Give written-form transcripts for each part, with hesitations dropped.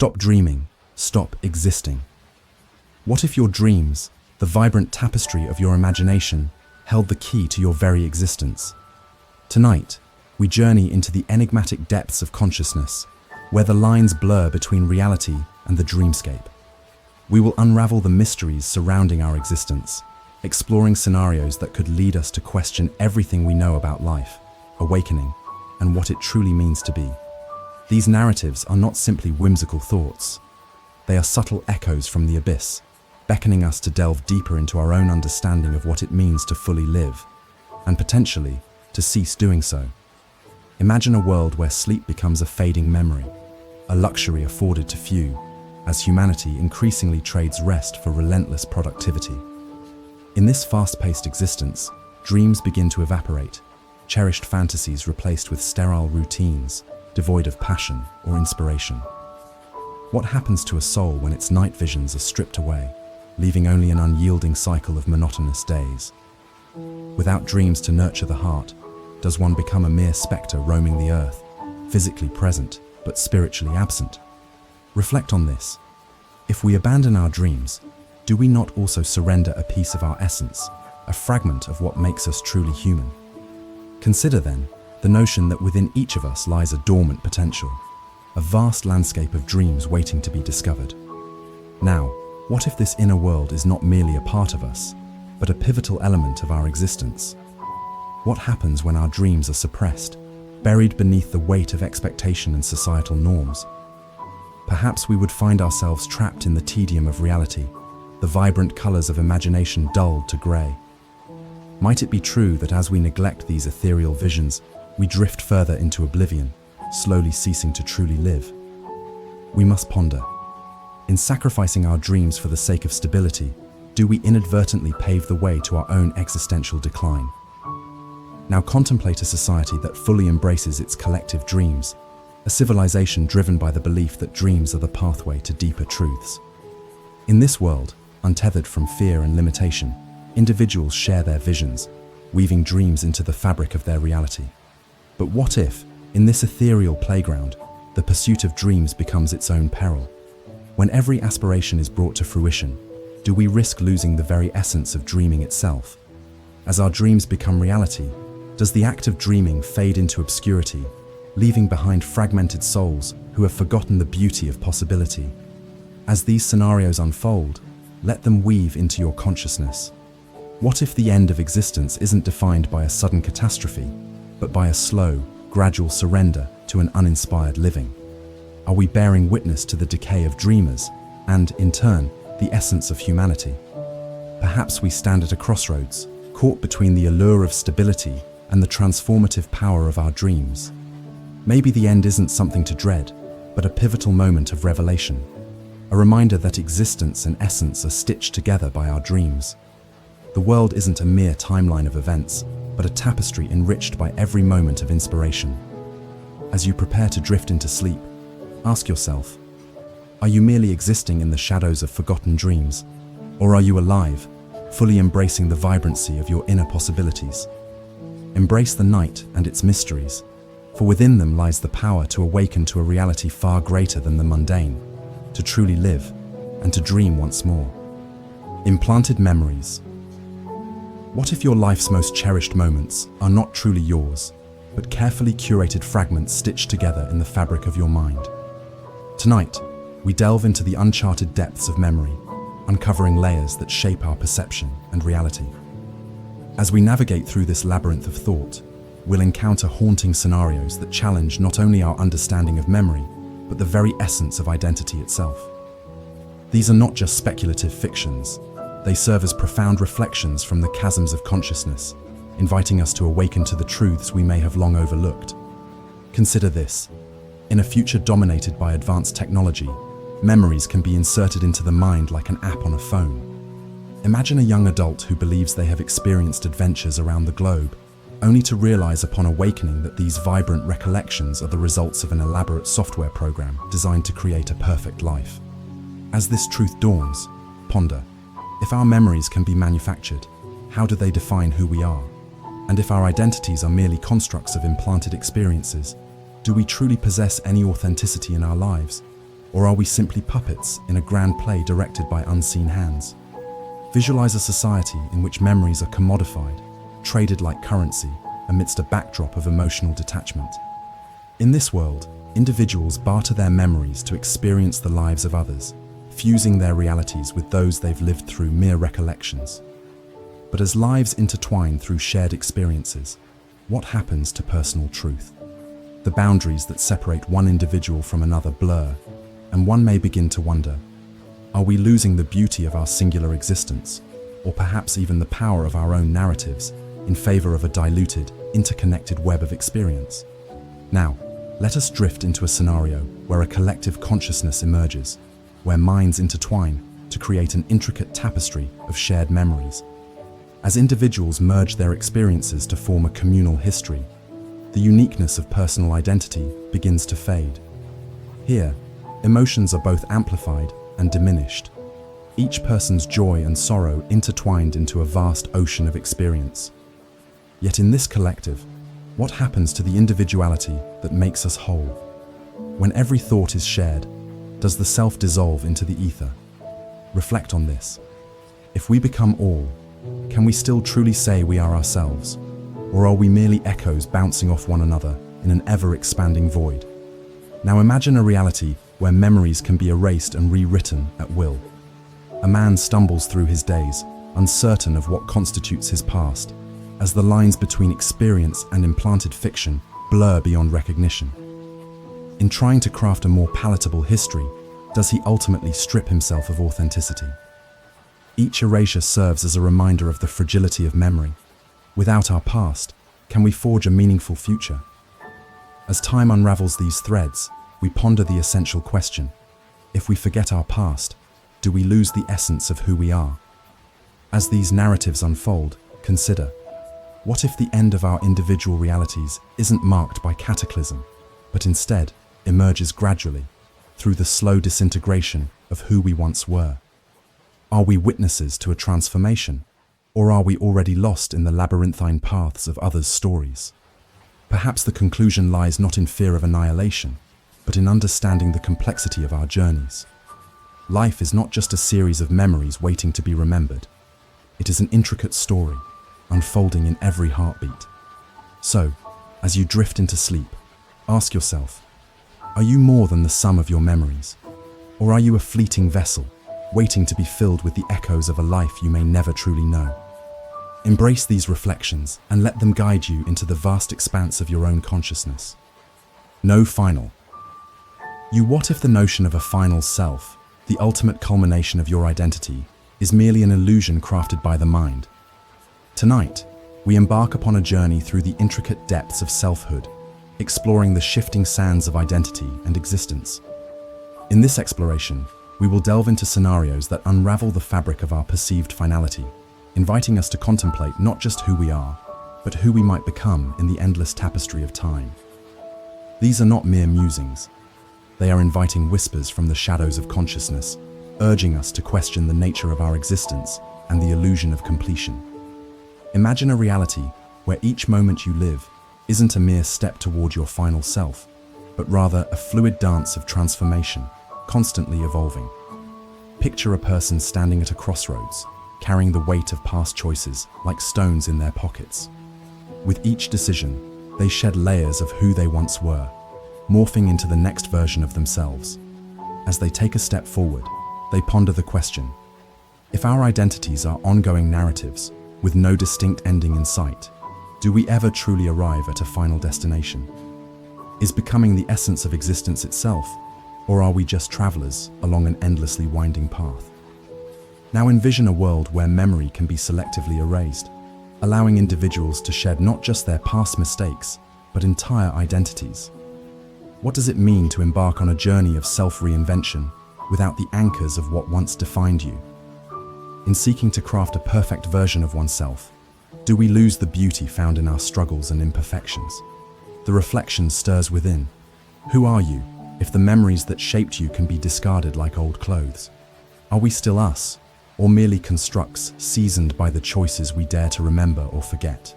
Stop dreaming, stop existing. What if your dreams, the vibrant tapestry of your imagination, held the key to your very existence? Tonight, we journey into the enigmatic depths of consciousness, where the lines blur between reality and the dreamscape. We will unravel the mysteries surrounding our existence, exploring scenarios that could lead us to question everything we know about life, awakening, and what it truly means to be. These narratives are not simply whimsical thoughts. They are subtle echoes from the abyss, beckoning us to delve deeper into our own understanding of what it means to fully live, and potentially to cease doing so. Imagine a world where sleep becomes a fading memory, a luxury afforded to few, as humanity increasingly trades rest for relentless productivity. In this fast-paced existence, dreams begin to evaporate, cherished fantasies replaced with sterile routines, devoid of passion or inspiration. What happens to a soul when its night visions are stripped away, leaving only an unyielding cycle of monotonous days? Without dreams to nurture the heart, does one become a mere spectre roaming the earth, physically present but spiritually absent? Reflect on this. If we abandon our dreams, do we not also surrender a piece of our essence, a fragment of what makes us truly human? Consider then the notion that within each of us lies a dormant potential, a vast landscape of dreams waiting to be discovered. Now, what if this inner world is not merely a part of us, but a pivotal element of our existence? What happens when our dreams are suppressed, buried beneath the weight of expectation and societal norms? Perhaps we would find ourselves trapped in the tedium of reality, the vibrant colors of imagination dulled to gray. Might it be true that as we neglect these ethereal visions, we drift further into oblivion, slowly ceasing to truly live? We must ponder. In sacrificing our dreams for the sake of stability, do we inadvertently pave the way to our own existential decline? Now contemplate a society that fully embraces its collective dreams, a civilization driven by the belief that dreams are the pathway to deeper truths. In this world, untethered from fear and limitation, individuals share their visions, weaving dreams into the fabric of their reality. But what if, in this ethereal playground, the pursuit of dreams becomes its own peril? When every aspiration is brought to fruition, do we risk losing the very essence of dreaming itself? As our dreams become reality, does the act of dreaming fade into obscurity, leaving behind fragmented souls who have forgotten the beauty of possibility? As these scenarios unfold, let them weave into your consciousness. What if the end of existence isn't defined by a sudden catastrophe, but by a slow, gradual surrender to an uninspired living? Are we bearing witness to the decay of dreamers and, in turn, the essence of humanity? Perhaps we stand at a crossroads, caught between the allure of stability and the transformative power of our dreams. Maybe the end isn't something to dread, but a pivotal moment of revelation, a reminder that existence and essence are stitched together by our dreams. The world isn't a mere timeline of events, but a tapestry enriched by every moment of inspiration. As you prepare to drift into sleep, ask yourself, are you merely existing in the shadows of forgotten dreams, or are you alive, fully embracing the vibrancy of your inner possibilities? Embrace the night and its mysteries, for within them lies the power to awaken to a reality far greater than the mundane, to truly live and to dream once more. Implanted memories. What if your life's most cherished moments are not truly yours, but carefully curated fragments stitched together in the fabric of your mind? Tonight, we delve into the uncharted depths of memory, uncovering layers that shape our perception and reality. As we navigate through this labyrinth of thought, we'll encounter haunting scenarios that challenge not only our understanding of memory, but the very essence of identity itself. These are not just speculative fictions. They serve as profound reflections from the chasms of consciousness, inviting us to awaken to the truths we may have long overlooked. Consider this. In a future dominated by advanced technology, memories can be inserted into the mind like an app on a phone. Imagine a young adult who believes they have experienced adventures around the globe, only to realize upon awakening that these vibrant recollections are the results of an elaborate software program designed to create a perfect life. As this truth dawns, ponder, if our memories can be manufactured, how do they define who we are? And if our identities are merely constructs of implanted experiences, do we truly possess any authenticity in our lives? Or are we simply puppets in a grand play directed by unseen hands? Visualize a society in which memories are commodified, traded like currency, amidst a backdrop of emotional detachment. In this world, individuals barter their memories to experience the lives of others, fusing their realities with those they've lived through mere recollections. But as lives intertwine through shared experiences, what happens to personal truth? The boundaries that separate one individual from another blur, and one may begin to wonder, are we losing the beauty of our singular existence, or perhaps even the power of our own narratives, in favor of a diluted, interconnected web of experience? Now, let us drift into a scenario where a collective consciousness emerges, where minds intertwine to create an intricate tapestry of shared memories. As individuals merge their experiences to form a communal history, the uniqueness of personal identity begins to fade. Here, emotions are both amplified and diminished, each person's joy and sorrow intertwined into a vast ocean of experience. Yet in this collective, what happens to the individuality that makes us whole? When every thought is shared, does the self dissolve into the ether? Reflect on this. If we become all, can we still truly say we are ourselves? Or are we merely echoes bouncing off one another in an ever-expanding void? Now imagine a reality where memories can be erased and rewritten at will. A man stumbles through his days, uncertain of what constitutes his past, as the lines between experience and implanted fiction blur beyond recognition. In trying to craft a more palatable history, does he ultimately strip himself of authenticity? Each erasure serves as a reminder of the fragility of memory. Without our past, can we forge a meaningful future? As time unravels these threads, we ponder the essential question: if we forget our past, do we lose the essence of who we are? As these narratives unfold, consider, what if the end of our individual realities isn't marked by cataclysm, but instead emerges gradually, through the slow disintegration of who we once were? Are we witnesses to a transformation, or are we already lost in the labyrinthine paths of others' stories? Perhaps the conclusion lies not in fear of annihilation, but in understanding the complexity of our journeys. Life is not just a series of memories waiting to be remembered. It is an intricate story, unfolding in every heartbeat. So, as you drift into sleep, ask yourself, are you more than the sum of your memories? Or are you a fleeting vessel, waiting to be filled with the echoes of a life you may never truly know? Embrace these reflections and let them guide you into the vast expanse of your own consciousness. No final. What if the notion of a final self, the ultimate culmination of your identity, is merely an illusion crafted by the mind? Tonight, we embark upon a journey through the intricate depths of selfhood, exploring the shifting sands of identity and existence. In this exploration, we will delve into scenarios that unravel the fabric of our perceived finality, inviting us to contemplate not just who we are, but who we might become in the endless tapestry of time. These are not mere musings. They are inviting whispers from the shadows of consciousness, urging us to question the nature of our existence and the illusion of completion. Imagine a reality where each moment you live isn't a mere step toward your final self, but rather a fluid dance of transformation, constantly evolving. Picture a person standing at a crossroads, carrying the weight of past choices like stones in their pockets. With each decision, they shed layers of who they once were, morphing into the next version of themselves. As they take a step forward, they ponder the question: if our identities are ongoing narratives with no distinct ending in sight, do we ever truly arrive at a final destination? Is becoming the essence of existence itself, or are we just travelers along an endlessly winding path? Now envision a world where memory can be selectively erased, allowing individuals to shed not just their past mistakes, but entire identities. What does it mean to embark on a journey of self-reinvention without the anchors of what once defined you? In seeking to craft a perfect version of oneself, do we lose the beauty found in our struggles and imperfections? The reflection stirs within. Who are you, if the memories that shaped you can be discarded like old clothes? Are we still us, or merely constructs seasoned by the choices we dare to remember or forget?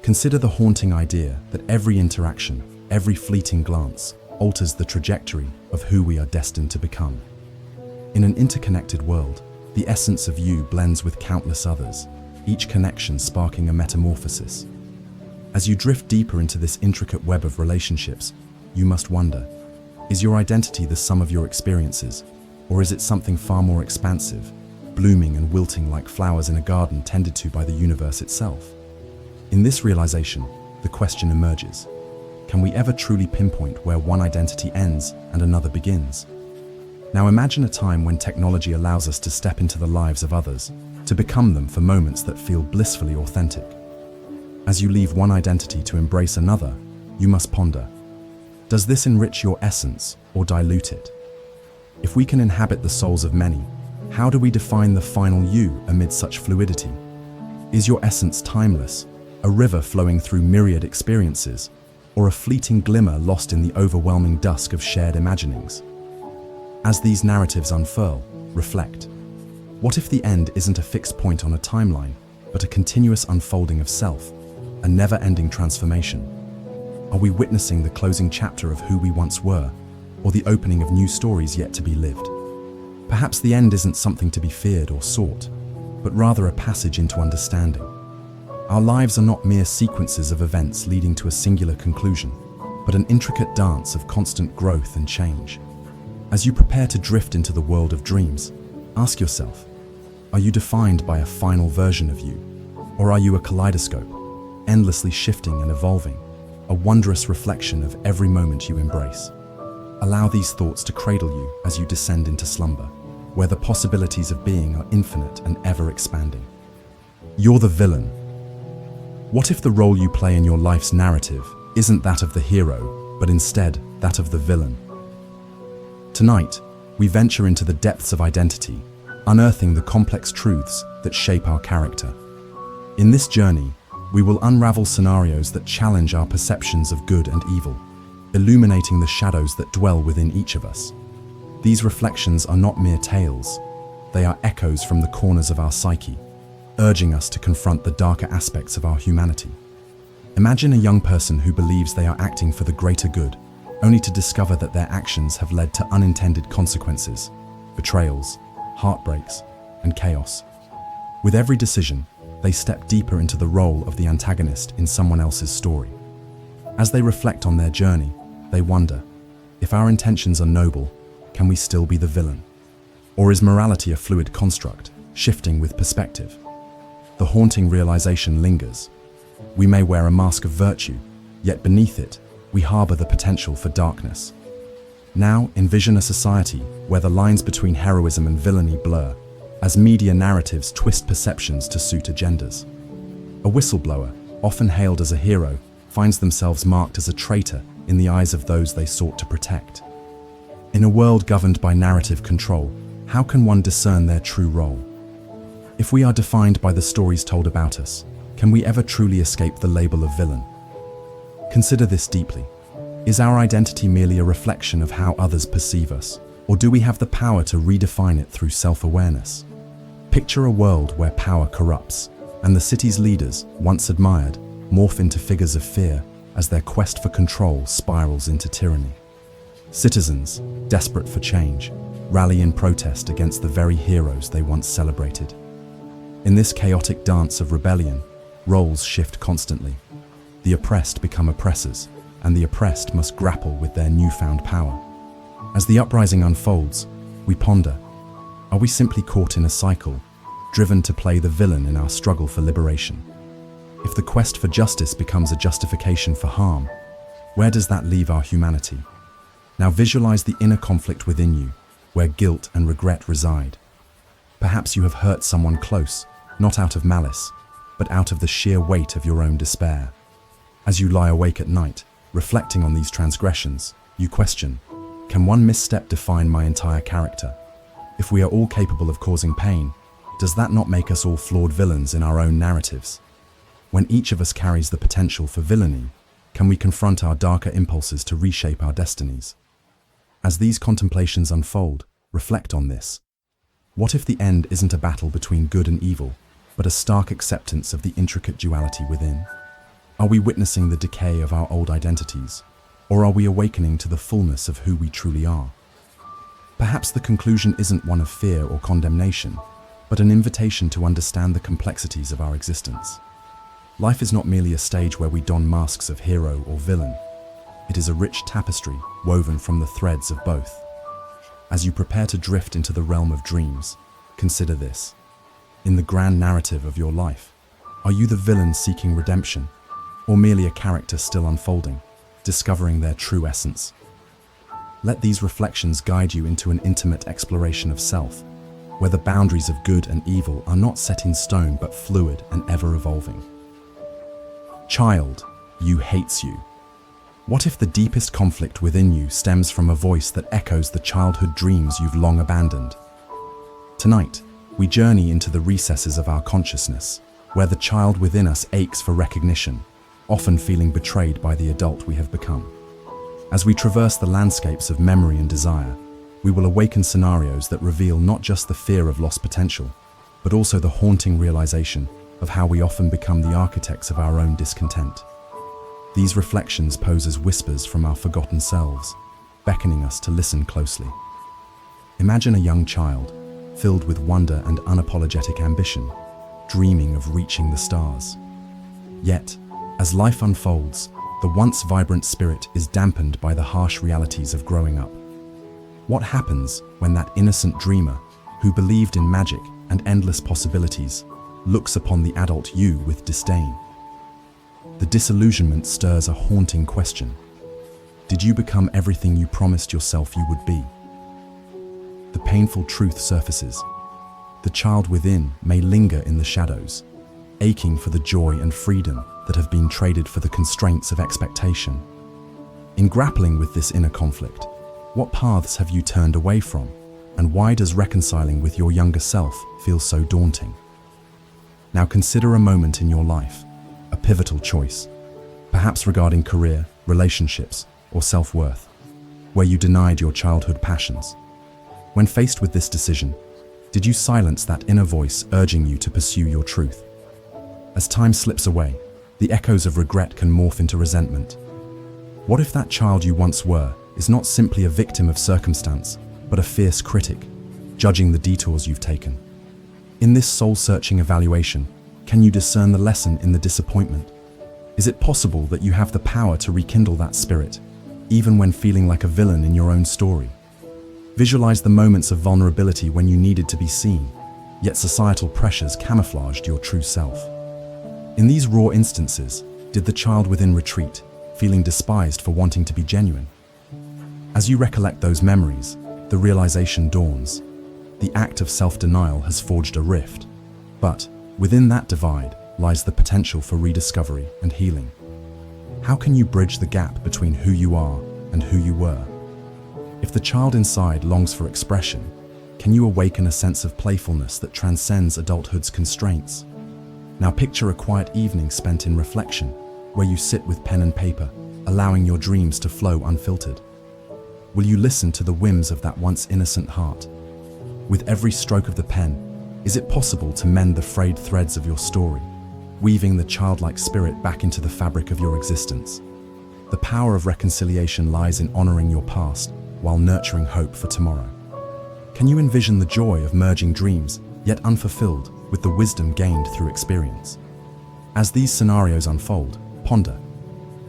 Consider the haunting idea that every interaction, every fleeting glance, alters the trajectory of who we are destined to become. In an interconnected world, the essence of you blends with countless others, each connection sparking a metamorphosis. As you drift deeper into this intricate web of relationships, you must wonder, is your identity the sum of your experiences, or is it something far more expansive, blooming and wilting like flowers in a garden tended to by the universe itself? In this realization, the question emerges, can we ever truly pinpoint where one identity ends and another begins? Now imagine a time when technology allows us to step into the lives of others, to become them for moments that feel blissfully authentic. As you leave one identity to embrace another, you must ponder, does this enrich your essence or dilute it? If we can inhabit the souls of many, how do we define the final you amid such fluidity? Is your essence timeless, a river flowing through myriad experiences, or a fleeting glimmer lost in the overwhelming dusk of shared imaginings? As these narratives unfurl, reflect. What if the end isn't a fixed point on a timeline, but a continuous unfolding of self, a never-ending transformation? Are we witnessing the closing chapter of who we once were, or the opening of new stories yet to be lived? Perhaps the end isn't something to be feared or sought, but rather a passage into understanding. Our lives are not mere sequences of events leading to a singular conclusion, but an intricate dance of constant growth and change. As you prepare to drift into the world of dreams, ask yourself, are you defined by a final version of you, or are you a kaleidoscope, endlessly shifting and evolving, a wondrous reflection of every moment you embrace? Allow these thoughts to cradle you as you descend into slumber, where the possibilities of being are infinite and ever expanding. You're the villain. What if the role you play in your life's narrative isn't that of the hero, but instead that of the villain? Tonight, we venture into the depths of identity, unearthing the complex truths that shape our character. In this journey, we will unravel scenarios that challenge our perceptions of good and evil, illuminating the shadows that dwell within each of us. These reflections are not mere tales, they are echoes from the corners of our psyche, urging us to confront the darker aspects of our humanity. Imagine a young person who believes they are acting for the greater good, only to discover that their actions have led to unintended consequences, betrayals, heartbreaks, and chaos. With every decision, they step deeper into the role of the antagonist in someone else's story. As they reflect on their journey, they wonder, if our intentions are noble, can we still be the villain? Or is morality a fluid construct, shifting with perspective? The haunting realization lingers. We may wear a mask of virtue, yet beneath it, we harbor the potential for darkness. Now envision a society where the lines between heroism and villainy blur, as media narratives twist perceptions to suit agendas. A whistleblower, often hailed as a hero, finds themselves marked as a traitor in the eyes of those they sought to protect. In a world governed by narrative control, how can one discern their true role? If we are defined by the stories told about us, can we ever truly escape the label of villain? Consider this deeply. Is our identity merely a reflection of how others perceive us, or do we have the power to redefine it through self-awareness? Picture a world where power corrupts, and the city's leaders, once admired, morph into figures of fear as their quest for control spirals into tyranny. Citizens, desperate for change, rally in protest against the very heroes they once celebrated. In this chaotic dance of rebellion, roles shift constantly. The oppressed become oppressors, and the oppressed must grapple with their newfound power. As the uprising unfolds, we ponder, are we simply caught in a cycle, driven to play the villain in our struggle for liberation? If the quest for justice becomes a justification for harm, where does that leave our humanity? Now visualize the inner conflict within you, where guilt and regret reside. Perhaps you have hurt someone close, not out of malice, but out of the sheer weight of your own despair. As you lie awake at night, reflecting on these transgressions, you question, can one misstep define my entire character? If we are all capable of causing pain, does that not make us all flawed villains in our own narratives? When each of us carries the potential for villainy, can we confront our darker impulses to reshape our destinies? As these contemplations unfold, reflect on this. What if the end isn't a battle between good and evil, but a stark acceptance of the intricate duality within? Are we witnessing the decay of our old identities, Or are we awakening to the fullness of who we truly are? Perhaps the conclusion isn't one of fear or condemnation, but an invitation to understand the complexities of our existence. Life is not merely a stage where we don masks of hero or villain. It is a rich tapestry woven from the threads of both. As you prepare to drift into the realm of dreams, consider this. In the grand narrative of your life, are you the villain seeking redemption, or merely a character still unfolding, discovering their true essence? Let these reflections guide you into an intimate exploration of self, where the boundaries of good and evil are not set in stone but fluid and ever-evolving. Child, you hates you. What if the deepest conflict within you stems from a voice that echoes the childhood dreams you've long abandoned? Tonight, we journey into the recesses of our consciousness, where the child within us aches for recognition, often feeling betrayed by the adult we have become. As we traverse the landscapes of memory and desire, we will awaken scenarios that reveal not just the fear of lost potential, but also the haunting realization of how we often become the architects of our own discontent. These reflections pose as whispers from our forgotten selves, beckoning us to listen closely. Imagine a young child, filled with wonder and unapologetic ambition, dreaming of reaching the stars. Yet, as life unfolds, the once vibrant spirit is dampened by the harsh realities of growing up. What happens when that innocent dreamer, who believed in magic and endless possibilities, looks upon the adult you with disdain? The disillusionment stirs a haunting question. Did you become everything you promised yourself you would be? The painful truth surfaces. The child within may linger in the shadows, aching for the joy and freedom that have been traded for the constraints of expectation. In grappling with this inner conflict, what paths have you turned away from, and why does reconciling with your younger self feel so daunting? Now consider a moment in your life, a pivotal choice, perhaps regarding career, relationships, or self-worth, where you denied your childhood passions. When faced with this decision, did you silence that inner voice urging you to pursue your truth? As time slips away, the echoes of regret can morph into resentment. What if that child you once were is not simply a victim of circumstance, but a fierce critic, judging the detours you've taken? In this soul-searching evaluation, can you discern the lesson in the disappointment? Is it possible that you have the power to rekindle that spirit, even when feeling like a villain in your own story? Visualize the moments of vulnerability when you needed to be seen, yet societal pressures camouflaged your true self. In these raw instances, did the child within retreat, feeling despised for wanting to be genuine? As you recollect those memories, the realization dawns. The act of self-denial has forged a rift, but within that divide lies the potential for rediscovery and healing. How can you bridge the gap between who you are and who you were? If the child inside longs for expression, can you awaken a sense of playfulness that transcends adulthood's constraints? Now picture a quiet evening spent in reflection, where you sit with pen and paper, allowing your dreams to flow unfiltered. Will you listen to the whims of that once innocent heart? With every stroke of the pen, is it possible to mend the frayed threads of your story, weaving the childlike spirit back into the fabric of your existence? The power of reconciliation lies in honoring your past while nurturing hope for tomorrow. Can you envision the joy of merging dreams, yet unfulfilled, with the wisdom gained through experience? As these scenarios unfold, ponder.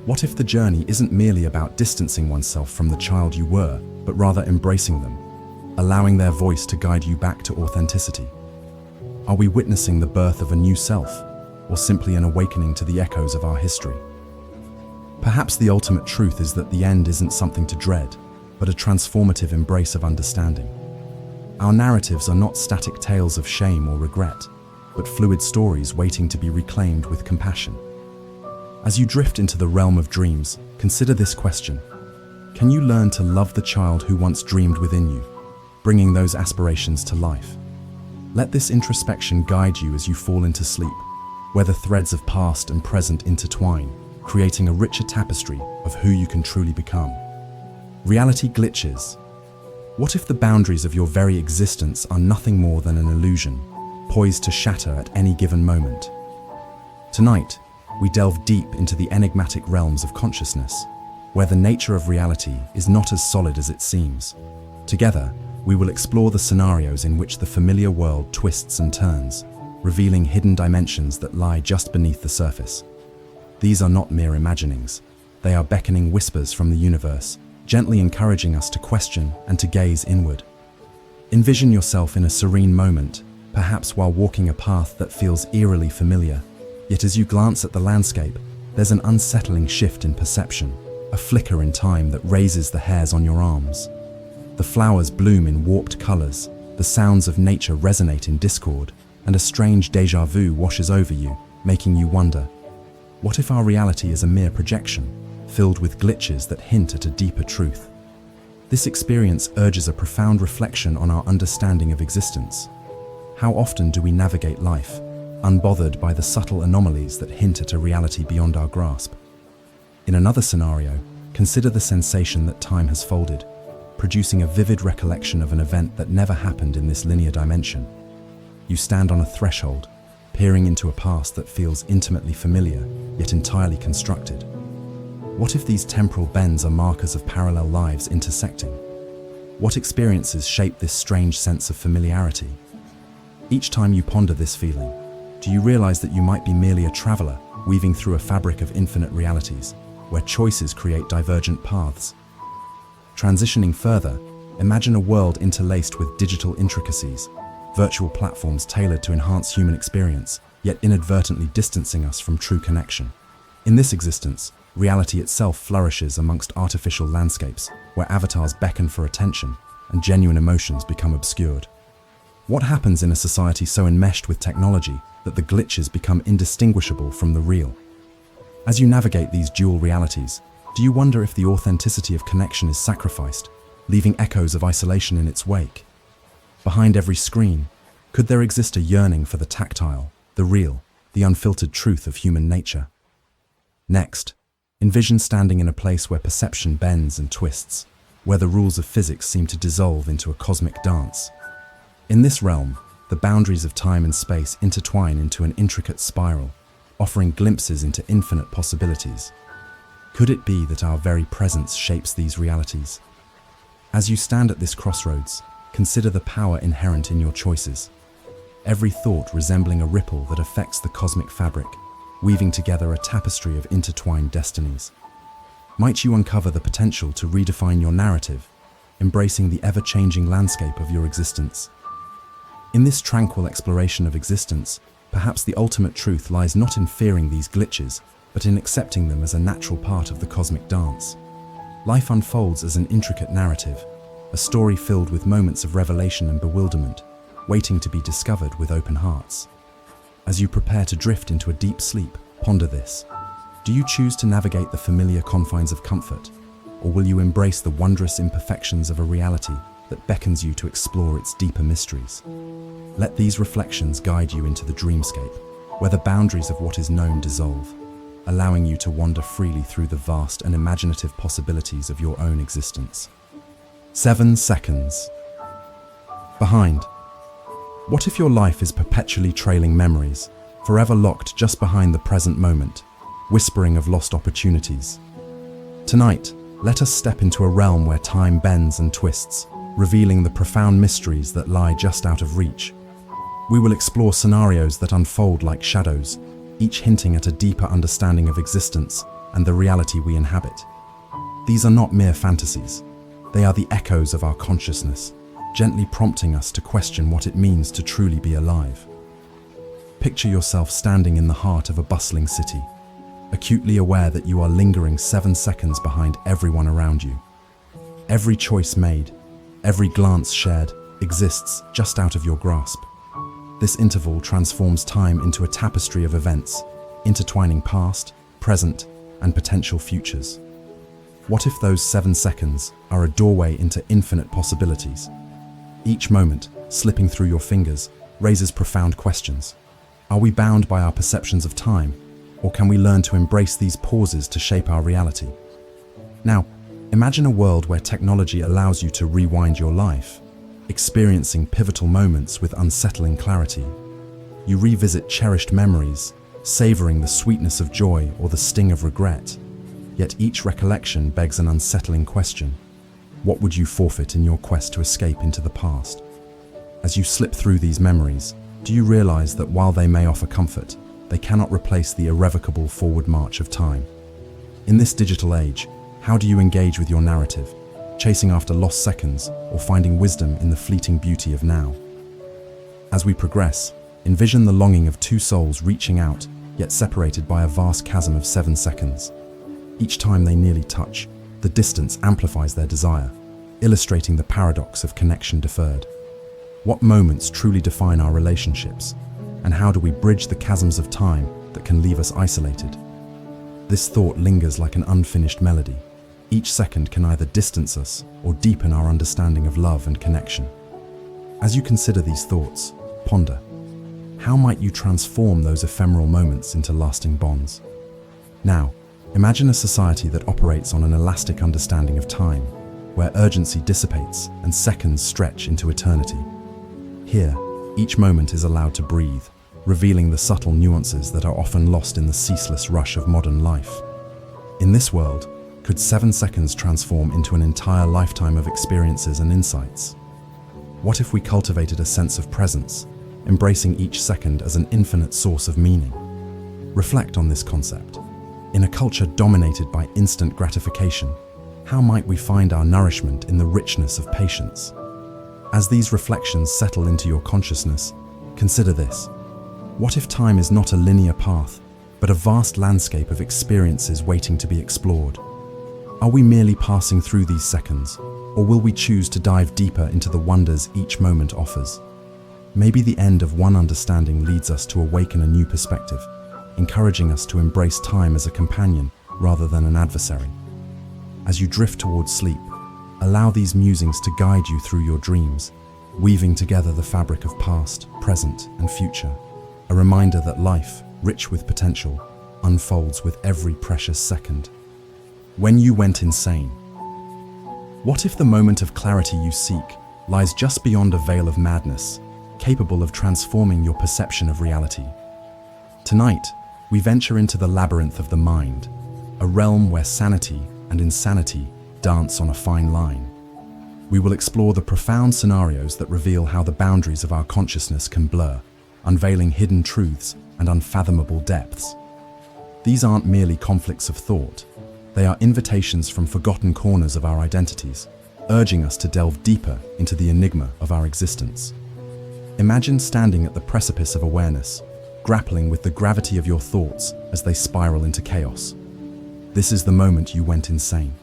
What if the journey isn't merely about distancing oneself from the child you were, but rather embracing them, allowing their voice to guide you back to authenticity? Are we witnessing the birth of a new self, or simply an awakening to the echoes of our history? Perhaps the ultimate truth is that the end isn't something to dread, but a transformative embrace of understanding. Our narratives are not static tales of shame or regret, but fluid stories waiting to be reclaimed with compassion. As you drift into the realm of dreams, consider this question. Can you learn to love the child who once dreamed within you, bringing those aspirations to life? Let this introspection guide you as you fall into sleep, where the threads of past and present intertwine, creating a richer tapestry of who you can truly become. Reality glitches. What if the boundaries of your very existence are nothing more than an illusion, poised to shatter at any given moment? Tonight, we delve deep into the enigmatic realms of consciousness, where the nature of reality is not as solid as it seems. Together, we will explore the scenarios in which the familiar world twists and turns, revealing hidden dimensions that lie just beneath the surface. These are not mere imaginings. They are beckoning whispers from the universe, gently encouraging us to question and to gaze inward. Envision yourself in a serene moment, perhaps while walking a path that feels eerily familiar. Yet as you glance at the landscape, there's an unsettling shift in perception, a flicker in time that raises the hairs on your arms. The flowers bloom in warped colors, the sounds of nature resonate in discord, and a strange déjà vu washes over you, making you wonder, what if our reality is a mere projection, filled with glitches that hint at a deeper truth? This experience urges a profound reflection on our understanding of existence. How often do we navigate life, unbothered by the subtle anomalies that hint at a reality beyond our grasp? In another scenario, consider the sensation that time has folded, producing a vivid recollection of an event that never happened in this linear dimension. You stand on a threshold, peering into a past that feels intimately familiar, yet entirely constructed. What if these temporal bends are markers of parallel lives intersecting? What experiences shape this strange sense of familiarity? Each time you ponder this feeling, do you realize that you might be merely a traveler, weaving through a fabric of infinite realities, where choices create divergent paths? Transitioning further, imagine a world interlaced with digital intricacies, virtual platforms tailored to enhance human experience, yet inadvertently distancing us from true connection. In this existence, reality itself flourishes amongst artificial landscapes, where avatars beckon for attention and genuine emotions become obscured. What happens in a society so enmeshed with technology that the glitches become indistinguishable from the real? As you navigate these dual realities, do you wonder if the authenticity of connection is sacrificed, leaving echoes of isolation in its wake? Behind every screen, could there exist a yearning for the tactile, the real, the unfiltered truth of human nature? Next, envision standing in a place where perception bends and twists, where the rules of physics seem to dissolve into a cosmic dance. In this realm, the boundaries of time and space intertwine into an intricate spiral, offering glimpses into infinite possibilities. Could it be that our very presence shapes these realities? As you stand at this crossroads, consider the power inherent in your choices. Every thought resembling a ripple that affects the cosmic fabric, weaving together a tapestry of intertwined destinies. Might you uncover the potential to redefine your narrative, embracing the ever-changing landscape of your existence? In this tranquil exploration of existence, perhaps the ultimate truth lies not in fearing these glitches, but in accepting them as a natural part of the cosmic dance. Life unfolds as an intricate narrative, a story filled with moments of revelation and bewilderment, waiting to be discovered with open hearts. As you prepare to drift into a deep sleep, ponder this. Do you choose to navigate the familiar confines of comfort, or will you embrace the wondrous imperfections of a reality that beckons you to explore its deeper mysteries? Let these reflections guide you into the dreamscape, where the boundaries of what is known dissolve, allowing you to wander freely through the vast and imaginative possibilities of your own existence. 7 seconds. Behind. What if your life is perpetually trailing memories, forever locked just behind the present moment, whispering of lost opportunities? Tonight, let us step into a realm where time bends and twists, revealing the profound mysteries that lie just out of reach. We will explore scenarios that unfold like shadows, each hinting at a deeper understanding of existence and the reality we inhabit. These are not mere fantasies. They are the echoes of our consciousness, gently prompting us to question what it means to truly be alive. Picture yourself standing in the heart of a bustling city, acutely aware that you are lingering 7 seconds behind everyone around you. Every choice made, every glance shared, exists just out of your grasp. This interval transforms time into a tapestry of events, intertwining past, present, and potential futures. What if those 7 seconds are a doorway into infinite possibilities? Each moment, slipping through your fingers, raises profound questions. Are we bound by our perceptions of time, or can we learn to embrace these pauses to shape our reality? Now, imagine a world where technology allows you to rewind your life, experiencing pivotal moments with unsettling clarity. You revisit cherished memories, savoring the sweetness of joy or the sting of regret. Yet each recollection begs an unsettling question. What would you forfeit in your quest to escape into the past? As you slip through these memories, do you realize that while they may offer comfort, they cannot replace the irrevocable forward march of time? In this digital age, how do you engage with your narrative, chasing after lost seconds or finding wisdom in the fleeting beauty of now? As we progress, envision the longing of two souls reaching out, yet separated by a vast chasm of 7 seconds. Each time they nearly touch, the distance amplifies their desire, illustrating the paradox of connection deferred. What moments truly define our relationships, and how do we bridge the chasms of time that can leave us isolated? This thought lingers like an unfinished melody. Each second can either distance us or deepen our understanding of love and connection. As you consider these thoughts, ponder. How might you transform those ephemeral moments into lasting bonds? Now, imagine a society that operates on an elastic understanding of time, where urgency dissipates and seconds stretch into eternity. Here, each moment is allowed to breathe, revealing the subtle nuances that are often lost in the ceaseless rush of modern life. In this world, could 7 seconds transform into an entire lifetime of experiences and insights? What if we cultivated a sense of presence, embracing each second as an infinite source of meaning? Reflect on this concept. In a culture dominated by instant gratification, how might we find our nourishment in the richness of patience? As these reflections settle into your consciousness, consider this. What if time is not a linear path, but a vast landscape of experiences waiting to be explored? Are we merely passing through these seconds, or will we choose to dive deeper into the wonders each moment offers? Maybe the end of one understanding leads us to awaken a new perspective, encouraging us to embrace time as a companion rather than an adversary. As you drift towards sleep, allow these musings to guide you through your dreams, weaving together the fabric of past, present, and future, a reminder that life, rich with potential, unfolds with every precious second. When you went insane. What if the moment of clarity you seek lies just beyond a veil of madness, capable of transforming your perception of reality? Tonight, we venture into the labyrinth of the mind, a realm where sanity and insanity dance on a fine line. We will explore the profound scenarios that reveal how the boundaries of our consciousness can blur, unveiling hidden truths and unfathomable depths. These aren't merely conflicts of thought. They are invitations from forgotten corners of our identities, urging us to delve deeper into the enigma of our existence. Imagine standing at the precipice of awareness, grappling with the gravity of your thoughts as they spiral into chaos. This is the moment you went insane.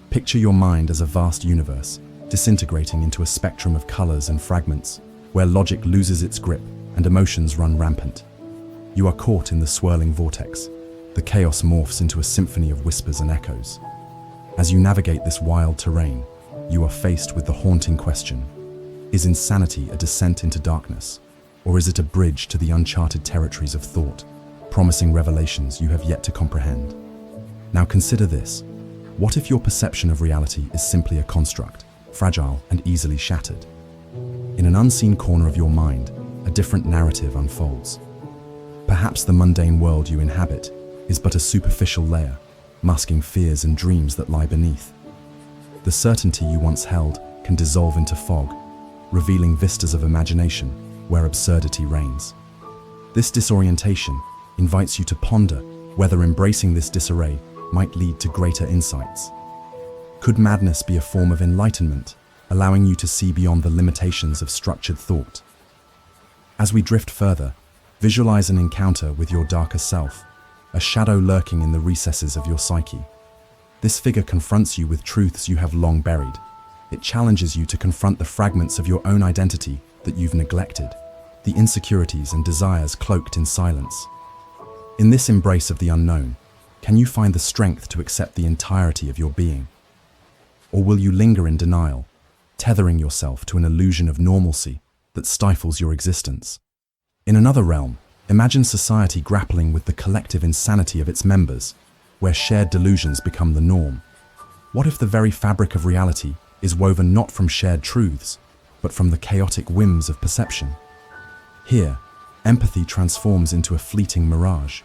Picture your mind as a vast universe, disintegrating into a spectrum of colors and fragments, where logic loses its grip and emotions run rampant. You are caught in the swirling vortex. The chaos morphs into a symphony of whispers and echoes. As you navigate this wild terrain, you are faced with the haunting question: is insanity a descent into darkness, or is it a bridge to the uncharted territories of thought, promising revelations you have yet to comprehend? Now consider this. What if your perception of reality is simply a construct, fragile and easily shattered? In an unseen corner of your mind, a different narrative unfolds. Perhaps the mundane world you inhabit is but a superficial layer, masking fears and dreams that lie beneath. The certainty you once held can dissolve into fog, revealing vistas of imagination where absurdity reigns. This disorientation invites you to ponder whether embracing this disarray might lead to greater insights. Could madness be a form of enlightenment, allowing you to see beyond the limitations of structured thought? As we drift further, visualize an encounter with your darker self, a shadow lurking in the recesses of your psyche. This figure confronts you with truths you have long buried. It challenges you to confront the fragments of your own identity that you've neglected, the insecurities and desires cloaked in silence. In this embrace of the unknown, can you find the strength to accept the entirety of your being? Or will you linger in denial, tethering yourself to an illusion of normalcy that stifles your existence? In another realm, imagine society grappling with the collective insanity of its members, where shared delusions become the norm. What if the very fabric of reality is woven not from shared truths, but from the chaotic whims of perception? Here, empathy transforms into a fleeting mirage.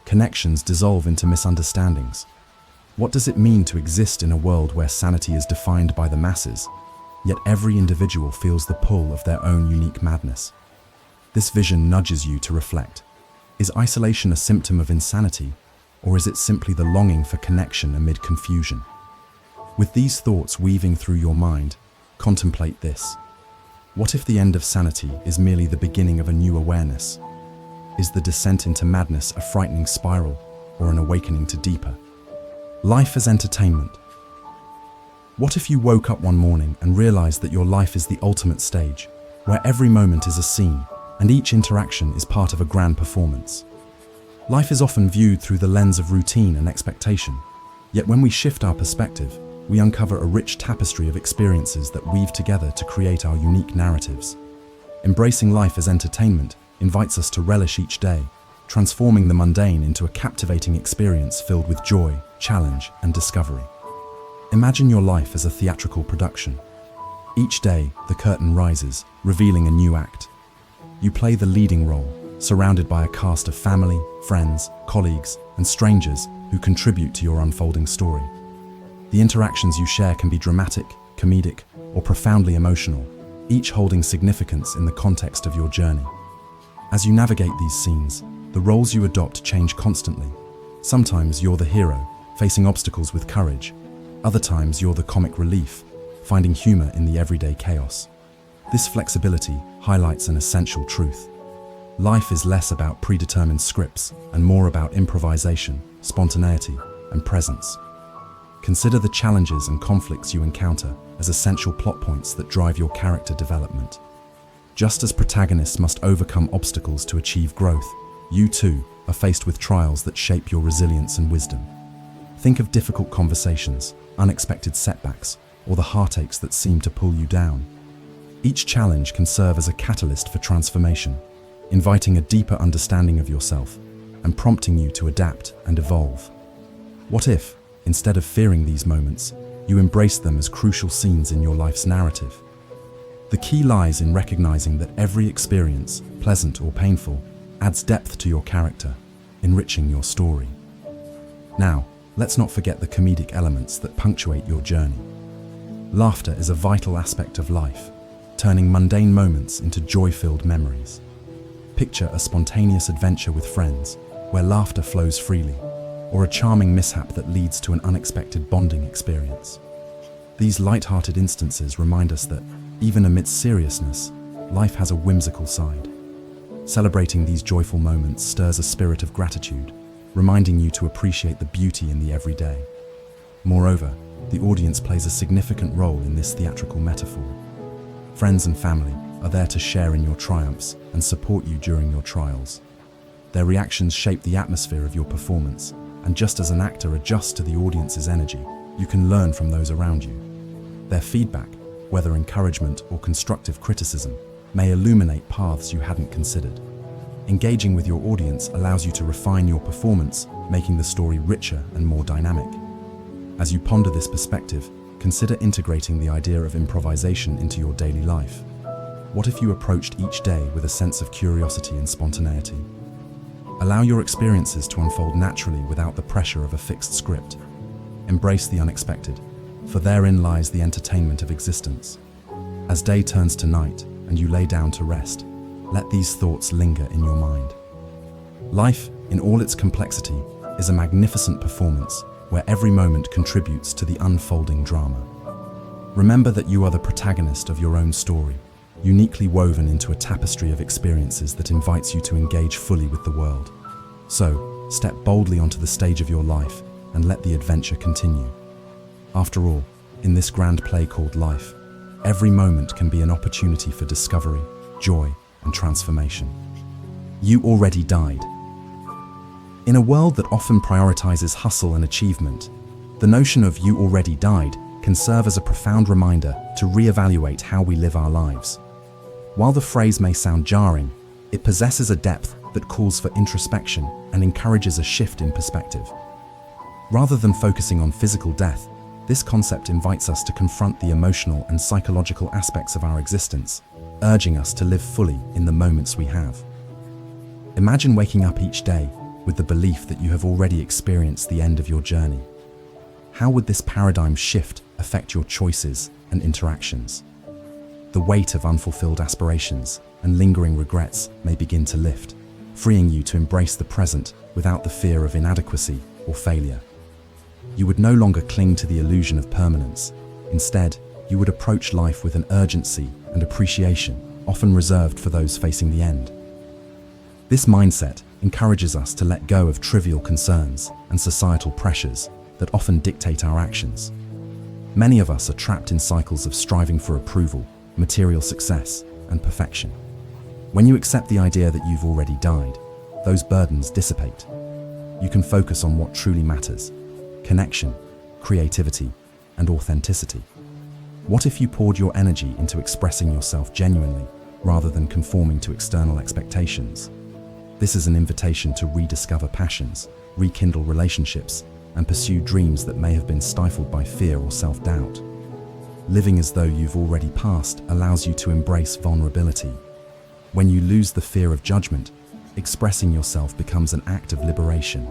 Connections dissolve into misunderstandings. What does it mean to exist in a world where sanity is defined by the masses, yet every individual feels the pull of their own unique madness? This vision nudges you to reflect. Is isolation a symptom of insanity, or is it simply the longing for connection amid confusion? With these thoughts weaving through your mind, contemplate this. What if the end of sanity is merely the beginning of a new awareness? Is the descent into madness a frightening spiral, or an awakening to deeper? Life as entertainment. What if you woke up one morning and realized that your life is the ultimate stage, where every moment is a scene, and each interaction is part of a grand performance? Life is often viewed through the lens of routine and expectation, yet when we shift our perspective, we uncover a rich tapestry of experiences that weave together to create our unique narratives. Embracing life as entertainment invites us to relish each day, transforming the mundane into a captivating experience filled with joy, challenge, and discovery. Imagine your life as a theatrical production. Each day, the curtain rises, revealing a new act. You play the leading role, surrounded by a cast of family, friends, colleagues, and strangers who contribute to your unfolding story. The interactions you share can be dramatic, comedic, or profoundly emotional, each holding significance in the context of your journey. As you navigate these scenes, the roles you adopt change constantly. Sometimes you're the hero, facing obstacles with courage. Other times you're the comic relief, finding humor in the everyday chaos. This flexibility highlights an essential truth. Life is less about predetermined scripts and more about improvisation, spontaneity, and presence. Consider the challenges and conflicts you encounter as essential plot points that drive your character development. Just as protagonists must overcome obstacles to achieve growth, you too are faced with trials that shape your resilience and wisdom. Think of difficult conversations, unexpected setbacks, or the heartaches that seem to pull you down. Each challenge can serve as a catalyst for transformation, inviting a deeper understanding of yourself and prompting you to adapt and evolve. What if, instead of fearing these moments, you embrace them as crucial scenes in your life's narrative? The key lies in recognizing that every experience, pleasant or painful, adds depth to your character, enriching your story. Now, let's not forget the comedic elements that punctuate your journey. Laughter is a vital aspect of life, turning mundane moments into joy-filled memories. Picture a spontaneous adventure with friends, where laughter flows freely, or a charming mishap that leads to an unexpected bonding experience. These light-hearted instances remind us that, even amidst seriousness, life has a whimsical side. Celebrating these joyful moments stirs a spirit of gratitude, reminding you to appreciate the beauty in the everyday. Moreover, the audience plays a significant role in this theatrical metaphor. Friends and family are there to share in your triumphs and support you during your trials. Their reactions shape the atmosphere of your performance, and just as an actor adjusts to the audience's energy, you can learn from those around you. Their feedback, whether encouragement or constructive criticism, may illuminate paths you hadn't considered. Engaging with your audience allows you to refine your performance, making the story richer and more dynamic. As you ponder this perspective, consider integrating the idea of improvisation into your daily life. What if you approached each day with a sense of curiosity and spontaneity? Allow your experiences to unfold naturally without the pressure of a fixed script. Embrace the unexpected, for therein lies the entertainment of existence. As day turns to night and you lay down to rest, let these thoughts linger in your mind. Life, in all its complexity, is a magnificent performance where every moment contributes to the unfolding drama. Remember that you are the protagonist of your own story, uniquely woven into a tapestry of experiences that invites you to engage fully with the world. So, step boldly onto the stage of your life and let the adventure continue. After all, in this grand play called life, every moment can be an opportunity for discovery, joy, and transformation. You already died. In a world that often prioritizes hustle and achievement, the notion of "you already died" can serve as a profound reminder to reevaluate how we live our lives. While the phrase may sound jarring, it possesses a depth that calls for introspection and encourages a shift in perspective. Rather than focusing on physical death, this concept invites us to confront the emotional and psychological aspects of our existence, urging us to live fully in the moments we have. Imagine waking up each day with the belief that you have already experienced the end of your journey. How would this paradigm shift affect your choices and interactions? The weight of unfulfilled aspirations and lingering regrets may begin to lift, freeing you to embrace the present without the fear of inadequacy or failure. You would no longer cling to the illusion of permanence. Instead, you would approach life with an urgency and appreciation, often reserved for those facing the end. This mindset encourages us to let go of trivial concerns and societal pressures that often dictate our actions. Many of us are trapped in cycles of striving for approval, material success, and perfection. When you accept the idea that you've already died, those burdens dissipate. You can focus on what truly matters: connection, creativity, and authenticity. What if you poured your energy into expressing yourself genuinely rather than conforming to external expectations? This is an invitation to rediscover passions, rekindle relationships, and pursue dreams that may have been stifled by fear or self-doubt. Living as though you've already passed allows you to embrace vulnerability. When you lose the fear of judgment, expressing yourself becomes an act of liberation.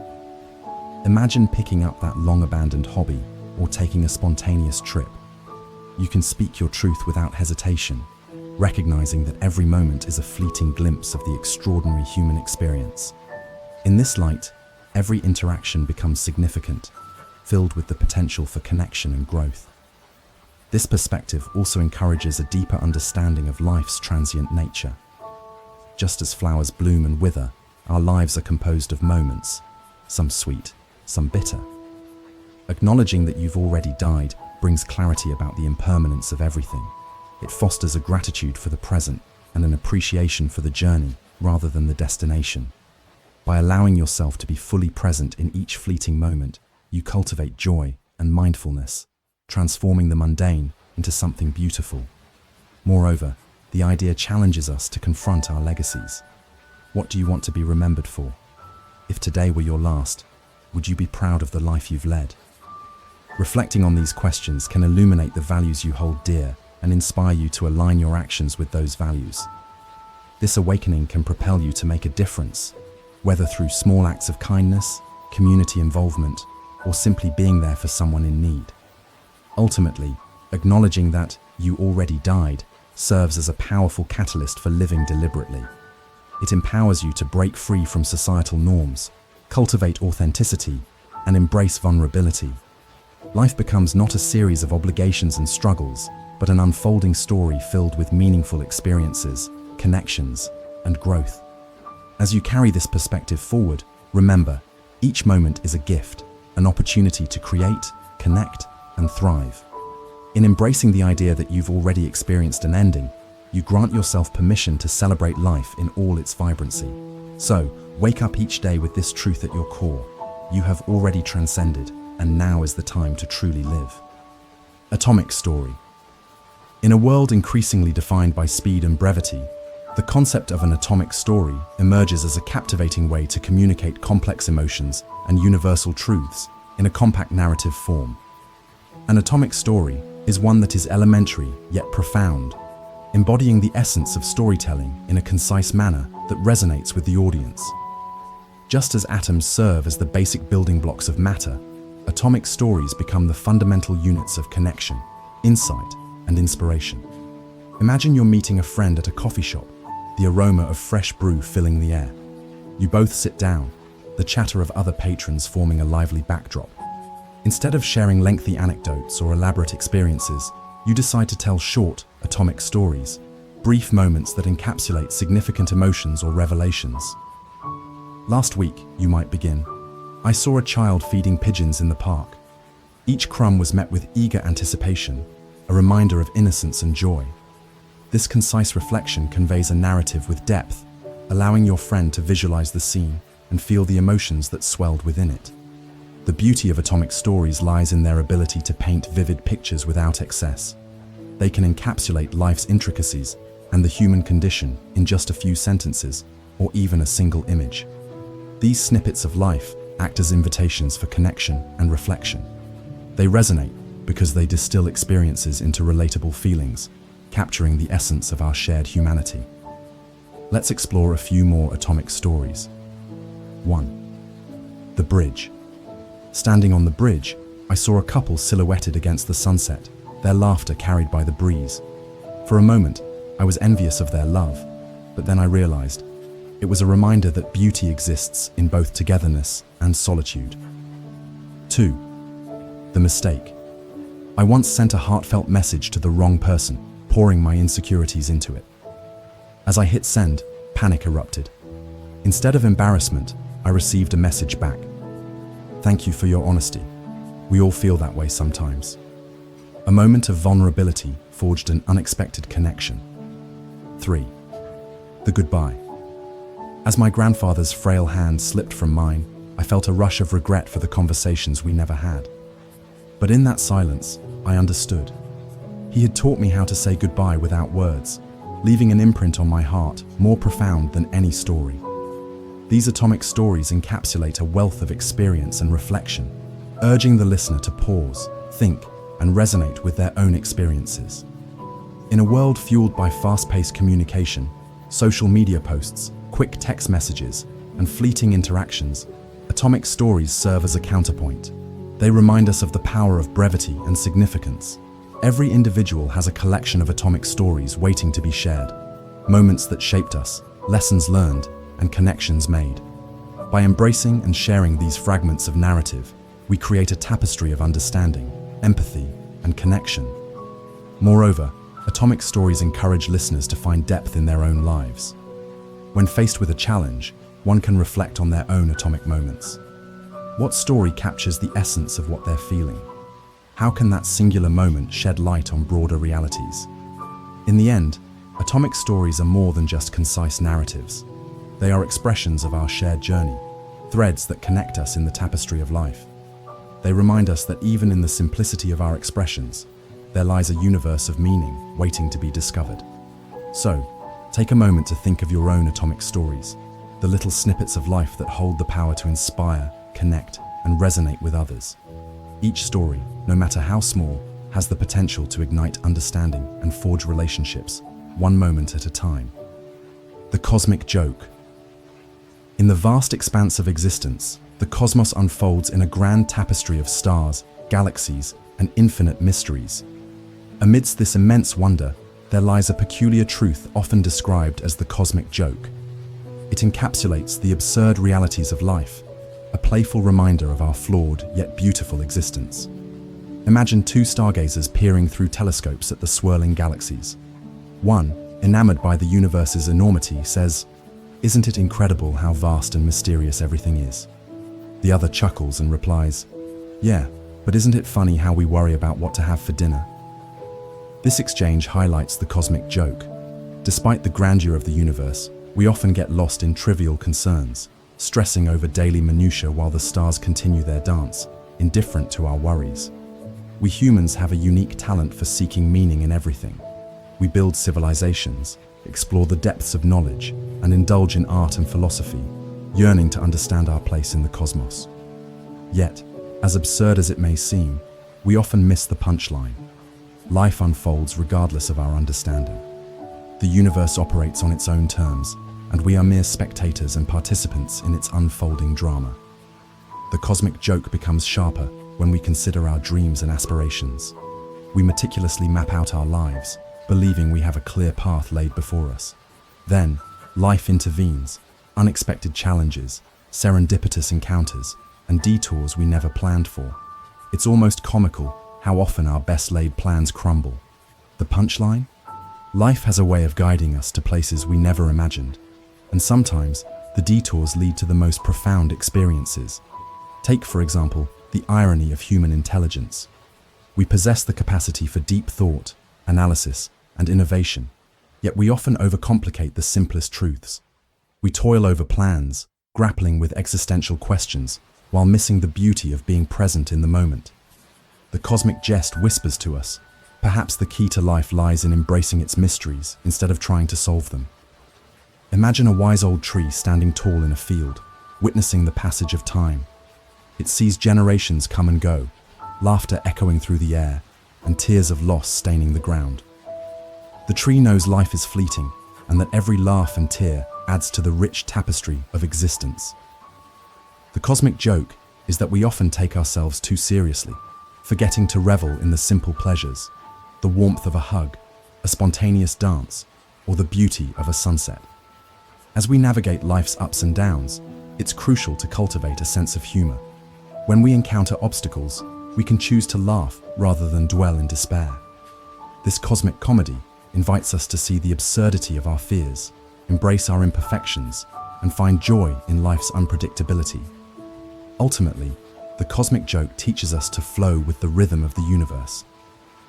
Imagine picking up that long-abandoned hobby or taking a spontaneous trip. You can speak your truth without hesitation, recognizing that every moment is a fleeting glimpse of the extraordinary human experience. In this light, every interaction becomes significant, filled with the potential for connection and growth. This perspective also encourages a deeper understanding of life's transient nature. Just as flowers bloom and wither, our lives are composed of moments, some sweet, some bitter. Acknowledging that you've already died brings clarity about the impermanence of everything. It fosters a gratitude for the present and an appreciation for the journey rather than the destination. By allowing yourself to be fully present in each fleeting moment, you cultivate joy and mindfulness, transforming the mundane into something beautiful. Moreover, the idea challenges us to confront our legacies. What do you want to be remembered for? If today were your last, would you be proud of the life you've led? Reflecting on these questions can illuminate the values you hold dear and inspire you to align your actions with those values. This awakening can propel you to make a difference, whether through small acts of kindness, community involvement, or simply being there for someone in need. Ultimately, acknowledging that you already died serves as a powerful catalyst for living deliberately. It empowers you to break free from societal norms, cultivate authenticity, and embrace vulnerability. Life becomes not a series of obligations and struggles, but an unfolding story filled with meaningful experiences, connections, and growth. As you carry this perspective forward, remember, each moment is a gift, an opportunity to create, connect, and thrive. In embracing the idea that you've already experienced an ending, you grant yourself permission to celebrate life in all its vibrancy. So, wake up each day with this truth at your core: you have already transcended, and now is the time to truly live. Atomic story. In a world increasingly defined by speed and brevity, the concept of an atomic story emerges as a captivating way to communicate complex emotions and universal truths in a compact narrative form. An atomic story is one that is elementary yet profound, embodying the essence of storytelling in a concise manner that resonates with the audience. Just as atoms serve as the basic building blocks of matter, atomic stories become the fundamental units of connection, insight, and inspiration. Imagine you're meeting a friend at a coffee shop, the aroma of fresh brew filling the air. You both sit down, the chatter of other patrons forming a lively backdrop. Instead of sharing lengthy anecdotes or elaborate experiences, you decide to tell short, atomic stories, brief moments that encapsulate significant emotions or revelations. Last week, you might begin, I saw a child feeding pigeons in the park. Each crumb was met with eager anticipation, a reminder of innocence and joy. This concise reflection conveys a narrative with depth, allowing your friend to visualize the scene and feel the emotions that swelled within it. The beauty of atomic stories lies in their ability to paint vivid pictures without excess. They can encapsulate life's intricacies and the human condition in just a few sentences or even a single image. These snippets of life act as invitations for connection and reflection. They resonate because they distill experiences into relatable feelings, capturing the essence of our shared humanity. Let's explore a few more atomic stories. 1. The bridge. Standing on the bridge, I saw a couple silhouetted against the sunset, their laughter carried by the breeze. For a moment, I was envious of their love, but then I realized it was a reminder that beauty exists in both togetherness and solitude. 2. The mistake. I once sent a heartfelt message to the wrong person, pouring my insecurities into it. As I hit send, panic erupted. Instead of embarrassment, I received a message back. Thank you for your honesty. We all feel that way sometimes. A moment of vulnerability forged an unexpected connection. 3. The goodbye. As my grandfather's frail hand slipped from mine, I felt a rush of regret for the conversations we never had. But in that silence, I understood. He had taught me how to say goodbye without words, leaving an imprint on my heart more profound than any story. These atomic stories encapsulate a wealth of experience and reflection, urging the listener to pause, think, and resonate with their own experiences. In a world fueled by fast-paced communication, social media posts, quick text messages, and fleeting interactions, atomic stories serve as a counterpoint. They remind us of the power of brevity and significance. Every individual has a collection of atomic stories waiting to be shared, moments that shaped us, lessons learned, and connections made. By embracing and sharing these fragments of narrative, we create a tapestry of understanding, empathy, and connection. Moreover, atomic stories encourage listeners to find depth in their own lives. When faced with a challenge, one can reflect on their own atomic moments. What story captures the essence of what they're feeling? How can that singular moment shed light on broader realities? In the end, atomic stories are more than just concise narratives. They are expressions of our shared journey, threads that connect us in the tapestry of life. They remind us that even in the simplicity of our expressions, there lies a universe of meaning waiting to be discovered. So, take a moment to think of your own atomic stories, the little snippets of life that hold the power to inspire, connect, and resonate with others. Each story, no matter how small, has the potential to ignite understanding and forge relationships, one moment at a time. The cosmic joke. In the vast expanse of existence, the cosmos unfolds in a grand tapestry of stars, galaxies, and infinite mysteries. Amidst this immense wonder, there lies a peculiar truth often described as the cosmic joke. It encapsulates the absurd realities of life, a playful reminder of our flawed yet beautiful existence. Imagine two stargazers peering through telescopes at the swirling galaxies. One, enamored by the universe's enormity, says, "Isn't it incredible how vast and mysterious everything is?" The other chuckles and replies, "Yeah, but isn't it funny how we worry about what to have for dinner?" This exchange highlights the cosmic joke. Despite the grandeur of the universe, we often get lost in trivial concerns, stressing over daily minutiae while the stars continue their dance, indifferent to our worries. We humans have a unique talent for seeking meaning in everything. We build civilizations, explore the depths of knowledge, and indulge in art and philosophy, yearning to understand our place in the cosmos. Yet, as absurd as it may seem, we often miss the punchline. Life unfolds regardless of our understanding. The universe operates on its own terms, and we are mere spectators and participants in its unfolding drama. The cosmic joke becomes sharper when we consider our dreams and aspirations. We meticulously map out our lives, believing we have a clear path laid before us. Then, life intervenes, unexpected challenges, serendipitous encounters, and detours we never planned for. It's almost comical how often our best-laid plans crumble. The punchline? Life has a way of guiding us to places we never imagined, and sometimes the detours lead to the most profound experiences. Take, for example, the irony of human intelligence. We possess the capacity for deep thought, analysis, and innovation, yet we often overcomplicate the simplest truths. We toil over plans, grappling with existential questions, while missing the beauty of being present in the moment. The cosmic jest whispers to us, perhaps the key to life lies in embracing its mysteries instead of trying to solve them. Imagine a wise old tree standing tall in a field, witnessing the passage of time. It sees generations come and go, laughter echoing through the air, and tears of loss staining the ground. The tree knows life is fleeting, and that every laugh and tear adds to the rich tapestry of existence. The cosmic joke is that we often take ourselves too seriously. forgetting to revel in the simple pleasures, the warmth of a hug, a spontaneous dance, or the beauty of a sunset. As we navigate life's ups and downs, it's crucial to cultivate a sense of humor. When we encounter obstacles, we can choose to laugh rather than dwell in despair. This cosmic comedy invites us to see the absurdity of our fears, embrace our imperfections, and find joy in life's unpredictability. Ultimately, the cosmic joke teaches us to flow with the rhythm of the universe.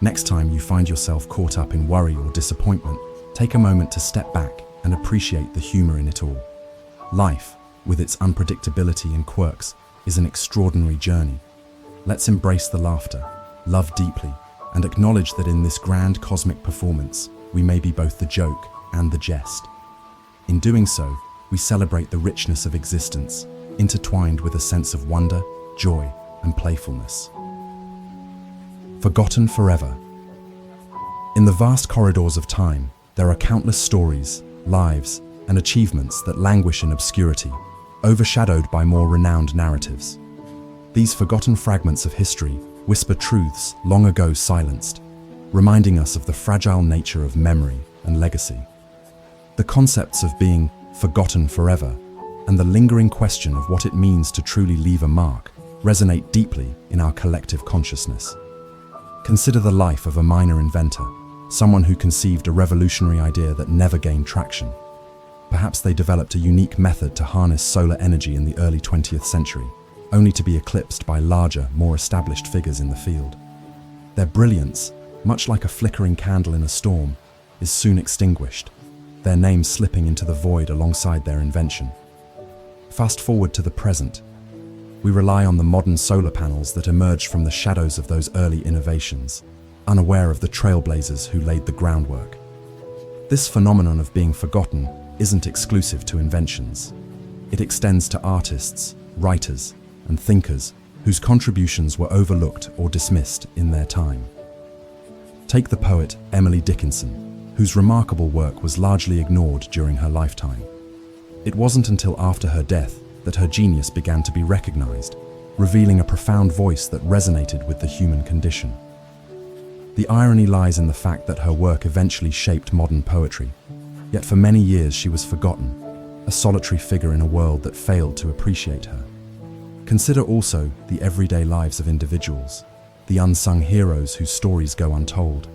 Next time you find yourself caught up in worry or disappointment, take a moment to step back and appreciate the humor in it all. Life, with its unpredictability and quirks, is an extraordinary journey. Let's embrace the laughter, love deeply, and acknowledge that in this grand cosmic performance, we may be both the joke and the jest. In doing so, we celebrate the richness of existence, intertwined with a sense of wonder, joy, and playfulness. Forgotten forever. In the vast corridors of time, there are countless stories, lives, and achievements that languish in obscurity, overshadowed by more renowned narratives. These forgotten fragments of history whisper truths long ago silenced, reminding us of the fragile nature of memory and legacy. The concepts of being forgotten forever and the lingering question of what it means to truly leave a mark resonate deeply in our collective consciousness. Consider the life of a minor inventor, someone who conceived a revolutionary idea that never gained traction. Perhaps they developed a unique method to harness solar energy in the early 20th century, only to be eclipsed by larger, more established figures in the field. Their brilliance, much like a flickering candle in a storm, is soon extinguished, their names slipping into the void alongside their invention. Fast forward to the present. We rely on the modern solar panels that emerged from the shadows of those early innovations, unaware of the trailblazers who laid the groundwork. This phenomenon of being forgotten isn't exclusive to inventions. It extends to artists, writers, and thinkers whose contributions were overlooked or dismissed in their time. Take the poet Emily Dickinson, whose remarkable work was largely ignored during her lifetime. It wasn't until after her death that her genius began to be recognized, revealing a profound voice that resonated with the human condition. The irony lies in the fact that her work eventually shaped modern poetry, yet for many years she was forgotten, a solitary figure in a world that failed to appreciate her. Consider also the everyday lives of individuals, the unsung heroes whose stories go untold.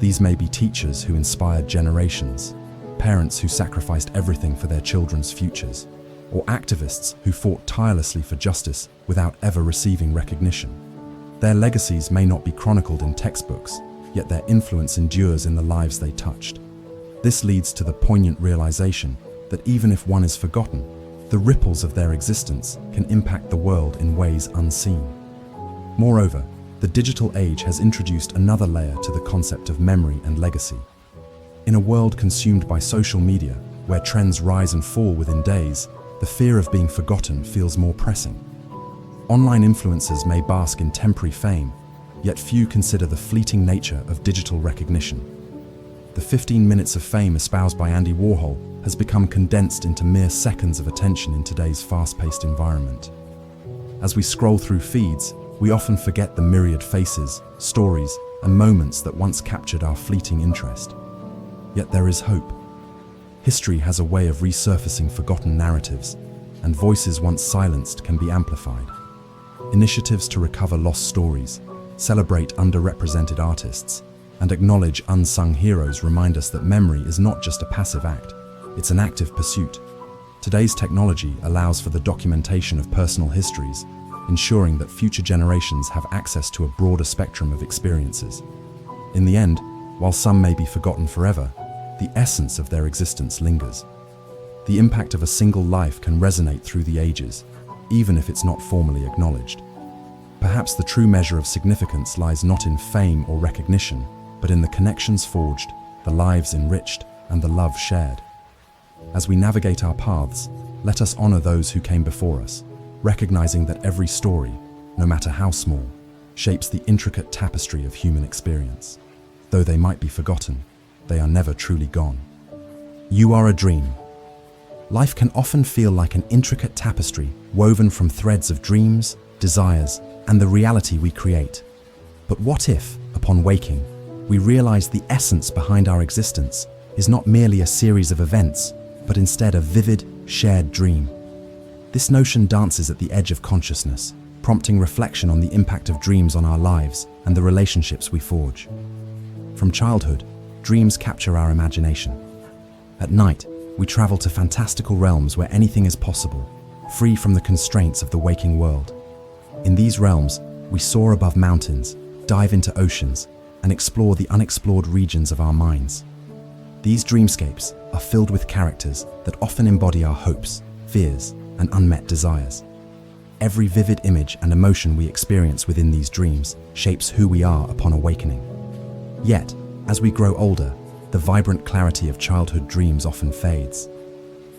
These may be teachers who inspired generations, parents who sacrificed everything for their children's futures, or activists who fought tirelessly for justice without ever receiving recognition. Their legacies may not be chronicled in textbooks, yet their influence endures in the lives they touched. This leads to the poignant realization that even if one is forgotten, the ripples of their existence can impact the world in ways unseen. Moreover, the digital age has introduced another layer to the concept of memory and legacy. In a world consumed by social media, where trends rise and fall within days, the fear of being forgotten feels more pressing. Online influencers may bask in temporary fame, yet few consider the fleeting nature of digital recognition. The 15 minutes of fame espoused by Andy Warhol has become condensed into mere seconds of attention in today's fast-paced environment. As we scroll through feeds, we often forget the myriad faces, stories, and moments that once captured our fleeting interest. Yet there is hope. History has a way of resurfacing forgotten narratives, and voices once silenced can be amplified. Initiatives to recover lost stories, celebrate underrepresented artists, and acknowledge unsung heroes remind us that memory is not just a passive act, it's an active pursuit. Today's technology allows for the documentation of personal histories, ensuring that future generations have access to a broader spectrum of experiences. In the end, while some may be forgotten forever, the essence of their existence lingers. The impact of a single life can resonate through the ages, even if it's not formally acknowledged. Perhaps the true measure of significance lies not in fame or recognition, but in the connections forged, the lives enriched, and the love shared. As we navigate our paths, let us honor those who came before us, recognizing that every story, no matter how small, shapes the intricate tapestry of human experience. Though they might be forgotten, they are never truly gone. You are a dream. Life can often feel like an intricate tapestry woven from threads of dreams, desires, and the reality we create. But what if, upon waking, we realize the essence behind our existence is not merely a series of events, but instead a vivid, shared dream? This notion dances at the edge of consciousness, prompting reflection on the impact of dreams on our lives and the relationships we forge. From childhood, dreams capture our imagination. At night, we travel to fantastical realms where anything is possible, free from the constraints of the waking world. In these realms, we soar above mountains, dive into oceans, and explore the unexplored regions of our minds. These dreamscapes are filled with characters that often embody our hopes, fears, and unmet desires. Every vivid image and emotion we experience within these dreams shapes who we are upon awakening. Yet, as we grow older, the vibrant clarity of childhood dreams often fades.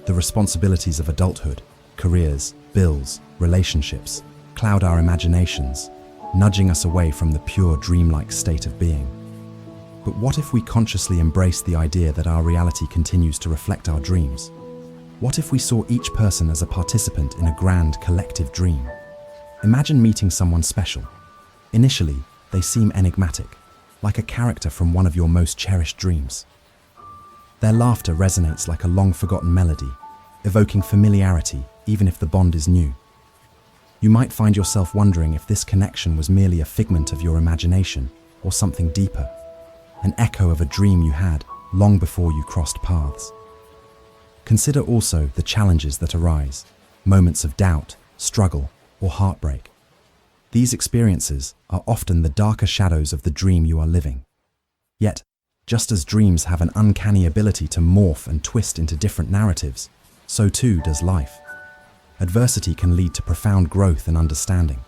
The responsibilities of adulthood, careers, bills, relationships, cloud our imaginations, nudging us away from the pure dreamlike state of being. But what if we consciously embrace the idea that our reality continues to reflect our dreams? What if we saw each person as a participant in a grand collective dream? Imagine meeting someone special. Initially, they seem enigmatic, like a character from one of your most cherished dreams. Their laughter resonates like a long-forgotten melody, evoking familiarity even if the bond is new. You might find yourself wondering if this connection was merely a figment of your imagination or something deeper, an echo of a dream you had long before you crossed paths. Consider also the challenges that arise, moments of doubt, struggle, or heartbreak. These experiences are often the darker shadows of the dream you are living. Yet, just as dreams have an uncanny ability to morph and twist into different narratives, so too does life. Adversity can lead to profound growth and understanding,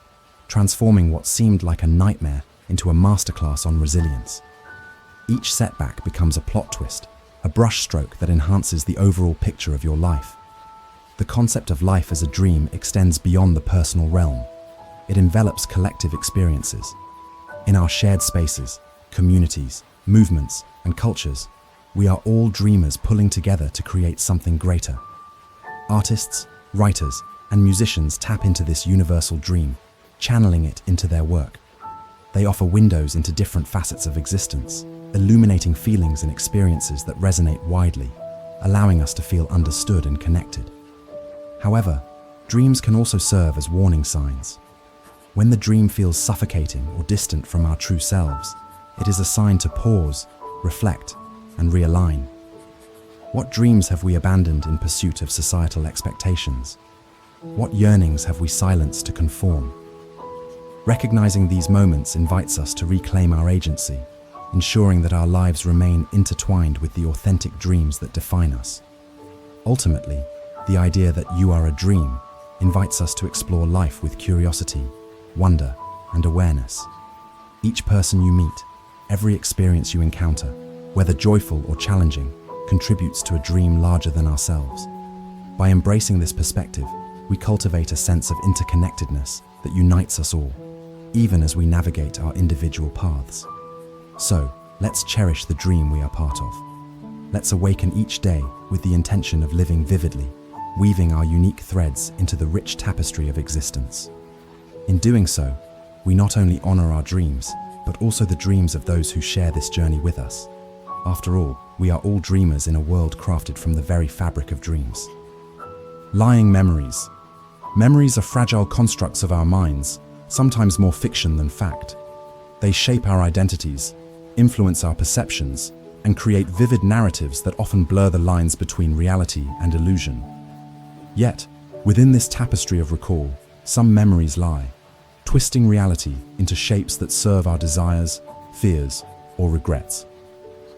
transforming what seemed like a nightmare into a masterclass on resilience. Each setback becomes a plot twist, a brushstroke that enhances the overall picture of your life. The concept of life as a dream extends beyond the personal realm. It envelops collective experiences. In our shared spaces, communities, movements, and cultures, we are all dreamers pulling together to create something greater. Artists, writers, and musicians tap into this universal dream, channeling it into their work. They offer windows into different facets of existence, illuminating feelings and experiences that resonate widely, allowing us to feel understood and connected. However, dreams can also serve as warning signs. When the dream feels suffocating or distant from our true selves, it is a sign to pause, reflect, and realign. What dreams have we abandoned in pursuit of societal expectations? What yearnings have we silenced to conform? Recognizing these moments invites us to reclaim our agency, ensuring that our lives remain intertwined with the authentic dreams that define us. Ultimately, the idea that you are a dream invites us to explore life with curiosity, wonder, and awareness. Each person you meet, every experience you encounter, whether joyful or challenging, contributes to a dream larger than ourselves. By embracing this perspective, we cultivate a sense of interconnectedness that unites us all, even as we navigate our individual paths. So, let's cherish the dream we are part of. Let's awaken each day with the intention of living vividly, weaving our unique threads into the rich tapestry of existence. In doing so, we not only honor our dreams, but also the dreams of those who share this journey with us. After all, we are all dreamers in a world crafted from the very fabric of dreams. Lying memories. Memories are fragile constructs of our minds, sometimes more fiction than fact. They shape our identities, influence our perceptions, and create vivid narratives that often blur the lines between reality and illusion. Yet, within this tapestry of recall, some memories lie, twisting reality into shapes that serve our desires, fears, or regrets.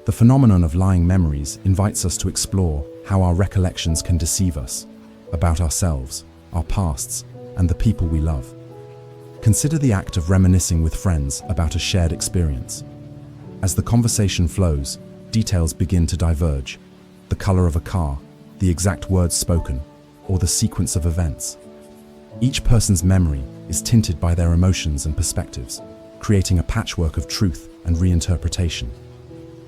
The phenomenon of lying memories invites us to explore how our recollections can deceive us about ourselves, our pasts, and the people we love. Consider the act of reminiscing with friends about a shared experience. As the conversation flows, details begin to diverge. The color of a car, the exact words spoken, or the sequence of events. Each person's memory is tinted by their emotions and perspectives, creating a patchwork of truth and reinterpretation.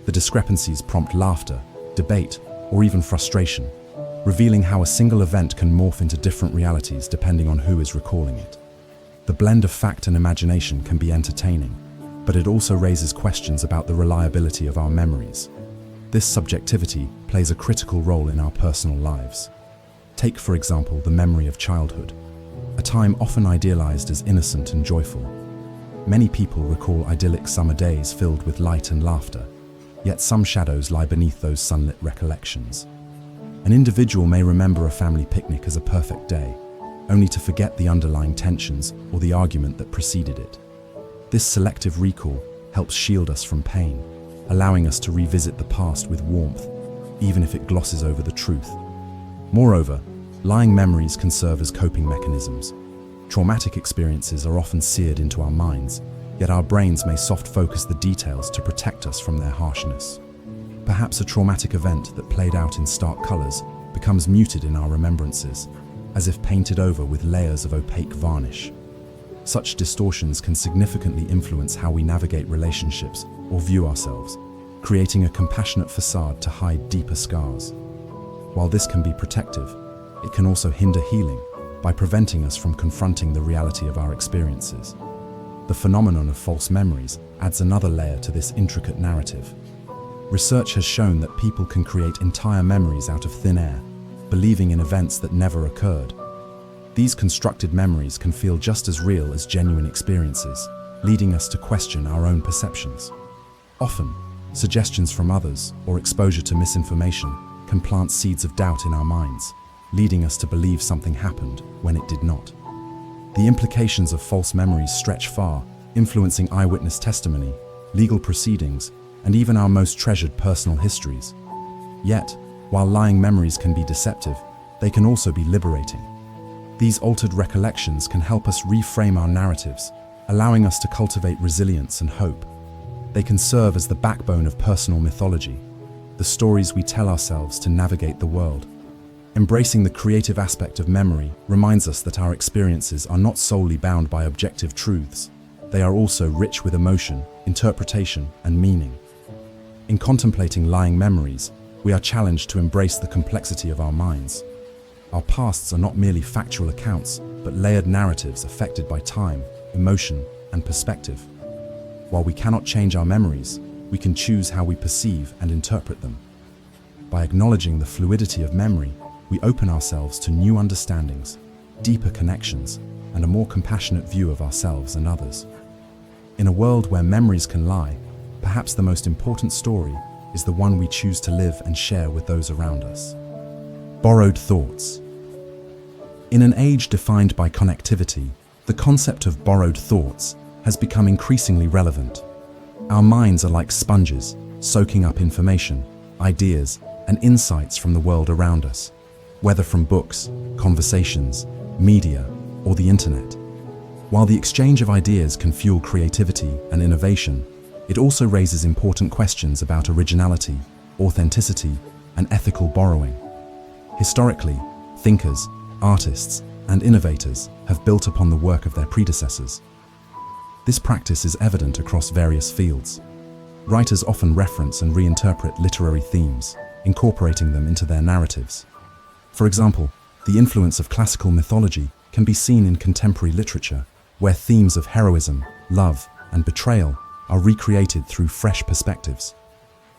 The discrepancies prompt laughter, debate, or even frustration, revealing how a single event can morph into different realities depending on who is recalling it. The blend of fact and imagination can be entertaining, but it also raises questions about the reliability of our memories. This subjectivity plays a critical role in our personal lives. Take, for example, the memory of childhood, a time often idealized as innocent and joyful. Many people recall idyllic summer days filled with light and laughter, yet some shadows lie beneath those sunlit recollections. An individual may remember a family picnic as a perfect day, only to forget the underlying tensions or the argument that preceded it. This selective recall helps shield us from pain, allowing us to revisit the past with warmth, even if it glosses over the truth. Moreover, lying memories can serve as coping mechanisms. Traumatic experiences are often seared into our minds, yet our brains may soft focus the details to protect us from their harshness. Perhaps a traumatic event that played out in stark colors becomes muted in our remembrances, as if painted over with layers of opaque varnish. Such distortions can significantly influence how we navigate relationships or view ourselves, creating a compassionate facade to hide deeper scars. While this can be protective, it can also hinder healing by preventing us from confronting the reality of our experiences. The phenomenon of false memories adds another layer to this intricate narrative. Research has shown that people can create entire memories out of thin air, believing in events that never occurred. These constructed memories can feel just as real as genuine experiences, leading us to question our own perceptions. Often, suggestions from others or exposure to misinformation can plant seeds of doubt in our minds, leading us to believe something happened when it did not. The implications of false memories stretch far, influencing eyewitness testimony, legal proceedings, and even our most treasured personal histories. Yet, while lying memories can be deceptive, they can also be liberating. These altered recollections can help us reframe our narratives, allowing us to cultivate resilience and hope. They can serve as the backbone of personal mythology, the stories we tell ourselves to navigate the world. Embracing the creative aspect of memory reminds us that our experiences are not solely bound by objective truths. They are also rich with emotion, interpretation, and meaning. In contemplating lying memories, we are challenged to embrace the complexity of our minds. Our pasts are not merely factual accounts, but layered narratives affected by time, emotion, and perspective. While we cannot change our memories, we can choose how we perceive and interpret them. By acknowledging the fluidity of memory, we open ourselves to new understandings, deeper connections, and a more compassionate view of ourselves and others. In a world where memories can lie, perhaps the most important story is the one we choose to live and share with those around us. Borrowed thoughts. In an age defined by connectivity, the concept of borrowed thoughts has become increasingly relevant. Our minds are like sponges, soaking up information, ideas, and insights from the world around us, whether from books, conversations, media, or the internet. While the exchange of ideas can fuel creativity and innovation, it also raises important questions about originality, authenticity, and ethical borrowing. Historically, thinkers, artists, and innovators have built upon the work of their predecessors. This practice is evident across various fields. Writers often reference and reinterpret literary themes, incorporating them into their narratives. For example, the influence of classical mythology can be seen in contemporary literature, where themes of heroism, love, and betrayal are recreated through fresh perspectives.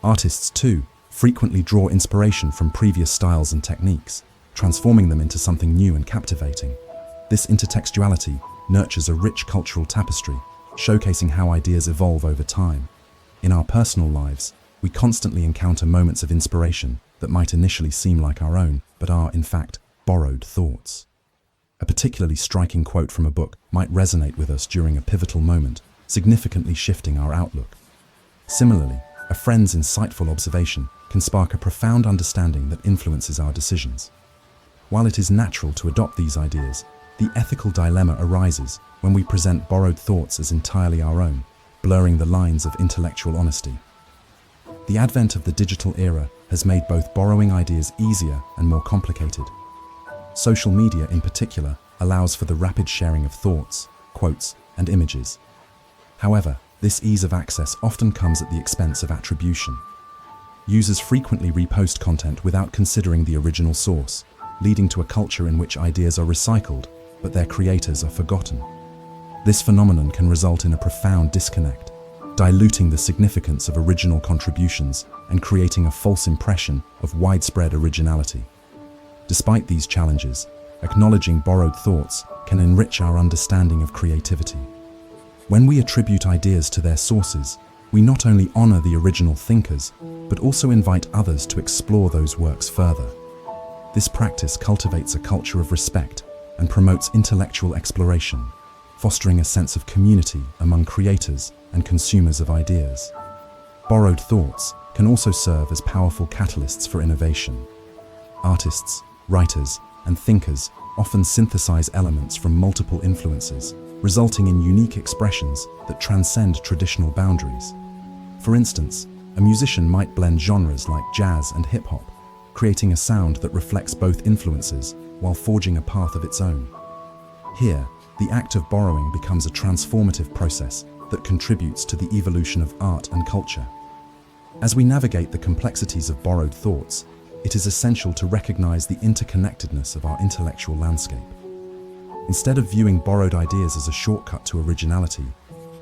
Artists, too, frequently draw inspiration from previous styles and techniques, transforming them into something new and captivating. This intertextuality nurtures a rich cultural tapestry, showcasing how ideas evolve over time. In our personal lives, we constantly encounter moments of inspiration that might initially seem like our own, but are, in fact, borrowed thoughts. A particularly striking quote from a book might resonate with us during a pivotal moment, significantly shifting our outlook. Similarly, a friend's insightful observation can spark a profound understanding that influences our decisions. While it is natural to adopt these ideas, the ethical dilemma arises when we present borrowed thoughts as entirely our own, blurring the lines of intellectual honesty. The advent of the digital era has made both borrowing ideas easier and more complicated. Social media in particular allows for the rapid sharing of thoughts, quotes, and images. However, this ease of access often comes at the expense of attribution. Users frequently repost content without considering the original source, leading to a culture in which ideas are recycled, but their creators are forgotten. This phenomenon can result in a profound disconnect, diluting the significance of original contributions and creating a false impression of widespread originality. Despite these challenges, acknowledging borrowed thoughts can enrich our understanding of creativity. When we attribute ideas to their sources, we not only honor the original thinkers, but also invite others to explore those works further. This practice cultivates a culture of respect and promotes intellectual exploration, fostering a sense of community among creators and consumers of ideas. Borrowed thoughts can also serve as powerful catalysts for innovation. Artists, writers, and thinkers often synthesize elements from multiple influences, resulting in unique expressions that transcend traditional boundaries. For instance, a musician might blend genres like jazz and hip-hop, creating a sound that reflects both influences while forging a path of its own. Here, the act of borrowing becomes a transformative process that contributes to the evolution of art and culture. As we navigate the complexities of borrowed thoughts, it is essential to recognize the interconnectedness of our intellectual landscape. Instead of viewing borrowed ideas as a shortcut to originality,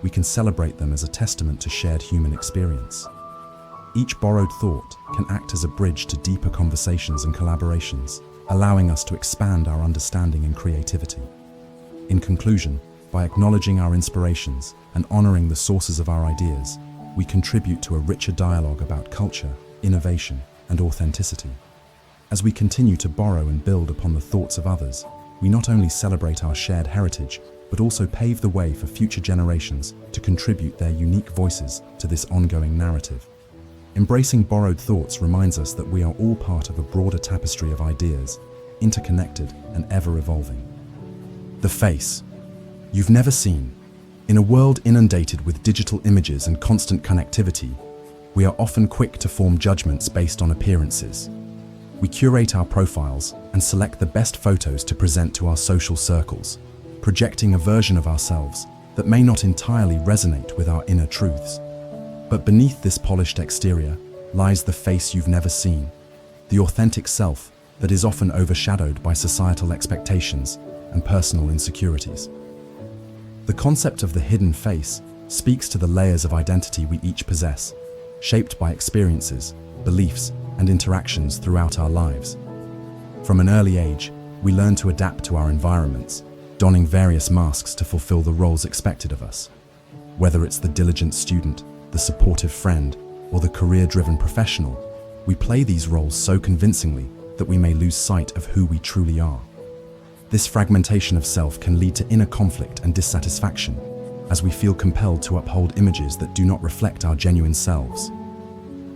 we can celebrate them as a testament to shared human experience. Each borrowed thought can act as a bridge to deeper conversations and collaborations, allowing us to expand our understanding and creativity. In conclusion, by acknowledging our inspirations and honoring the sources of our ideas, we contribute to a richer dialogue about culture, innovation, and authenticity. As we continue to borrow and build upon the thoughts of others, we not only celebrate our shared heritage, but also pave the way for future generations to contribute their unique voices to this ongoing narrative. Embracing borrowed thoughts reminds us that we are all part of a broader tapestry of ideas, interconnected and ever-evolving. The face you've never seen. In a world inundated with digital images and constant connectivity, we are often quick to form judgments based on appearances. We curate our profiles and select the best photos to present to our social circles, projecting a version of ourselves that may not entirely resonate with our inner truths. But beneath this polished exterior lies the face you've never seen, the authentic self that is often overshadowed by societal expectations and personal insecurities. The concept of the hidden face speaks to the layers of identity we each possess, shaped by experiences, beliefs, and interactions throughout our lives. From an early age, we learn to adapt to our environments, donning various masks to fulfill the roles expected of us. Whether it's the diligent student, the supportive friend, or the career-driven professional, we play these roles so convincingly that we may lose sight of who we truly are. This fragmentation of self can lead to inner conflict and dissatisfaction, as we feel compelled to uphold images that do not reflect our genuine selves.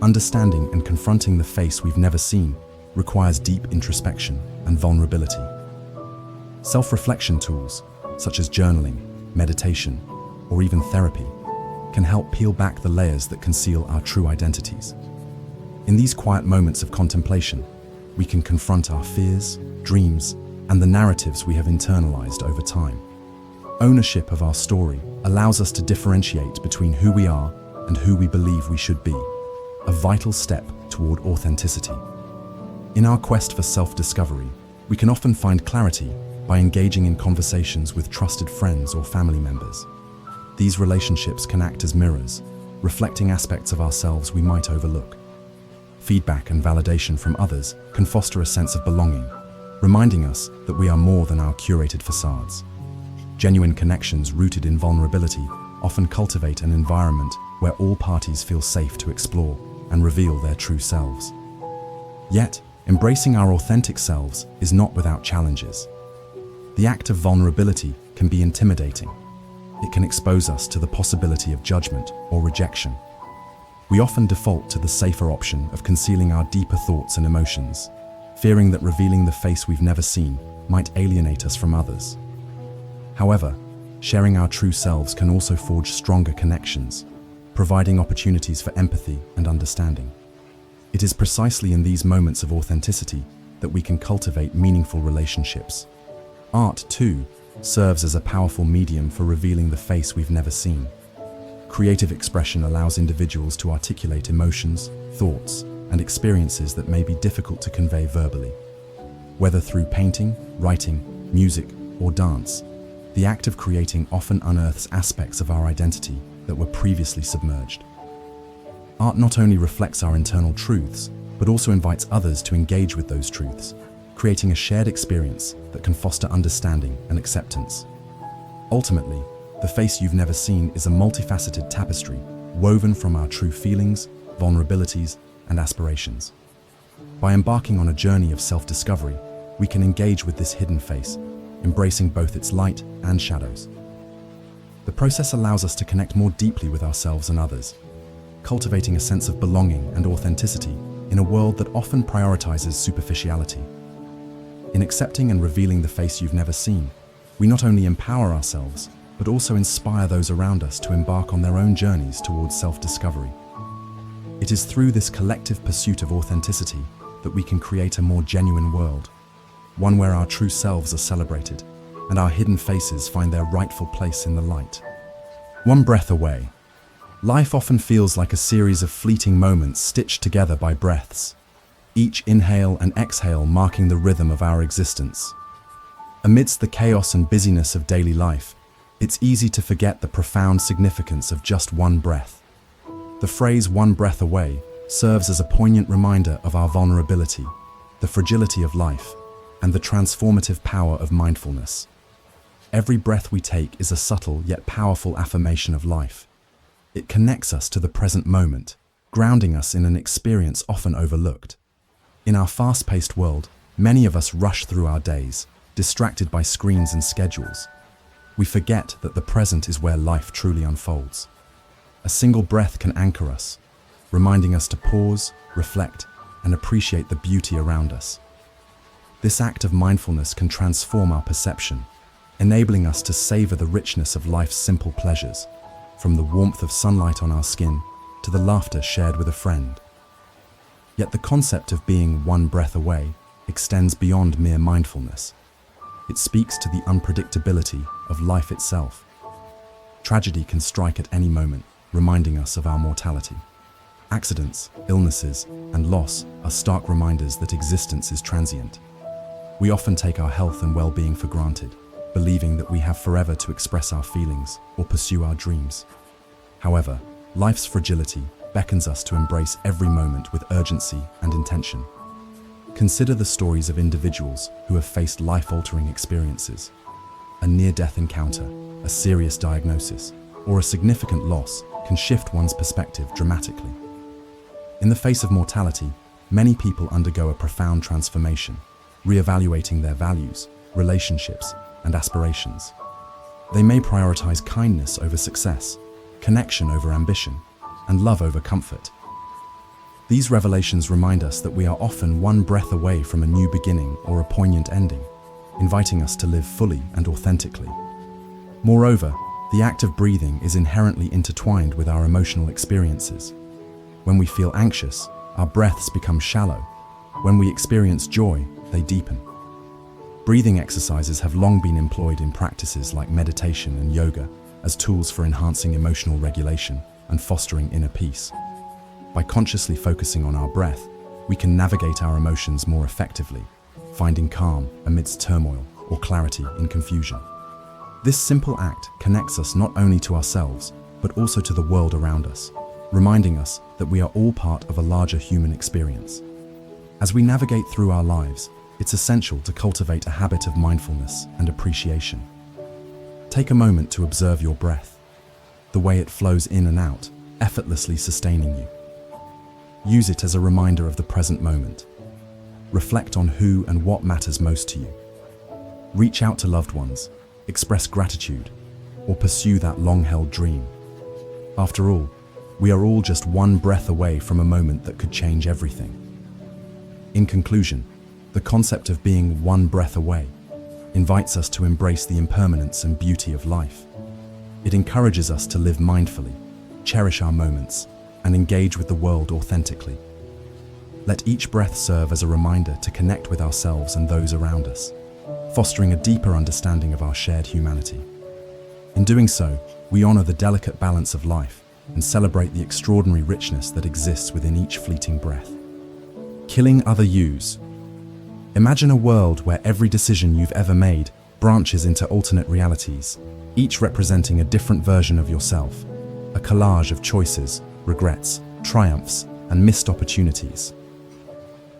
Understanding and confronting the face we've never seen requires deep introspection and vulnerability. Self-reflection tools, such as journaling, meditation, or even therapy, can help peel back the layers that conceal our true identities. In these quiet moments of contemplation, we can confront our fears, dreams, and the narratives we have internalized over time. Ownership of our story allows us to differentiate between who we are and who we believe we should be, a vital step toward authenticity. In our quest for self-discovery, we can often find clarity by engaging in conversations with trusted friends or family members. These relationships can act as mirrors, reflecting aspects of ourselves we might overlook. Feedback and validation from others can foster a sense of belonging, reminding us that we are more than our curated facades. Genuine connections rooted in vulnerability often cultivate an environment where all parties feel safe to explore and reveal their true selves. Yet, embracing our authentic selves is not without challenges. The act of vulnerability can be intimidating. It can expose us to the possibility of judgment or rejection. We often default to the safer option of concealing our deeper thoughts and emotions, fearing that revealing the face we've never seen might alienate us from others. However, sharing our true selves can also forge stronger connections, providing opportunities for empathy and understanding. It is precisely in these moments of authenticity that we can cultivate meaningful relationships. Art, too, serves as a powerful medium for revealing the face we've never seen. Creative expression allows individuals to articulate emotions, thoughts, and experiences that may be difficult to convey verbally. Whether through painting, writing, music, or dance, the act of creating often unearths aspects of our identity that were previously submerged. Art not only reflects our internal truths, but also invites others to engage with those truths, creating a shared experience that can foster understanding and acceptance. Ultimately, the face you've never seen is a multifaceted tapestry woven from our true feelings, vulnerabilities, and aspirations. By embarking on a journey of self-discovery, we can engage with this hidden face, embracing both its light and shadows. The process allows us to connect more deeply with ourselves and others, cultivating a sense of belonging and authenticity in a world that often prioritizes superficiality. In accepting and revealing the face you've never seen, we not only empower ourselves, but also inspire those around us to embark on their own journeys towards self-discovery. It is through this collective pursuit of authenticity that we can create a more genuine world, one where our true selves are celebrated and our hidden faces find their rightful place in the light. One breath away. Life often feels like a series of fleeting moments stitched together by breaths, each inhale and exhale marking the rhythm of our existence. Amidst the chaos and busyness of daily life, it's easy to forget the profound significance of just one breath. The phrase "one breath away" serves as a poignant reminder of our vulnerability, the fragility of life, and the transformative power of mindfulness. Every breath we take is a subtle yet powerful affirmation of life. It connects us to the present moment, grounding us in an experience often overlooked. In our fast-paced world, many of us rush through our days, distracted by screens and schedules. We forget that the present is where life truly unfolds. A single breath can anchor us, reminding us to pause, reflect, and appreciate the beauty around us. This act of mindfulness can transform our perception, enabling us to savor the richness of life's simple pleasures, from the warmth of sunlight on our skin to the laughter shared with a friend. Yet the concept of being one breath away extends beyond mere mindfulness. It speaks to the unpredictability of life itself. Tragedy can strike at any moment, reminding us of our mortality. Accidents, illnesses, and loss are stark reminders that existence is transient. We often take our health and well-being for granted, believing that we have forever to express our feelings or pursue our dreams. However, life's fragility beckons us to embrace every moment with urgency and intention. Consider the stories of individuals who have faced life-altering experiences. A near-death encounter, a serious diagnosis, or a significant loss can shift one's perspective dramatically. In the face of mortality, many people undergo a profound transformation, reevaluating their values, relationships, and aspirations. They may prioritize kindness over success, connection over ambition, and love over comfort. These revelations remind us that we are often one breath away from a new beginning or a poignant ending, inviting us to live fully and authentically. Moreover, the act of breathing is inherently intertwined with our emotional experiences. When we feel anxious, our breaths become shallow. When we experience joy, they deepen. Breathing exercises have long been employed in practices like meditation and yoga as tools for enhancing emotional regulation and fostering inner peace. By consciously focusing on our breath, we can navigate our emotions more effectively, finding calm amidst turmoil or clarity in confusion. This simple act connects us not only to ourselves, but also to the world around us, reminding us that we are all part of a larger human experience. As we navigate through our lives, it's essential to cultivate a habit of mindfulness and appreciation. Take a moment to observe your breath, the way it flows in and out, effortlessly sustaining you. Use it as a reminder of the present moment. Reflect on who and what matters most to you. Reach out to loved ones, express gratitude, or pursue that long-held dream. After all, we are all just one breath away from a moment that could change everything. In conclusion, the concept of being one breath away invites us to embrace the impermanence and beauty of life. It encourages us to live mindfully, cherish our moments, and engage with the world authentically. Let each breath serve as a reminder to connect with ourselves and those around us, fostering a deeper understanding of our shared humanity. In doing so, we honor the delicate balance of life and celebrate the extraordinary richness that exists within each fleeting breath. Killing other yous. Imagine a world where every decision you've ever made branches into alternate realities, each representing a different version of yourself. a collage of choices, regrets, triumphs, and missed opportunities.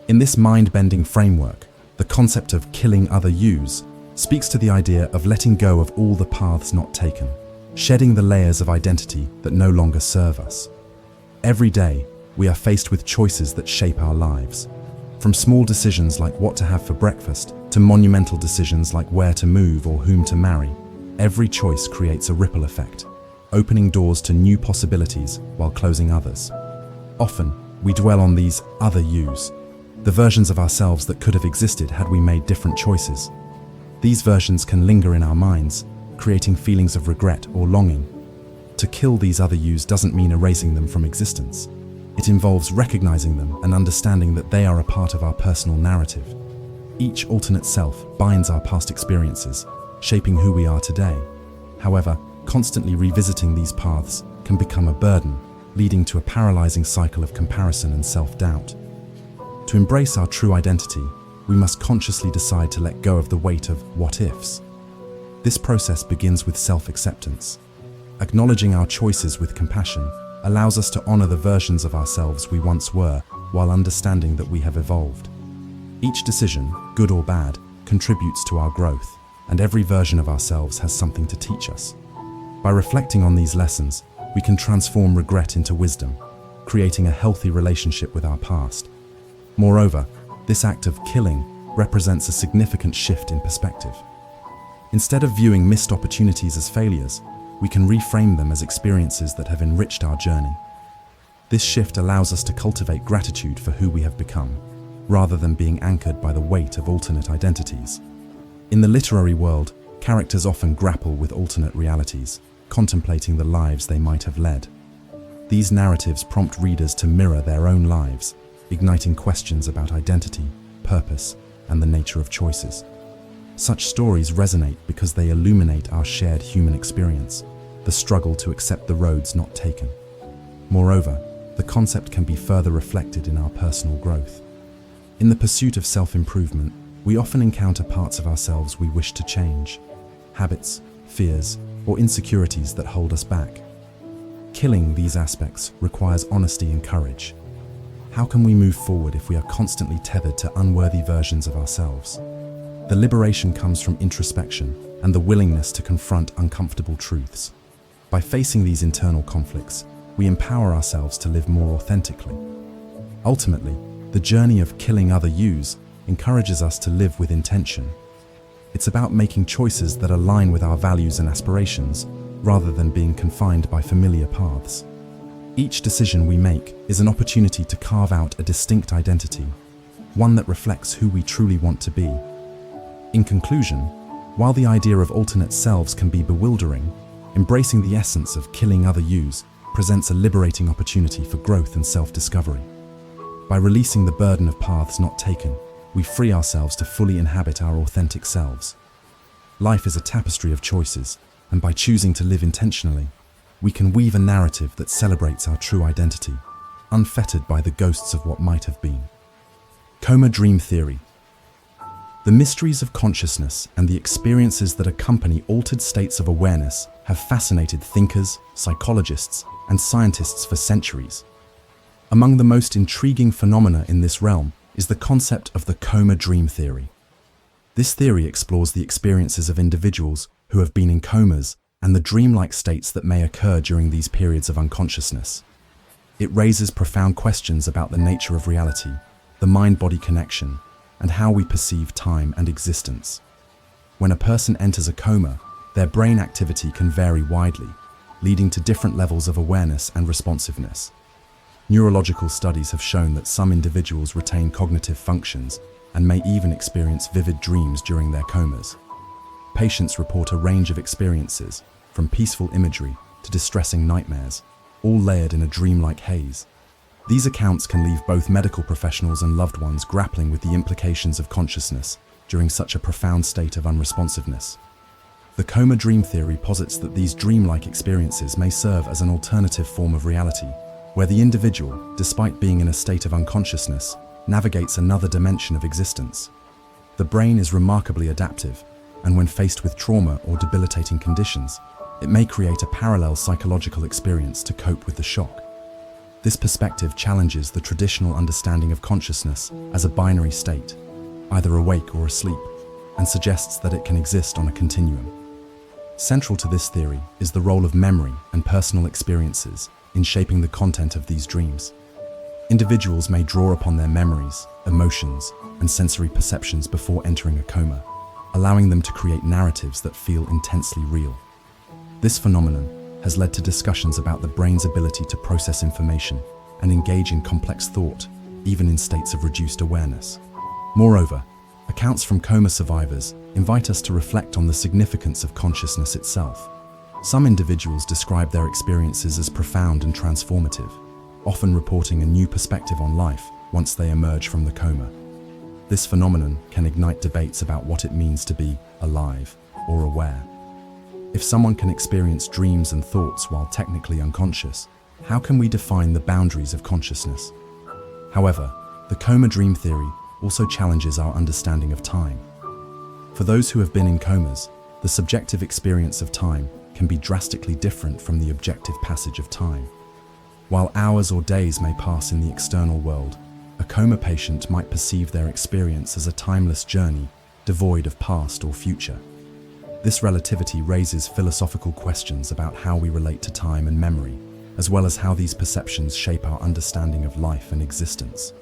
In this mind-bending framework, the concept of killing other yous speaks to the idea of letting go of all the paths not taken, shedding the layers of identity that no longer serve us. Every day, we are faced with choices that shape our lives. From small decisions like what to have for breakfast to monumental decisions like where to move or whom to marry, every choice creates a ripple effect, opening doors to new possibilities while closing others. Often, we dwell on these other yous, the versions of ourselves that could have existed had we made different choices. These versions can linger in our minds, creating feelings of regret or longing. To kill these other yous doesn't mean erasing them from existence. It involves recognizing them and understanding that they are a part of our personal narrative. Each alternate self binds our past experiences, shaping who we are today. However, constantly revisiting these paths can become a burden, leading to a paralyzing cycle of comparison and self-doubt. To embrace our true identity, we must consciously decide to let go of the weight of what-ifs. This process begins with self-acceptance. Acknowledging our choices with compassion allows us to honor the versions of ourselves we once were, while understanding that we have evolved. Each decision, good or bad, contributes to our growth, and every version of ourselves has something to teach us. By reflecting on these lessons, we can transform regret into wisdom, creating a healthy relationship with our past. Moreover, this act of killing represents a significant shift in perspective. Instead of viewing missed opportunities as failures, we can reframe them as experiences that have enriched our journey. This shift allows us to cultivate gratitude for who we have become, rather than being anchored by the weight of alternate identities. In the literary world, characters often grapple with alternate realities, contemplating the lives they might have led. These narratives prompt readers to mirror their own lives, igniting questions about identity, purpose, and the nature of choices. Such stories resonate because they illuminate our shared human experience, the struggle to accept the roads not taken. Moreover, the concept can be further reflected in our personal growth. In the pursuit of self-improvement, we often encounter parts of ourselves we wish to change, habits, fears, or insecurities that hold us back. Killing these aspects requires honesty and courage. How can we move forward if we are constantly tethered to unworthy versions of ourselves? The liberation comes from introspection and the willingness to confront uncomfortable truths. By facing these internal conflicts, we empower ourselves to live more authentically. Ultimately, the journey of killing other yous encourages us to live with intention. It's about making choices that align with our values and aspirations, rather than being confined by familiar paths. Each decision we make is an opportunity to carve out a distinct identity, one that reflects who we truly want to be. In conclusion, while the idea of alternate selves can be bewildering, embracing the essence of killing other yous presents a liberating opportunity for growth and self-discovery. By releasing the burden of paths not taken, we free ourselves to fully inhabit our authentic selves. Life is a tapestry of choices, and by choosing to live intentionally, we can weave a narrative that celebrates our true identity, unfettered by the ghosts of what might have been. Coma dream theory. The mysteries of consciousness and the experiences that accompany altered states of awareness have fascinated thinkers, psychologists, and scientists for centuries. Among the most intriguing phenomena in this realm is the concept of the coma dream theory. This theory explores the experiences of individuals who have been in comas and the dreamlike states that may occur during these periods of unconsciousness. It raises profound questions about the nature of reality, the mind-body connection, and how we perceive time and existence. When a person enters a coma, their brain activity can vary widely, leading to different levels of awareness and responsiveness. Neurological studies have shown that some individuals retain cognitive functions and may even experience vivid dreams during their comas. Patients report a range of experiences, from peaceful imagery to distressing nightmares, all layered in a dreamlike haze. These accounts can leave both medical professionals and loved ones grappling with the implications of consciousness during such a profound state of unresponsiveness. The coma dream theory posits that these dreamlike experiences may serve as an alternative form of reality, where the individual, despite being in a state of unconsciousness, navigates another dimension of existence. The brain is remarkably adaptive, and when faced with trauma or debilitating conditions, it may create a parallel psychological experience to cope with the shock. This perspective challenges the traditional understanding of consciousness as a binary state, either awake or asleep, and suggests that it can exist on a continuum. Central to this theory is the role of memory and personal experiences in shaping the content of these dreams. Individuals may draw upon their memories, emotions, and sensory perceptions before entering a coma, allowing them to create narratives that feel intensely real. This phenomenon has led to discussions about the brain's ability to process information and engage in complex thought, even in states of reduced awareness. Moreover, accounts from coma survivors invite us to reflect on the significance of consciousness itself. Some individuals describe their experiences as profound and transformative, often reporting a new perspective on life once they emerge from the coma. This phenomenon can ignite debates about what it means to be alive or aware. If someone can experience dreams and thoughts while technically unconscious, how can we define the boundaries of consciousness? However, the coma dream theory also challenges our understanding of time. For those who have been in comas, the subjective experience of time can be drastically different from the objective passage of time. While hours or days may pass in the external world, a coma patient might perceive their experience as a timeless journey, devoid of past or future. This relativity raises philosophical questions about how we relate to time and memory, as well as how these perceptions shape our understanding of life and existence.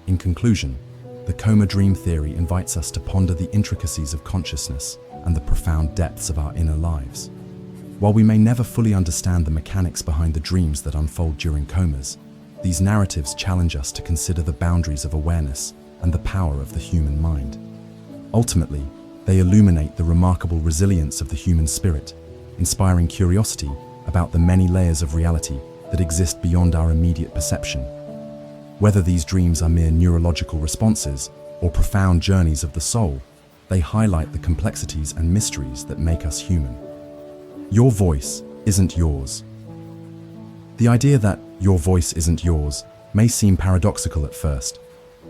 In conclusion, the coma dream theory invites us to ponder the intricacies of consciousness and the profound depths of our inner lives. While we may never fully understand the mechanics behind the dreams that unfold during comas, these narratives challenge us to consider the boundaries of awareness and the power of the human mind. Ultimately, they illuminate the remarkable resilience of the human spirit, inspiring curiosity about the many layers of reality that exist beyond our immediate perception. Whether these dreams are mere neurological responses or profound journeys of the soul, they highlight the complexities and mysteries that make us human. Your voice isn't yours. The idea that your voice isn't yours may seem paradoxical at first.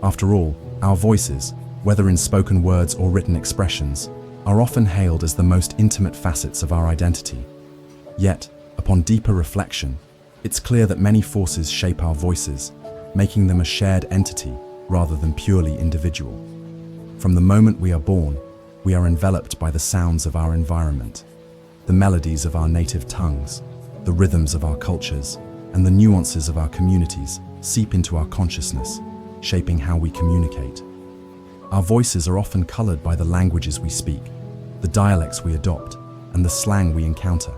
After all, our voices, whether in spoken words or written expressions, are often hailed as the most intimate facets of our identity. Yet, upon deeper reflection, it's clear that many forces shape our voices, making them a shared entity rather than purely individual. From the moment we are born, we are enveloped by the sounds of our environment, the melodies of our native tongues, the rhythms of our cultures, and the nuances of our communities seep into our consciousness, shaping how we communicate. Our voices are often colored by the languages we speak, the dialects we adopt, and the slang we encounter.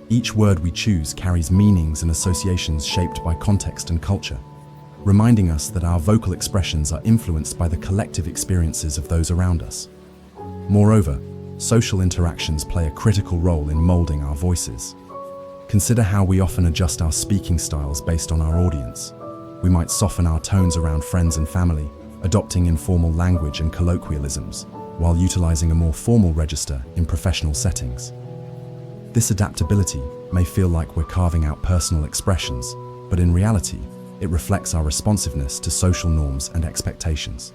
Each word we choose carries meanings and associations shaped by context and culture, reminding us that our vocal expressions are influenced by the collective experiences of those around us. Moreover, social interactions play a critical role in molding our voices. Consider how we often adjust our speaking styles based on our audience. We might soften our tones around friends and family, adopting informal language and colloquialisms, while utilizing a more formal register in professional settings. This adaptability may feel like we're carving out personal expressions, but in reality, it reflects our responsiveness to social norms and expectations.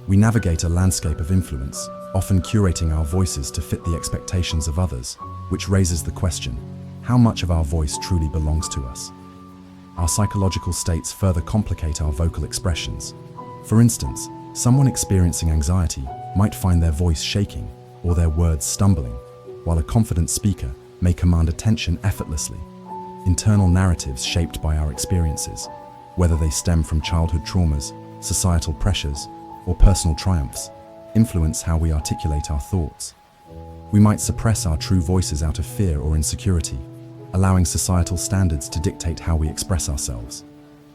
We navigate a landscape of influence, often curating our voices to fit the expectations of others, which raises the question, how much of our voice truly belongs to us? Our psychological states further complicate our vocal expressions. For instance, someone experiencing anxiety might find their voice shaking or their words stumbling, while a confident speaker may command attention effortlessly. Internal narratives shaped by our experiences, whether they stem from childhood traumas, societal pressures, or personal triumphs, influence how we articulate our thoughts. We might suppress our true voices out of fear or insecurity, allowing societal standards to dictate how we express ourselves.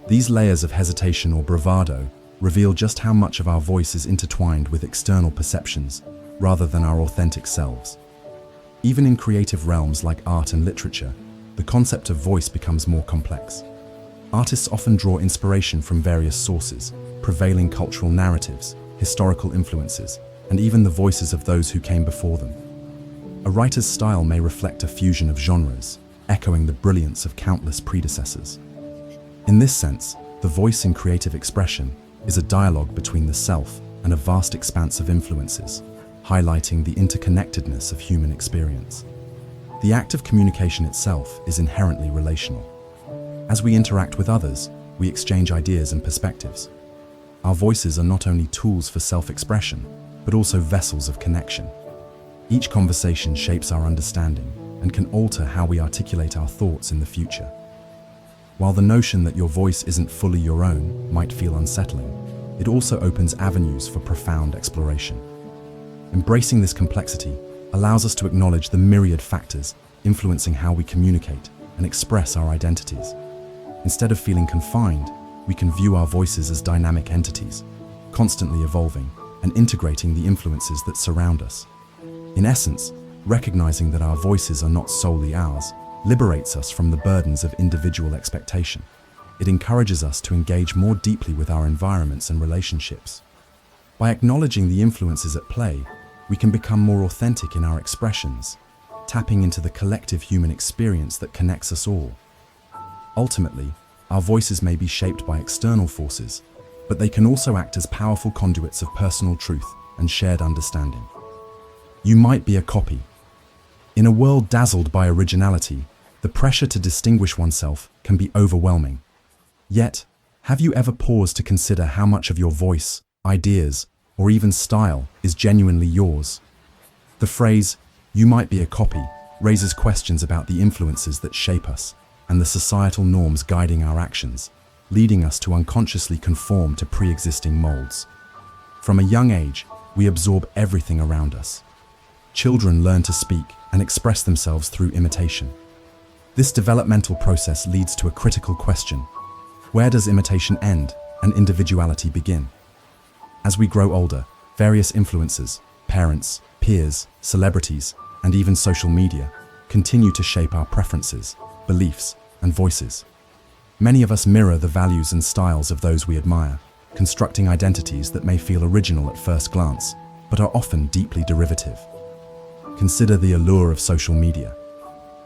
These layers of hesitation or bravado reveal just how much of our voice is intertwined with external perceptions rather than our authentic selves. Even in creative realms like art and literature, the concept of voice becomes more complex. Artists often draw inspiration from various sources, prevailing cultural narratives, historical influences, and even the voices of those who came before them. A writer's style may reflect a fusion of genres, echoing the brilliance of countless predecessors. In this sense, the voice in creative expression is a dialogue between the self and a vast expanse of influences, highlighting the interconnectedness of human experience. The act of communication itself is inherently relational. As we interact with others, we exchange ideas and perspectives. Our voices are not only tools for self-expression, but also vessels of connection. Each conversation shapes our understanding and can alter how we articulate our thoughts in the future. While the notion that your voice isn't fully your own might feel unsettling, it also opens avenues for profound exploration. Embracing this complexity allows us to acknowledge the myriad factors influencing how we communicate and express our identities. Instead of feeling confined, we can view our voices as dynamic entities, constantly evolving and integrating the influences that surround us. In essence, recognizing that our voices are not solely ours liberates us from the burdens of individual expectation. It encourages us to engage more deeply with our environments and relationships. By acknowledging the influences at play, we can become more authentic in our expressions, tapping into the collective human experience that connects us all. Ultimately, our voices may be shaped by external forces, but they can also act as powerful conduits of personal truth and shared understanding. You might be a copy. In a world dazzled by originality, the pressure to distinguish oneself can be overwhelming. Yet, have you ever paused to consider how much of your voice, ideas, or even style is genuinely yours? The phrase, "you might be a copy," raises questions about the influences that shape us and the societal norms guiding our actions, leading us to unconsciously conform to pre-existing molds. From a young age, we absorb everything around us. Children learn to speak and express themselves through imitation. This developmental process leads to a critical question: where does imitation end and individuality begin? As we grow older, various influences, parents, peers, celebrities, and even social media, continue to shape our preferences, beliefs, and voices. Many of us mirror the values and styles of those we admire, constructing identities that may feel original at first glance, but are often deeply derivative. Consider the allure of social media.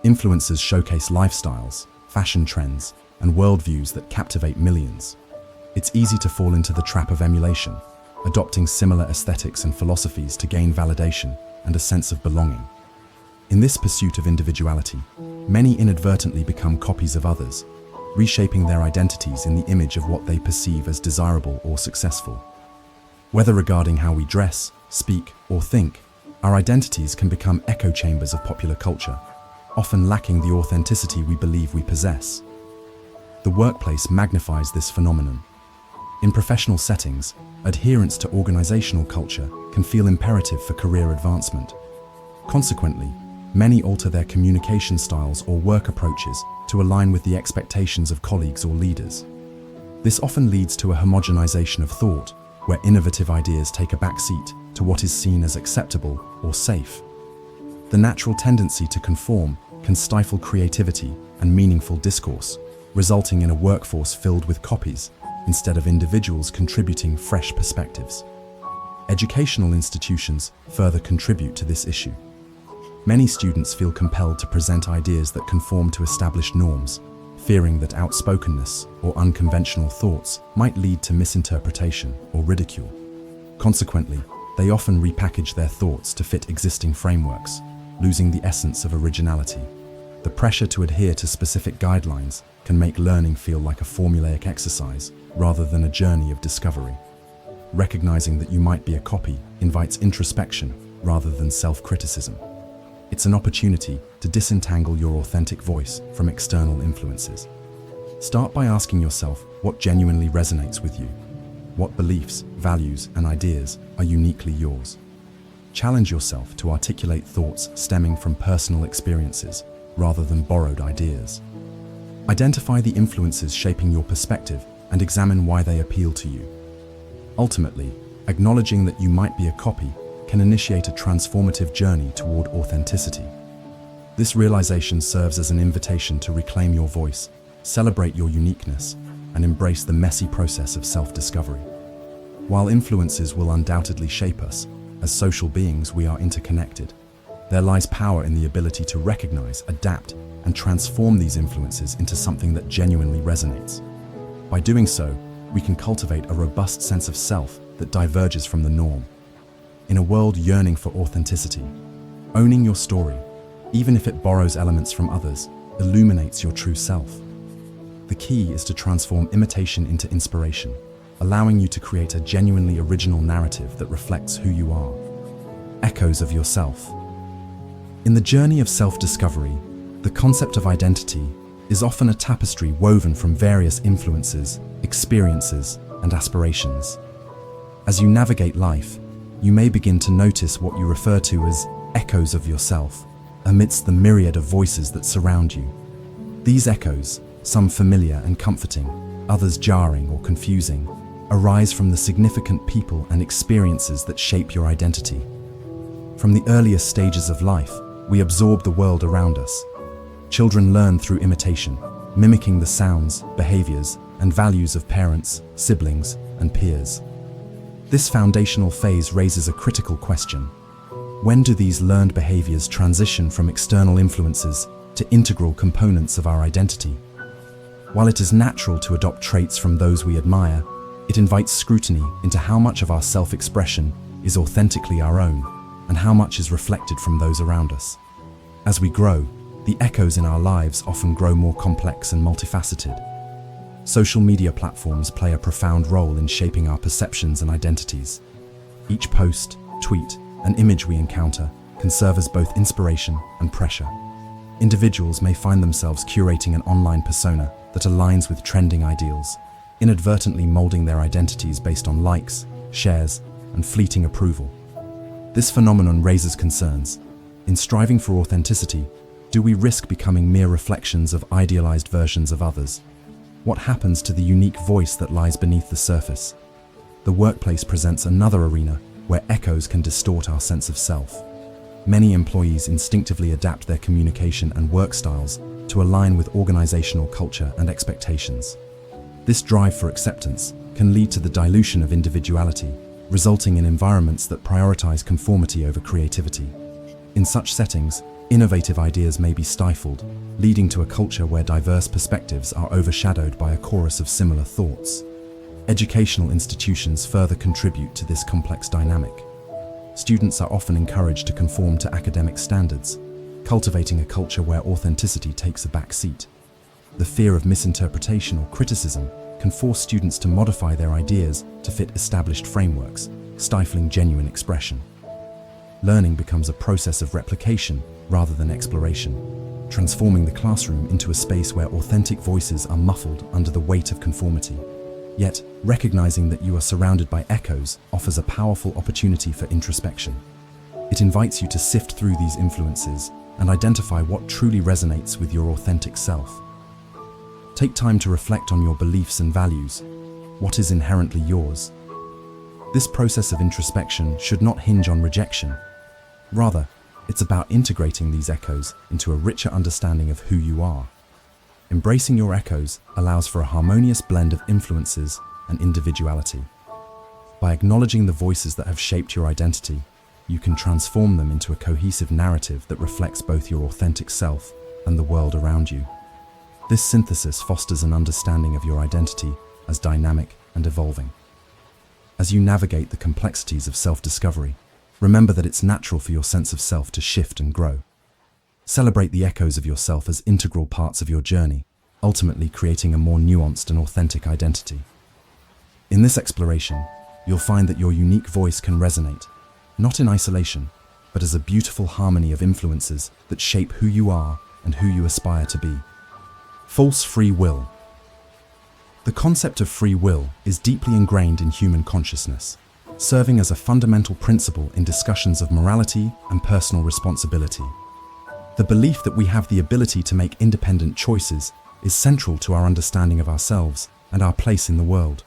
Influencers showcase lifestyles, fashion trends, and worldviews that captivate millions. It's easy to fall into the trap of emulation, adopting similar aesthetics and philosophies to gain validation and a sense of belonging. In this pursuit of individuality, many inadvertently become copies of others, reshaping their identities in the image of what they perceive as desirable or successful. Whether regarding how we dress, speak, or think, our identities can become echo chambers of popular culture, often lacking the authenticity we believe we possess. The workplace magnifies this phenomenon. In professional settings, adherence to organizational culture can feel imperative for career advancement. Consequently, many alter their communication styles or work approaches to align with the expectations of colleagues or leaders. This often leads to a homogenization of thought, where innovative ideas take a backseat to what is seen as acceptable or safe. The natural tendency to conform can stifle creativity and meaningful discourse, resulting in a workforce filled with copies instead of individuals contributing fresh perspectives. Educational institutions further contribute to this issue. Many students feel compelled to present ideas that conform to established norms, fearing that outspokenness or unconventional thoughts might lead to misinterpretation or ridicule. Consequently, they often repackage their thoughts to fit existing frameworks, losing the essence of originality. The pressure to adhere to specific guidelines can make learning feel like a formulaic exercise rather than a journey of discovery. Recognizing that you might be a copy invites introspection rather than self-criticism. It's an opportunity to disentangle your authentic voice from external influences. Start by asking yourself what genuinely resonates with you. What beliefs, values, and ideas are uniquely yours? Challenge yourself to articulate thoughts stemming from personal experiences rather than borrowed ideas. Identify the influences shaping your perspective and examine why they appeal to you. Ultimately, acknowledging that you might be a copy can initiate a transformative journey toward authenticity. This realization serves as an invitation to reclaim your voice, celebrate your uniqueness, and embrace the messy process of self-discovery. While influences will undoubtedly shape us, as social beings we are interconnected. There lies power in the ability to recognize, adapt, and transform these influences into something that genuinely resonates. By doing so, we can cultivate a robust sense of self that diverges from the norm. In a world yearning for authenticity, owning your story, even if it borrows elements from others, illuminates your true self. The key is to transform imitation into inspiration, allowing you to create a genuinely original narrative that reflects who you are. Echoes of yourself. In the journey of self-discovery, the concept of identity is often a tapestry woven from various influences, experiences, and aspirations. As you navigate life, you may begin to notice what you refer to as echoes of yourself amidst the myriad of voices that surround you. These echoes, some familiar and comforting, others jarring or confusing, arise from the significant people and experiences that shape your identity. From the earliest stages of life, we absorb the world around us. Children learn through imitation, mimicking the sounds, behaviors, and values of parents, siblings, and peers. This foundational phase raises a critical question. When do these learned behaviors transition from external influences to integral components of our identity? While it is natural to adopt traits from those we admire, it invites scrutiny into how much of our self-expression is authentically our own, and how much is reflected from those around us. As we grow, the echoes in our lives often grow more complex and multifaceted. Social media platforms play a profound role in shaping our perceptions and identities. Each post, tweet, and image we encounter can serve as both inspiration and pressure. Individuals may find themselves curating an online persona that aligns with trending ideals, inadvertently molding their identities based on likes, shares, and fleeting approval. This phenomenon raises concerns. In striving for authenticity, do we risk becoming mere reflections of idealized versions of others? What happens to the unique voice that lies beneath the surface? The workplace presents another arena where echoes can distort our sense of self. Many employees instinctively adapt their communication and work styles to align with organizational culture and expectations. This drive for acceptance can lead to the dilution of individuality, resulting in environments that prioritize conformity over creativity. In such settings, innovative ideas may be stifled, leading to a culture where diverse perspectives are overshadowed by a chorus of similar thoughts. Educational institutions further contribute to this complex dynamic. Students are often encouraged to conform to academic standards, cultivating a culture where authenticity takes a back seat. The fear of misinterpretation or criticism can force students to modify their ideas to fit established frameworks, stifling genuine expression. Learning becomes a process of replication rather than exploration, transforming the classroom into a space where authentic voices are muffled under the weight of conformity. Yet, recognizing that you are surrounded by echoes offers a powerful opportunity for introspection. It invites you to sift through these influences and identify what truly resonates with your authentic self. Take time to reflect on your beliefs and values. What is inherently yours? This process of introspection should not hinge on rejection. Rather, it's about integrating these echoes into a richer understanding of who you are. Embracing your echoes allows for a harmonious blend of influences and individuality. By acknowledging the voices that have shaped your identity, you can transform them into a cohesive narrative that reflects both your authentic self and the world around you. This synthesis fosters an understanding of your identity as dynamic and evolving. As you navigate the complexities of self-discovery, remember that it's natural for your sense of self to shift and grow. Celebrate the echoes of yourself as integral parts of your journey, ultimately creating a more nuanced and authentic identity. In this exploration, you'll find that your unique voice can resonate, not in isolation, but as a beautiful harmony of influences that shape who you are and who you aspire to be. False free will. The concept of free will is deeply ingrained in human consciousness, serving as a fundamental principle in discussions of morality and personal responsibility. The belief that we have the ability to make independent choices is central to our understanding of ourselves and our place in the world.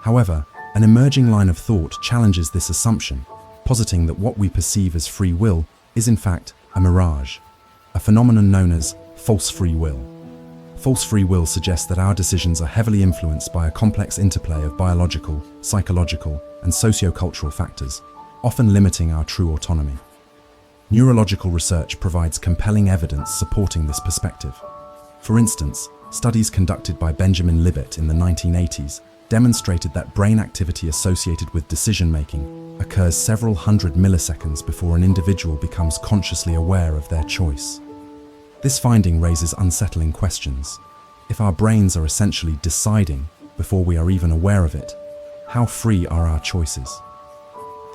However, an emerging line of thought challenges this assumption, positing that what we perceive as free will is in fact a mirage, a phenomenon known as false free will. False free will suggests that our decisions are heavily influenced by a complex interplay of biological, psychological, and socio-cultural factors, often limiting our true autonomy. Neurological research provides compelling evidence supporting this perspective. For instance, studies conducted by Benjamin Libet in the 1980s demonstrated that brain activity associated with decision-making occurs several hundred milliseconds before an individual becomes consciously aware of their choice. This finding raises unsettling questions. If our brains are essentially deciding before we are even aware of it, how free are our choices?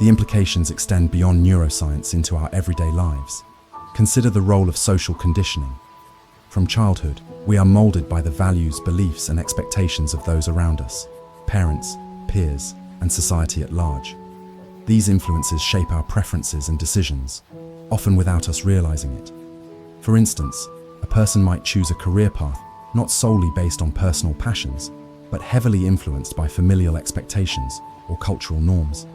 The implications extend beyond neuroscience into our everyday lives. Consider the role of social conditioning. From childhood, we are molded by the values, beliefs, and expectations of those around us, parents, peers, and society at large. These influences shape our preferences and decisions, often without us realizing it. For instance, a person might choose a career path not solely based on personal passions, but heavily influenced by familial expectations or cultural norms.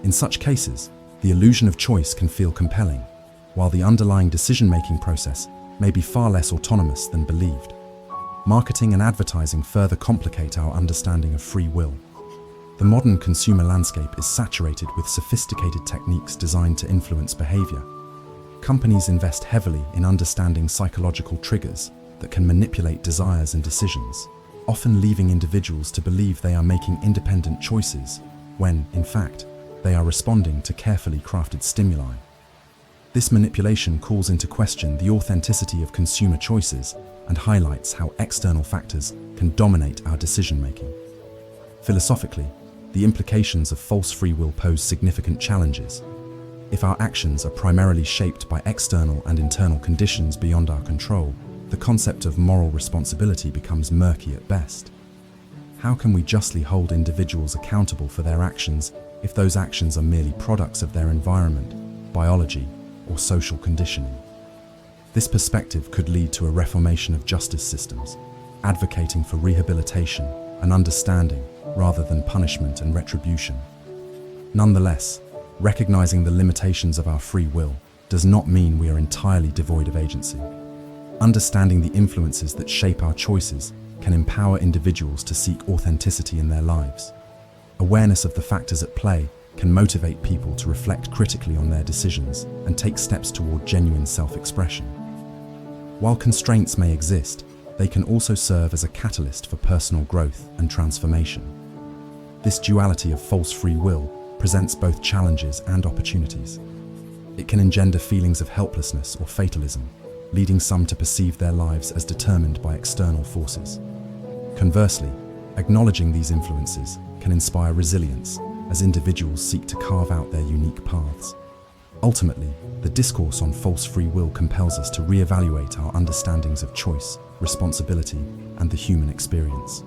In such cases, the illusion of choice can feel compelling, while the underlying decision-making process may be far less autonomous than believed. Marketing and advertising further complicate our understanding of free will. The modern consumer landscape is saturated with sophisticated techniques designed to influence behavior. Companies invest heavily in understanding psychological triggers that can manipulate desires and decisions, often leaving individuals to believe they are making independent choices when, in fact, they are responding to carefully crafted stimuli. This manipulation calls into question the authenticity of consumer choices and highlights how external factors can dominate our decision-making. Philosophically, the implications of false free will pose significant challenges. If our actions are primarily shaped by external and internal conditions beyond our control, the concept of moral responsibility becomes murky at best. How can we justly hold individuals accountable for their actions if those actions are merely products of their environment, biology, or social conditioning? This perspective could lead to a reformation of justice systems, advocating for rehabilitation and understanding rather than punishment and retribution. Nonetheless, recognizing the limitations of our free will does not mean we are entirely devoid of agency. Understanding the influences that shape our choices can empower individuals to seek authenticity in their lives. Awareness of the factors at play can motivate people to reflect critically on their decisions and take steps toward genuine self-expression. While constraints may exist, they can also serve as a catalyst for personal growth and transformation. This duality of false free will presents both challenges and opportunities. It can engender feelings of helplessness or fatalism, leading some to perceive their lives as determined by external forces. Conversely, acknowledging these influences can inspire resilience as individuals seek to carve out their unique paths. Ultimately, the discourse on false free will compels us to reevaluate our understandings of choice, responsibility, and the human experience.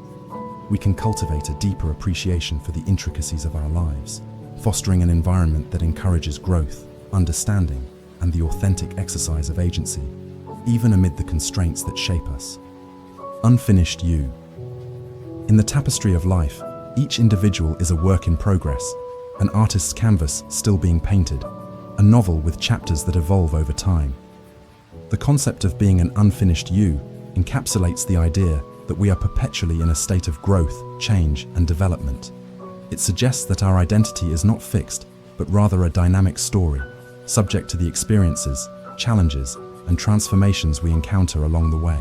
We can cultivate a deeper appreciation for the intricacies of our lives, fostering an environment that encourages growth, understanding, and the authentic exercise of agency, even amid the constraints that shape us. Unfinished you. In the tapestry of life, each individual is a work in progress, an artist's canvas still being painted, a novel with chapters that evolve over time. The concept of being an unfinished you encapsulates the idea that we are perpetually in a state of growth, change, and development. It suggests that our identity is not fixed, but rather a dynamic story, subject to the experiences, challenges, and transformations we encounter along the way.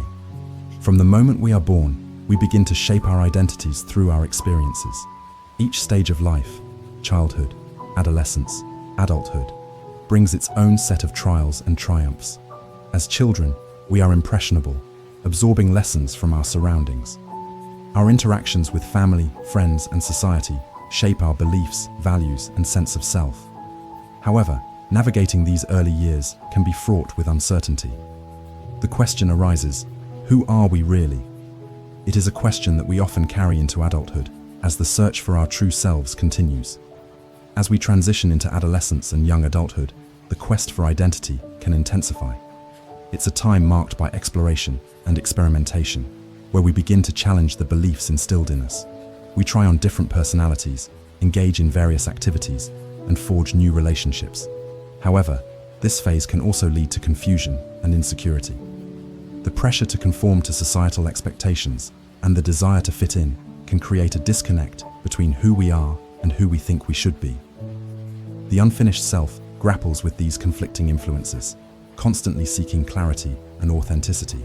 From the moment we are born, we begin to shape our identities through our experiences. Each stage of life, childhood, adolescence, adulthood, brings its own set of trials and triumphs. As children, we are impressionable, absorbing lessons from our surroundings. Our interactions with family, friends, and society shape our beliefs, values, and sense of self. However, navigating these early years can be fraught with uncertainty. The question arises, who are we really? It is a question that we often carry into adulthood as the search for our true selves continues. As we transition into adolescence and young adulthood, the quest for identity can intensify. It's a time marked by exploration and experimentation, where we begin to challenge the beliefs instilled in us. We try on different personalities, engage in various activities, and forge new relationships. However, this phase can also lead to confusion and insecurity. The pressure to conform to societal expectations and the desire to fit in can create a disconnect between who we are and who we think we should be. The unfinished self grapples with these conflicting influences, constantly seeking clarity and authenticity.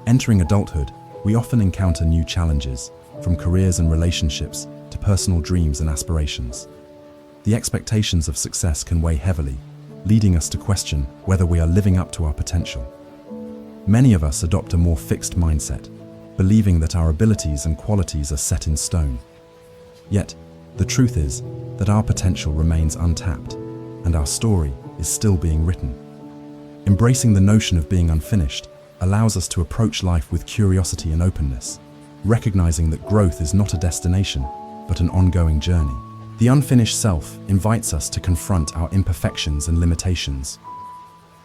Entering adulthood, we often encounter new challenges, from careers and relationships to personal dreams and aspirations. The expectations of success can weigh heavily, leading us to question whether we are living up to our potential. Many of us adopt a more fixed mindset, believing that our abilities and qualities are set in stone. Yet, the truth is that our potential remains untapped, and our story is still being written. Embracing the notion of being unfinished allows us to approach life with curiosity and openness, recognizing that growth is not a destination, but an ongoing journey. The unfinished self invites us to confront our imperfections and limitations.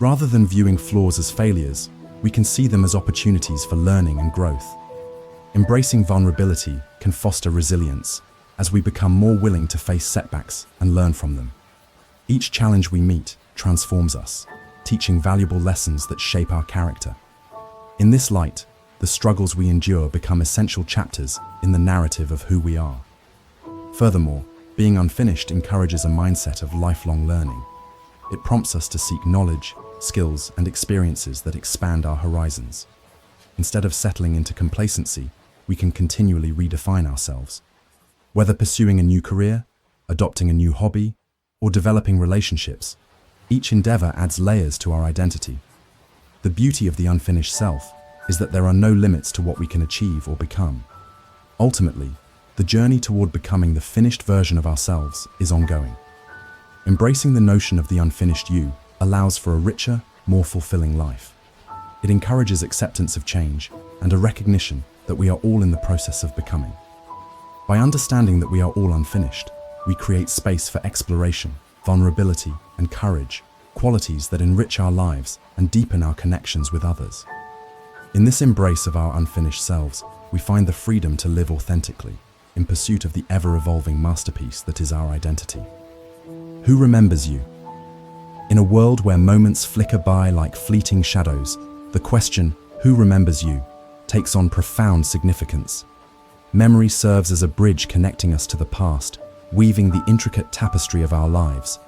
Rather than viewing flaws as failures, we can see them as opportunities for learning and growth. Embracing vulnerability can foster resilience as we become more willing to face setbacks and learn from them. Each challenge we meet transforms us, teaching valuable lessons that shape our character. In this light, the struggles we endure become essential chapters in the narrative of who we are. Furthermore, being unfinished encourages a mindset of lifelong learning. It prompts us to seek knowledge, skills, and experiences that expand our horizons. Instead of settling into complacency, we can continually redefine ourselves. Whether pursuing a new career, adopting a new hobby, or developing relationships, each endeavor adds layers to our identity. The beauty of the unfinished self is that there are no limits to what we can achieve or become. Ultimately, the journey toward becoming the finished version of ourselves is ongoing. Embracing the notion of the unfinished you allows for a richer, more fulfilling life. It encourages acceptance of change and a recognition that we are all in the process of becoming. By understanding that we are all unfinished, we create space for exploration, vulnerability, and courage, qualities that enrich our lives and deepen our connections with others. In this embrace of our unfinished selves, we find the freedom to live authentically, in pursuit of the ever-evolving masterpiece that is our identity. Who remembers you? In a world where moments flicker by like fleeting shadows, the question, who remembers you, takes on profound significance. Memory serves as a bridge connecting us to the past, weaving the intricate tapestry of our lives.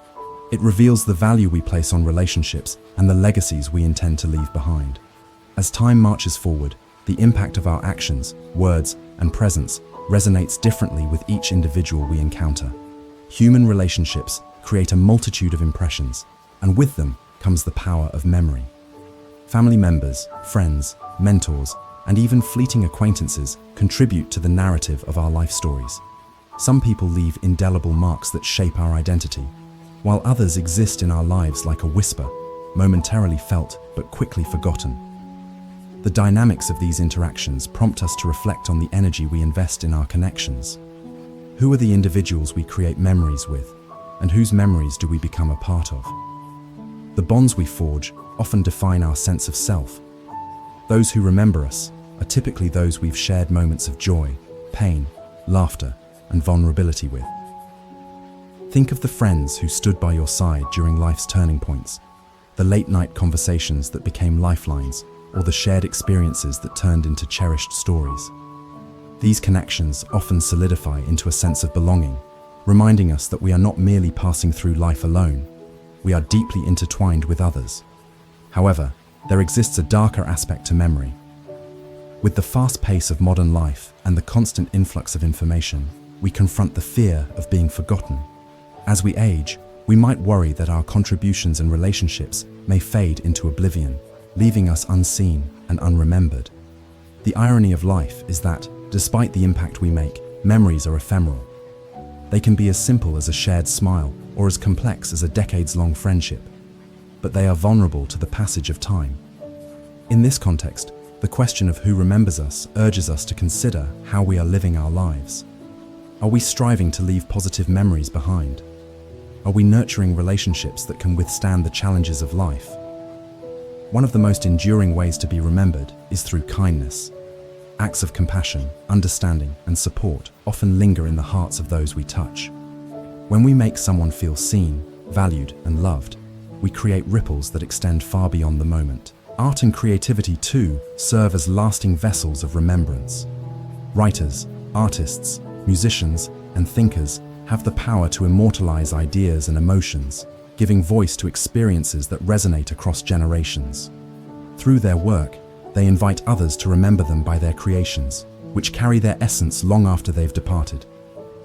It reveals the value we place on relationships and the legacies we intend to leave behind. As time marches forward, the impact of our actions, words, and presence resonates differently with each individual we encounter. Human relationships create a multitude of impressions, and with them comes the power of memory. Family members, friends, mentors, and even fleeting acquaintances contribute to the narrative of our life stories. Some people leave indelible marks that shape our identity, while others exist in our lives like a whisper, momentarily felt but quickly forgotten. The dynamics of these interactions prompt us to reflect on the energy we invest in our connections. Who are the individuals we create memories with, and whose memories do we become a part of? The bonds we forge often define our sense of self. Those who remember us are typically those we've shared moments of joy, pain, laughter, and vulnerability with. Think of the friends who stood by your side during life's turning points, the late-night conversations that became lifelines, or the shared experiences that turned into cherished stories. These connections often solidify into a sense of belonging, reminding us that we are not merely passing through life alone, we are deeply intertwined with others. However, there exists a darker aspect to memory. With the fast pace of modern life and the constant influx of information, we confront the fear of being forgotten. As we age, we might worry that our contributions and relationships may fade into oblivion, leaving us unseen and unremembered. The irony of life is that, despite the impact we make, memories are ephemeral. They can be as simple as a shared smile or as complex as a decades-long friendship, but they are vulnerable to the passage of time. In this context, the question of who remembers us urges us to consider how we are living our lives. Are we striving to leave positive memories behind? Are we nurturing relationships that can withstand the challenges of life? One of the most enduring ways to be remembered is through kindness. Acts of compassion, understanding, and support often linger in the hearts of those we touch. When we make someone feel seen, valued, and loved, we create ripples that extend far beyond the moment. Art and creativity, too, serve as lasting vessels of remembrance. Writers, artists, musicians, and thinkers have the power to immortalize ideas and emotions, giving voice to experiences that resonate across generations. Through their work, they invite others to remember them by their creations, which carry their essence long after they've departed.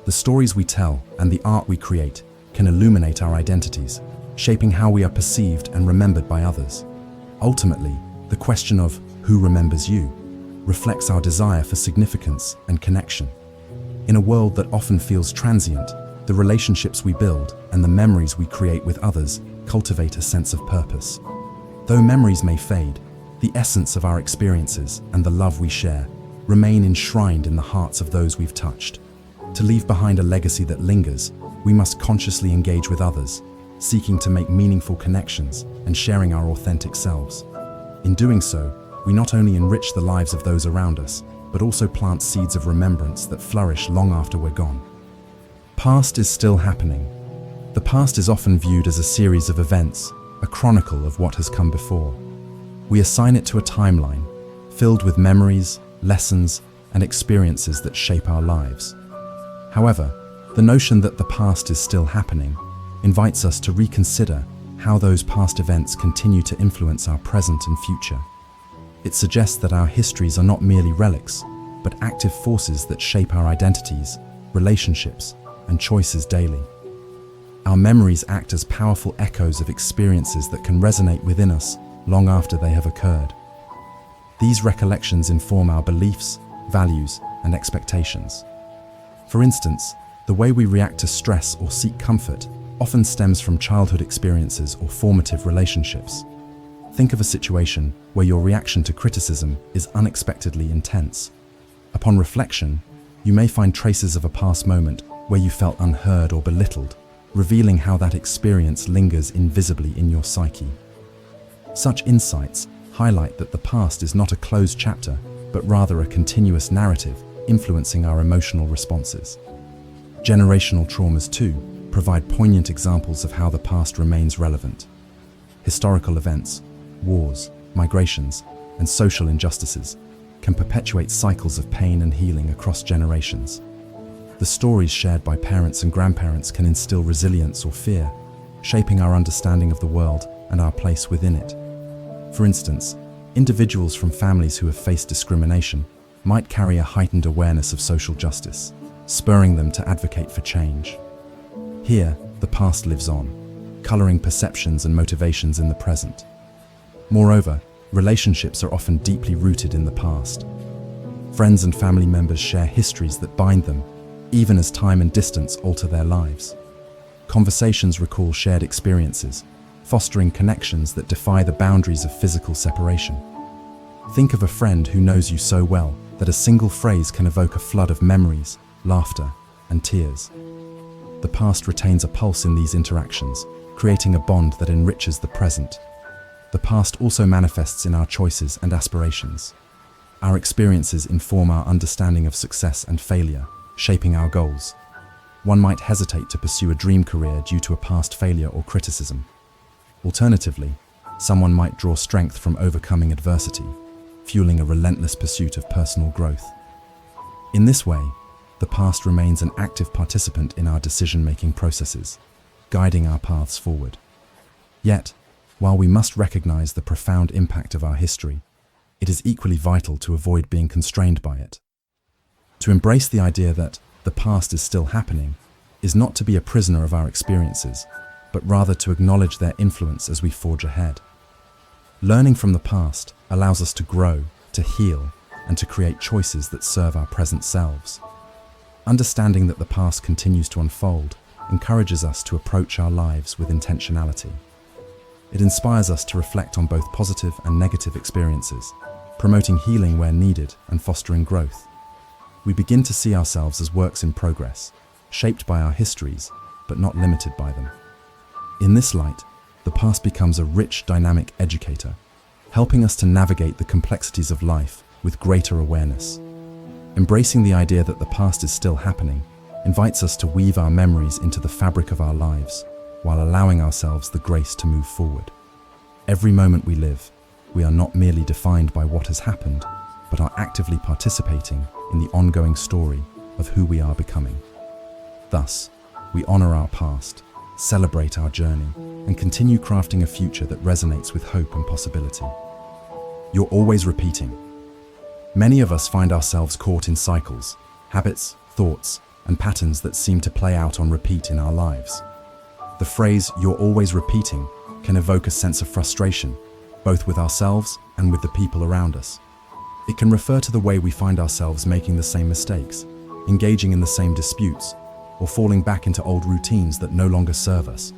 The stories we tell and the art we create can illuminate our identities, shaping how we are perceived and remembered by others. Ultimately, the question of who remembers you reflects our desire for significance and connection. In a world that often feels transient, the relationships we build and the memories we create with others cultivate a sense of purpose. Though memories may fade, the essence of our experiences and the love we share remain enshrined in the hearts of those we've touched. To leave behind a legacy that lingers, we must consciously engage with others, seeking to make meaningful connections and sharing our authentic selves. In doing so, we not only enrich the lives of those around us, but also plant seeds of remembrance that flourish long after we're gone. Past is still happening. The past is often viewed as a series of events, a chronicle of what has come before. We assign it to a timeline, filled with memories, lessons, and experiences that shape our lives. However, the notion that the past is still happening invites us to reconsider how those past events continue to influence our present and future. It suggests that our histories are not merely relics, but active forces that shape our identities, relationships, and choices daily. Our memories act as powerful echoes of experiences that can resonate within us long after they have occurred. These recollections inform our beliefs, values, and expectations. For instance, the way we react to stress or seek comfort often stems from childhood experiences or formative relationships. Think of a situation where your reaction to criticism is unexpectedly intense. Upon reflection, you may find traces of a past moment where you felt unheard or belittled, revealing how that experience lingers invisibly in your psyche. Such insights highlight that the past is not a closed chapter, but rather a continuous narrative influencing our emotional responses. Generational traumas, too, provide poignant examples of how the past remains relevant. Historical events, wars, migrations, and social injustices can perpetuate cycles of pain and healing across generations. The stories shared by parents and grandparents can instill resilience or fear, shaping our understanding of the world and our place within it. For instance, individuals from families who have faced discrimination might carry a heightened awareness of social justice, spurring them to advocate for change. Here, the past lives on, coloring perceptions and motivations in the present. Moreover, relationships are often deeply rooted in the past. Friends and family members share histories that bind them, even as time and distance alter their lives. Conversations recall shared experiences, fostering connections that defy the boundaries of physical separation. Think of a friend who knows you so well that a single phrase can evoke a flood of memories, laughter, and tears. The past retains a pulse in these interactions, creating a bond that enriches the present. The past also manifests in our choices and aspirations. Our experiences inform our understanding of success and failure, shaping our goals. One might hesitate to pursue a dream career due to a past failure or criticism. Alternatively, someone might draw strength from overcoming adversity, fueling a relentless pursuit of personal growth. In this way, the past remains an active participant in our decision-making processes, guiding our paths forward. Yet, while we must recognize the profound impact of our history, it is equally vital to avoid being constrained by it. To embrace the idea that the past is still happening is not to be a prisoner of our experiences, but rather to acknowledge their influence as we forge ahead. Learning from the past allows us to grow, to heal, and to create choices that serve our present selves. Understanding that the past continues to unfold encourages us to approach our lives with intentionality. It inspires us to reflect on both positive and negative experiences, promoting healing where needed and fostering growth. We begin to see ourselves as works in progress, shaped by our histories, but not limited by them. In this light, the past becomes a rich, dynamic educator, helping us to navigate the complexities of life with greater awareness. Embracing the idea that the past is still happening invites us to weave our memories into the fabric of our lives, while allowing ourselves the grace to move forward. Every moment we live, we are not merely defined by what has happened, but are actively participating in the ongoing story of who we are becoming. Thus, we honor our past, celebrate our journey, and continue crafting a future that resonates with hope and possibility. You're always repeating. Many of us find ourselves caught in cycles, habits, thoughts, and patterns that seem to play out on repeat in our lives. The phrase, "you're always repeating," can evoke a sense of frustration, both with ourselves and with the people around us. It can refer to the way we find ourselves making the same mistakes, engaging in the same disputes, or falling back into old routines that no longer serve us.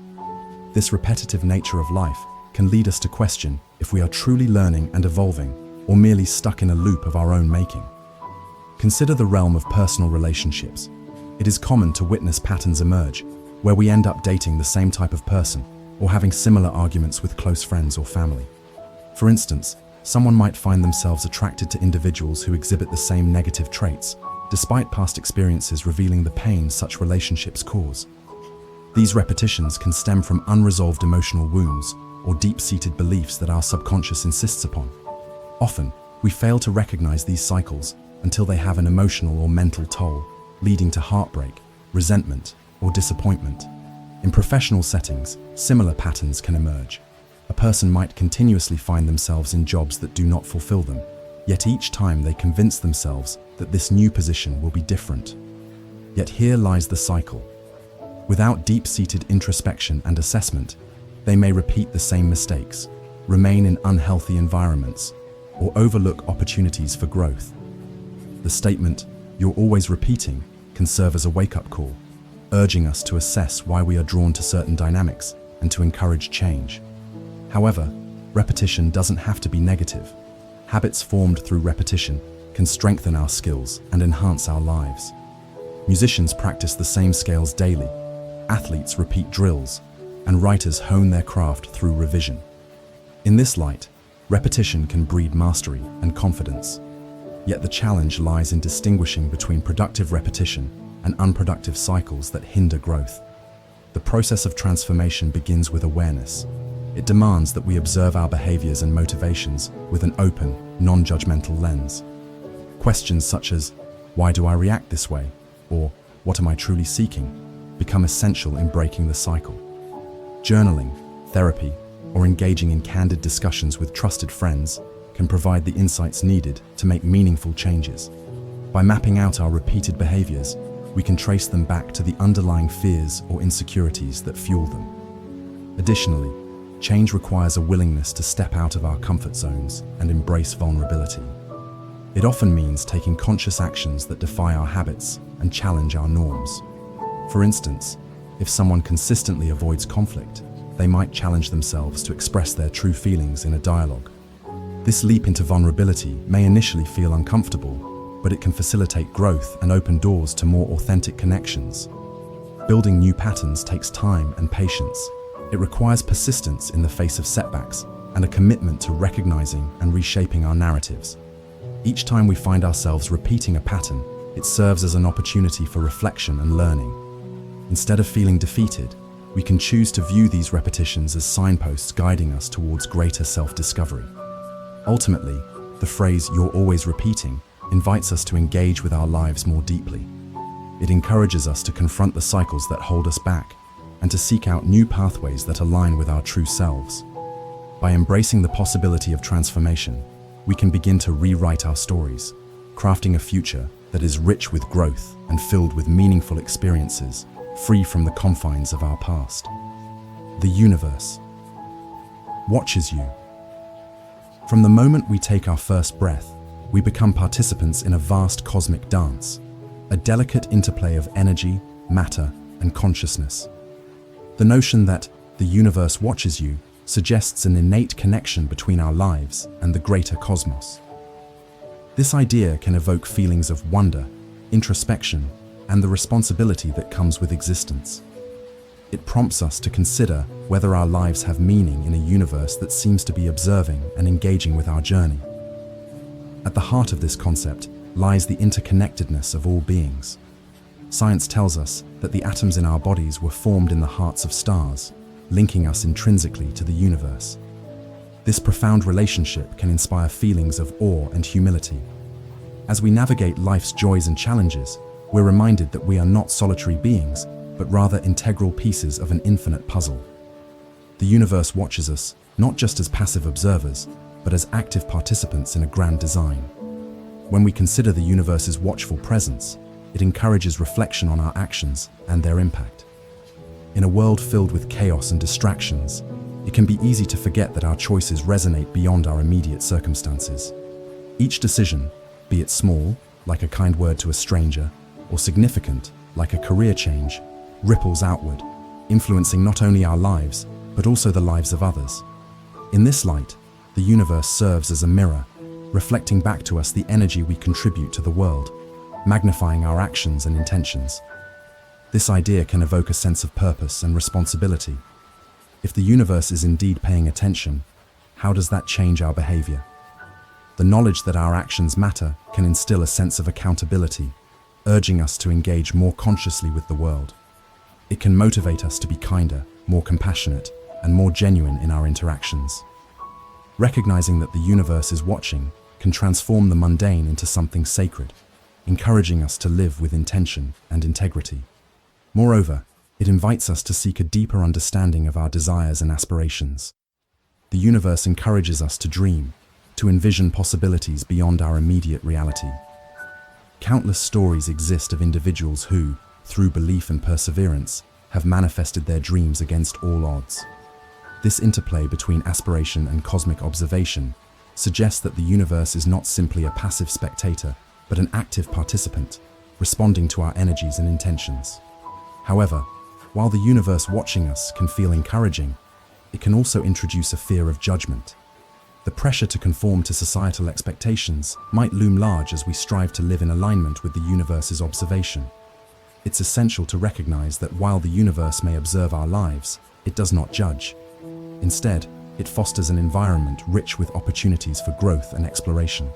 This repetitive nature of life can lead us to question if we are truly learning and evolving, or merely stuck in a loop of our own making. Consider the realm of personal relationships. It is common to witness patterns emerge, where we end up dating the same type of person, or having similar arguments with close friends or family. For instance, someone might find themselves attracted to individuals who exhibit the same negative traits, despite past experiences revealing the pain such relationships cause. These repetitions can stem from unresolved emotional wounds or deep-seated beliefs that our subconscious insists upon. Often, we fail to recognize these cycles until they have an emotional or mental toll, leading to heartbreak, resentment, or disappointment. In professional settings, similar patterns can emerge. A person might continuously find themselves in jobs that do not fulfill them, yet each time they convince themselves that this new position will be different. Yet here lies the cycle. Without deep-seated introspection and assessment, they may repeat the same mistakes, remain in unhealthy environments, or overlook opportunities for growth. The statement, "you're always repeating," can serve as a wake-up call, urging us to assess why we are drawn to certain dynamics and to encourage change. However, repetition doesn't have to be negative. Habits formed through repetition can strengthen our skills and enhance our lives. Musicians practice the same scales daily, athletes repeat drills, and writers hone their craft through revision. In this light, repetition can breed mastery and confidence. Yet the challenge lies in distinguishing between productive repetition and unproductive cycles that hinder growth. The process of transformation begins with awareness. It demands that we observe our behaviors and motivations with an open, non-judgmental lens. Questions such as, "Why do I react this way?" or "What am I truly seeking?" become essential in breaking the cycle. Journaling, therapy, or engaging in candid discussions with trusted friends can provide the insights needed to make meaningful changes. By mapping out our repeated behaviors, we can trace them back to the underlying fears or insecurities that fuel them. Additionally, change requires a willingness to step out of our comfort zones and embrace vulnerability. It often means taking conscious actions that defy our habits and challenge our norms. For instance, if someone consistently avoids conflict, they might challenge themselves to express their true feelings in a dialogue. This leap into vulnerability may initially feel uncomfortable, but it can facilitate growth and open doors to more authentic connections. Building new patterns takes time and patience. It requires persistence in the face of setbacks and a commitment to recognizing and reshaping our narratives. Each time we find ourselves repeating a pattern, it serves as an opportunity for reflection and learning. Instead of feeling defeated, we can choose to view these repetitions as signposts guiding us towards greater self-discovery. Ultimately, the phrase "you're always repeating" invites us to engage with our lives more deeply. It encourages us to confront the cycles that hold us back and to seek out new pathways that align with our true selves. By embracing the possibility of transformation, we can begin to rewrite our stories, crafting a future that is rich with growth and filled with meaningful experiences, free from the confines of our past. The universe watches you. From the moment we take our first breath, we become participants in a vast cosmic dance, a delicate interplay of energy, matter, and consciousness. The notion that the universe watches you suggests an innate connection between our lives and the greater cosmos. This idea can evoke feelings of wonder, introspection, and the responsibility that comes with existence. It prompts us to consider whether our lives have meaning in a universe that seems to be observing and engaging with our journey. At the heart of this concept lies the interconnectedness of all beings. Science tells us that the atoms in our bodies were formed in the hearts of stars, linking us intrinsically to the universe. This profound relationship can inspire feelings of awe and humility. As we navigate life's joys and challenges, we're reminded that we are not solitary beings, but rather integral pieces of an infinite puzzle. The universe watches us, not just as passive observers, but as active participants in a grand design. When we consider the universe's watchful presence, it encourages reflection on our actions and their impact. In a world filled with chaos and distractions, it can be easy to forget that our choices resonate beyond our immediate circumstances. Each decision, be it small, like a kind word to a stranger, or significant, like a career change, ripples outward, influencing not only our lives, but also the lives of others. In this light, the universe serves as a mirror, reflecting back to us the energy we contribute to the world, magnifying our actions and intentions. This idea can evoke a sense of purpose and responsibility. If the universe is indeed paying attention, how does that change our behavior? The knowledge that our actions matter can instill a sense of accountability, urging us to engage more consciously with the world. It can motivate us to be kinder, more compassionate, and more genuine in our interactions. Recognizing that the universe is watching can transform the mundane into something sacred, encouraging us to live with intention and integrity. Moreover, it invites us to seek a deeper understanding of our desires and aspirations. The universe encourages us to dream, to envision possibilities beyond our immediate reality. Countless stories exist of individuals who, through belief and perseverance, have manifested their dreams against all odds. This interplay between aspiration and cosmic observation suggests that the universe is not simply a passive spectator, but an active participant, responding to our energies and intentions. However, while the universe watching us can feel encouraging, it can also introduce a fear of judgment. The pressure to conform to societal expectations might loom large as we strive to live in alignment with the universe's observation. It's essential to recognize that while the universe may observe our lives, it does not judge. Instead, it fosters an environment rich with opportunities for growth and exploration.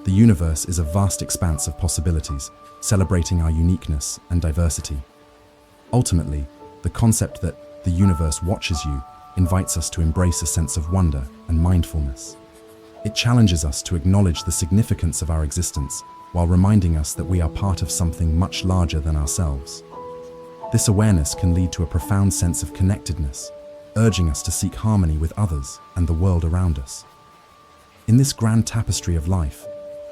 The universe is a vast expanse of possibilities, celebrating our uniqueness and diversity. Ultimately, the concept that the universe watches you invites us to embrace a sense of wonder and mindfulness. It challenges us to acknowledge the significance of our existence while reminding us that we are part of something much larger than ourselves. This awareness can lead to a profound sense of connectedness, urging us to seek harmony with others and the world around us. In this grand tapestry of life,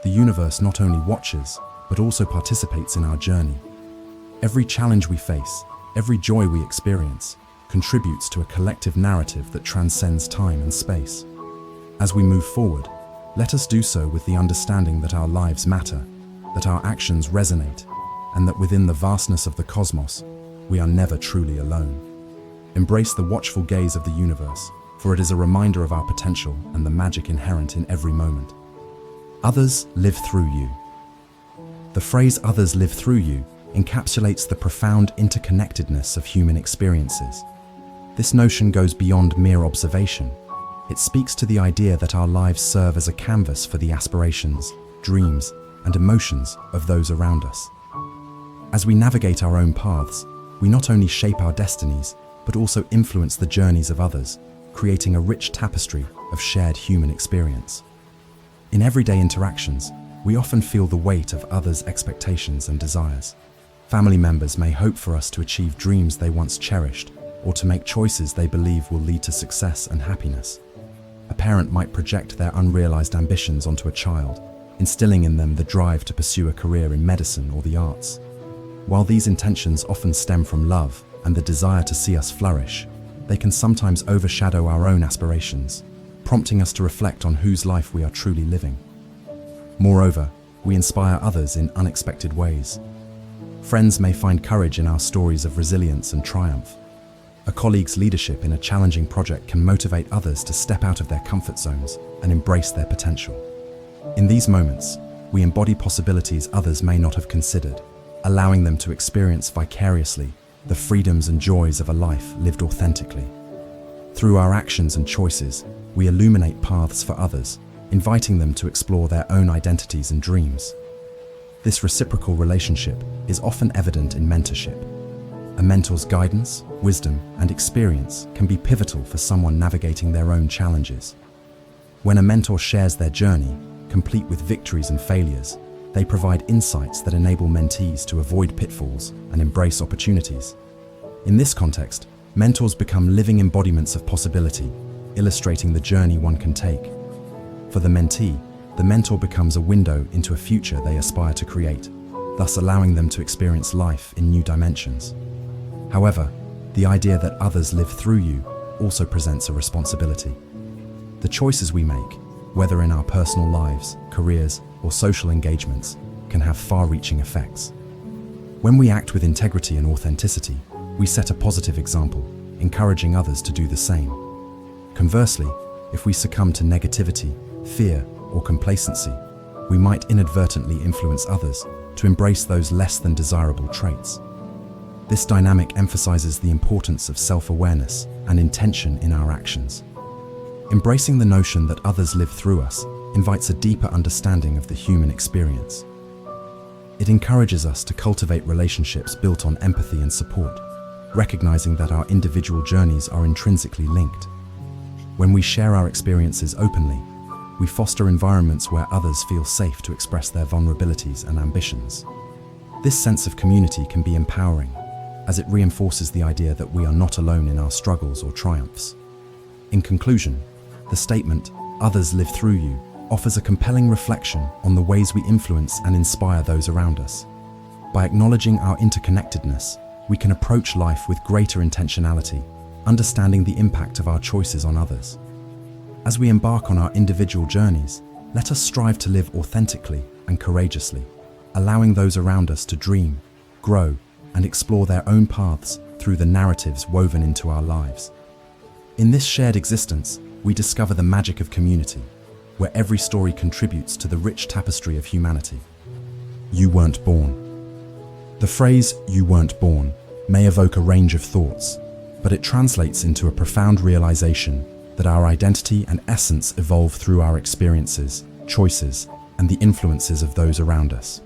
the universe not only watches, but also participates in our journey. Every challenge we face, every joy we experience, contributes to a collective narrative that transcends time and space. As we move forward, let us do so with the understanding that our lives matter, that our actions resonate, and that within the vastness of the cosmos, we are never truly alone. Embrace the watchful gaze of the universe, for it is a reminder of our potential and the magic inherent in every moment. Others live through you. The phrase "others live through you" encapsulates the profound interconnectedness of human experiences. This notion goes beyond mere observation. It speaks to the idea that our lives serve as a canvas for the aspirations, dreams, and emotions of those around us. As we navigate our own paths, we not only shape our destinies, but also influence the journeys of others, creating a rich tapestry of shared human experience. In everyday interactions, we often feel the weight of others' expectations and desires. Family members may hope for us to achieve dreams they once cherished, or to make choices they believe will lead to success and happiness. A parent might project their unrealized ambitions onto a child, instilling in them the drive to pursue a career in medicine or the arts. While these intentions often stem from love and the desire to see us flourish, they can sometimes overshadow our own aspirations, prompting us to reflect on whose life we are truly living. Moreover, we inspire others in unexpected ways. Friends may find courage in our stories of resilience and triumph. A colleague's leadership in a challenging project can motivate others to step out of their comfort zones and embrace their potential. In these moments, we embody possibilities others may not have considered, allowing them to experience vicariously the freedoms and joys of a life lived authentically. Through our actions and choices, we illuminate paths for others, inviting them to explore their own identities and dreams. This reciprocal relationship is often evident in mentorship. A mentor's guidance, wisdom, and experience can be pivotal for someone navigating their own challenges. When a mentor shares their journey, complete with victories and failures, they provide insights that enable mentees to avoid pitfalls and embrace opportunities. In this context, mentors become living embodiments of possibility, illustrating the journey one can take. For the mentee, the mentor becomes a window into a future they aspire to create, thus allowing them to experience life in new dimensions. However, the idea that others live through you also presents a responsibility. The choices we make, whether in our personal lives, careers, or social engagements, can have far-reaching effects. When we act with integrity and authenticity, we set a positive example, encouraging others to do the same. Conversely, if we succumb to negativity, fear, or complacency, we might inadvertently influence others to embrace those less than desirable traits. This dynamic emphasizes the importance of self-awareness and intention in our actions. Embracing the notion that others live through us invites a deeper understanding of the human experience. It encourages us to cultivate relationships built on empathy and support, recognizing that our individual journeys are intrinsically linked. When we share our experiences openly, we foster environments where others feel safe to express their vulnerabilities and ambitions. This sense of community can be empowering, as it reinforces the idea that we are not alone in our struggles or triumphs. In conclusion, the statement, "Others live through you," offers a compelling reflection on the ways we influence and inspire those around us. By acknowledging our interconnectedness, we can approach life with greater intentionality, understanding the impact of our choices on others. As we embark on our individual journeys, let us strive to live authentically and courageously, allowing those around us to dream, grow, and explore their own paths through the narratives woven into our lives. In this shared existence, we discover the magic of community, where every story contributes to the rich tapestry of humanity. You weren't born. The phrase, "you weren't born," may evoke a range of thoughts, but it translates into a profound realization that our identity and essence evolve through our experiences, choices, and the influences of those around us.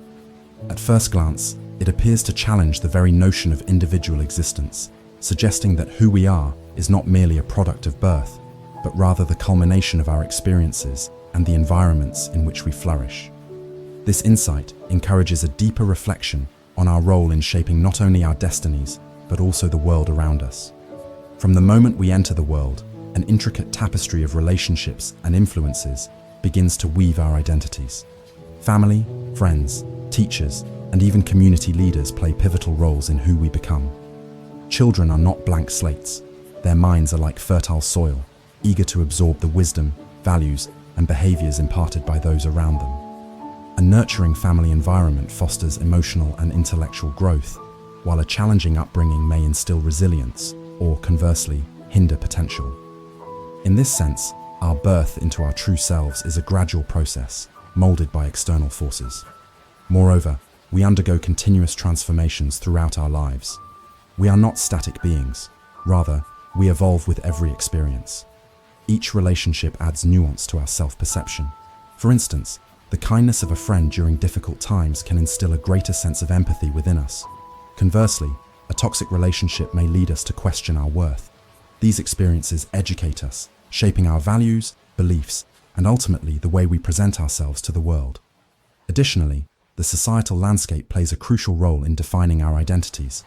At first glance, it appears to challenge the very notion of individual existence, suggesting that who we are is not merely a product of birth, but rather the culmination of our experiences and the environments in which we flourish. This insight encourages a deeper reflection on our role in shaping not only our destinies, but also the world around us. From the moment we enter the world, an intricate tapestry of relationships and influences begins to weave our identities. Family, friends, teachers, and even community leaders play pivotal roles in who we become. Children are not blank slates. Their minds are like fertile soil, eager to absorb the wisdom, values, and behaviors imparted by those around them. A nurturing family environment fosters emotional and intellectual growth, while a challenging upbringing may instill resilience, or conversely, hinder potential. In this sense, our birth into our true selves is a gradual process, molded by external forces. Moreover, we undergo continuous transformations throughout our lives. We are not static beings. Rather, we evolve with every experience. Each relationship adds nuance to our self-perception. For instance, the kindness of a friend during difficult times can instill a greater sense of empathy within us. Conversely, a toxic relationship may lead us to question our worth. These experiences educate us, shaping our values, beliefs, and ultimately the way we present ourselves to the world. Additionally, the societal landscape plays a crucial role in defining our identities.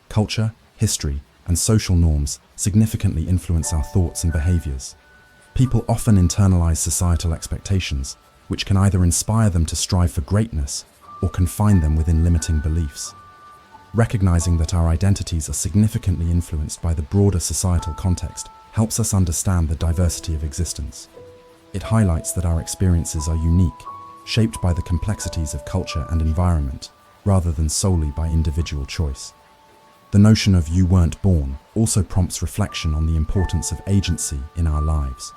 Culture, history, and social norms significantly influence our thoughts and behaviors. People often internalize societal expectations, which can either inspire them to strive for greatness or confine them within limiting beliefs. Recognizing that our identities are significantly influenced by the broader societal context helps us understand the diversity of existence. It highlights that our experiences are unique, shaped by the complexities of culture and environment, rather than solely by individual choice. The notion of "you weren't born" also prompts reflection on the importance of agency in our lives.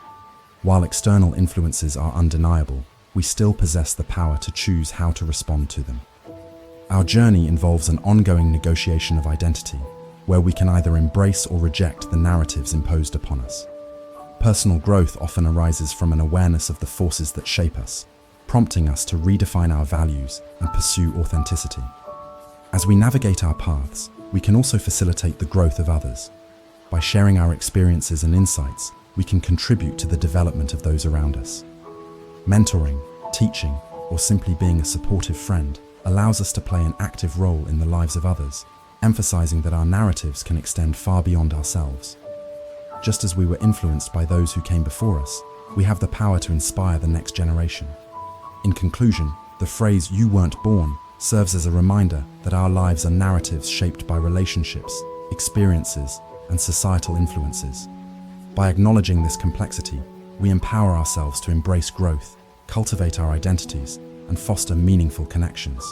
While external influences are undeniable, we still possess the power to choose how to respond to them. Our journey involves an ongoing negotiation of identity, where we can either embrace or reject the narratives imposed upon us. Personal growth often arises from an awareness of the forces that shape us, prompting us to redefine our values and pursue authenticity. As we navigate our paths, we can also facilitate the growth of others. By sharing our experiences and insights, we can contribute to the development of those around us. Mentoring, teaching, or simply being a supportive friend allows us to play an active role in the lives of others, emphasizing that our narratives can extend far beyond ourselves. Just as we were influenced by those who came before us, we have the power to inspire the next generation. In conclusion, the phrase "you weren't born" serves as a reminder that our lives are narratives shaped by relationships, experiences, and societal influences. By acknowledging this complexity, we empower ourselves to embrace growth, cultivate our identities, and foster meaningful connections.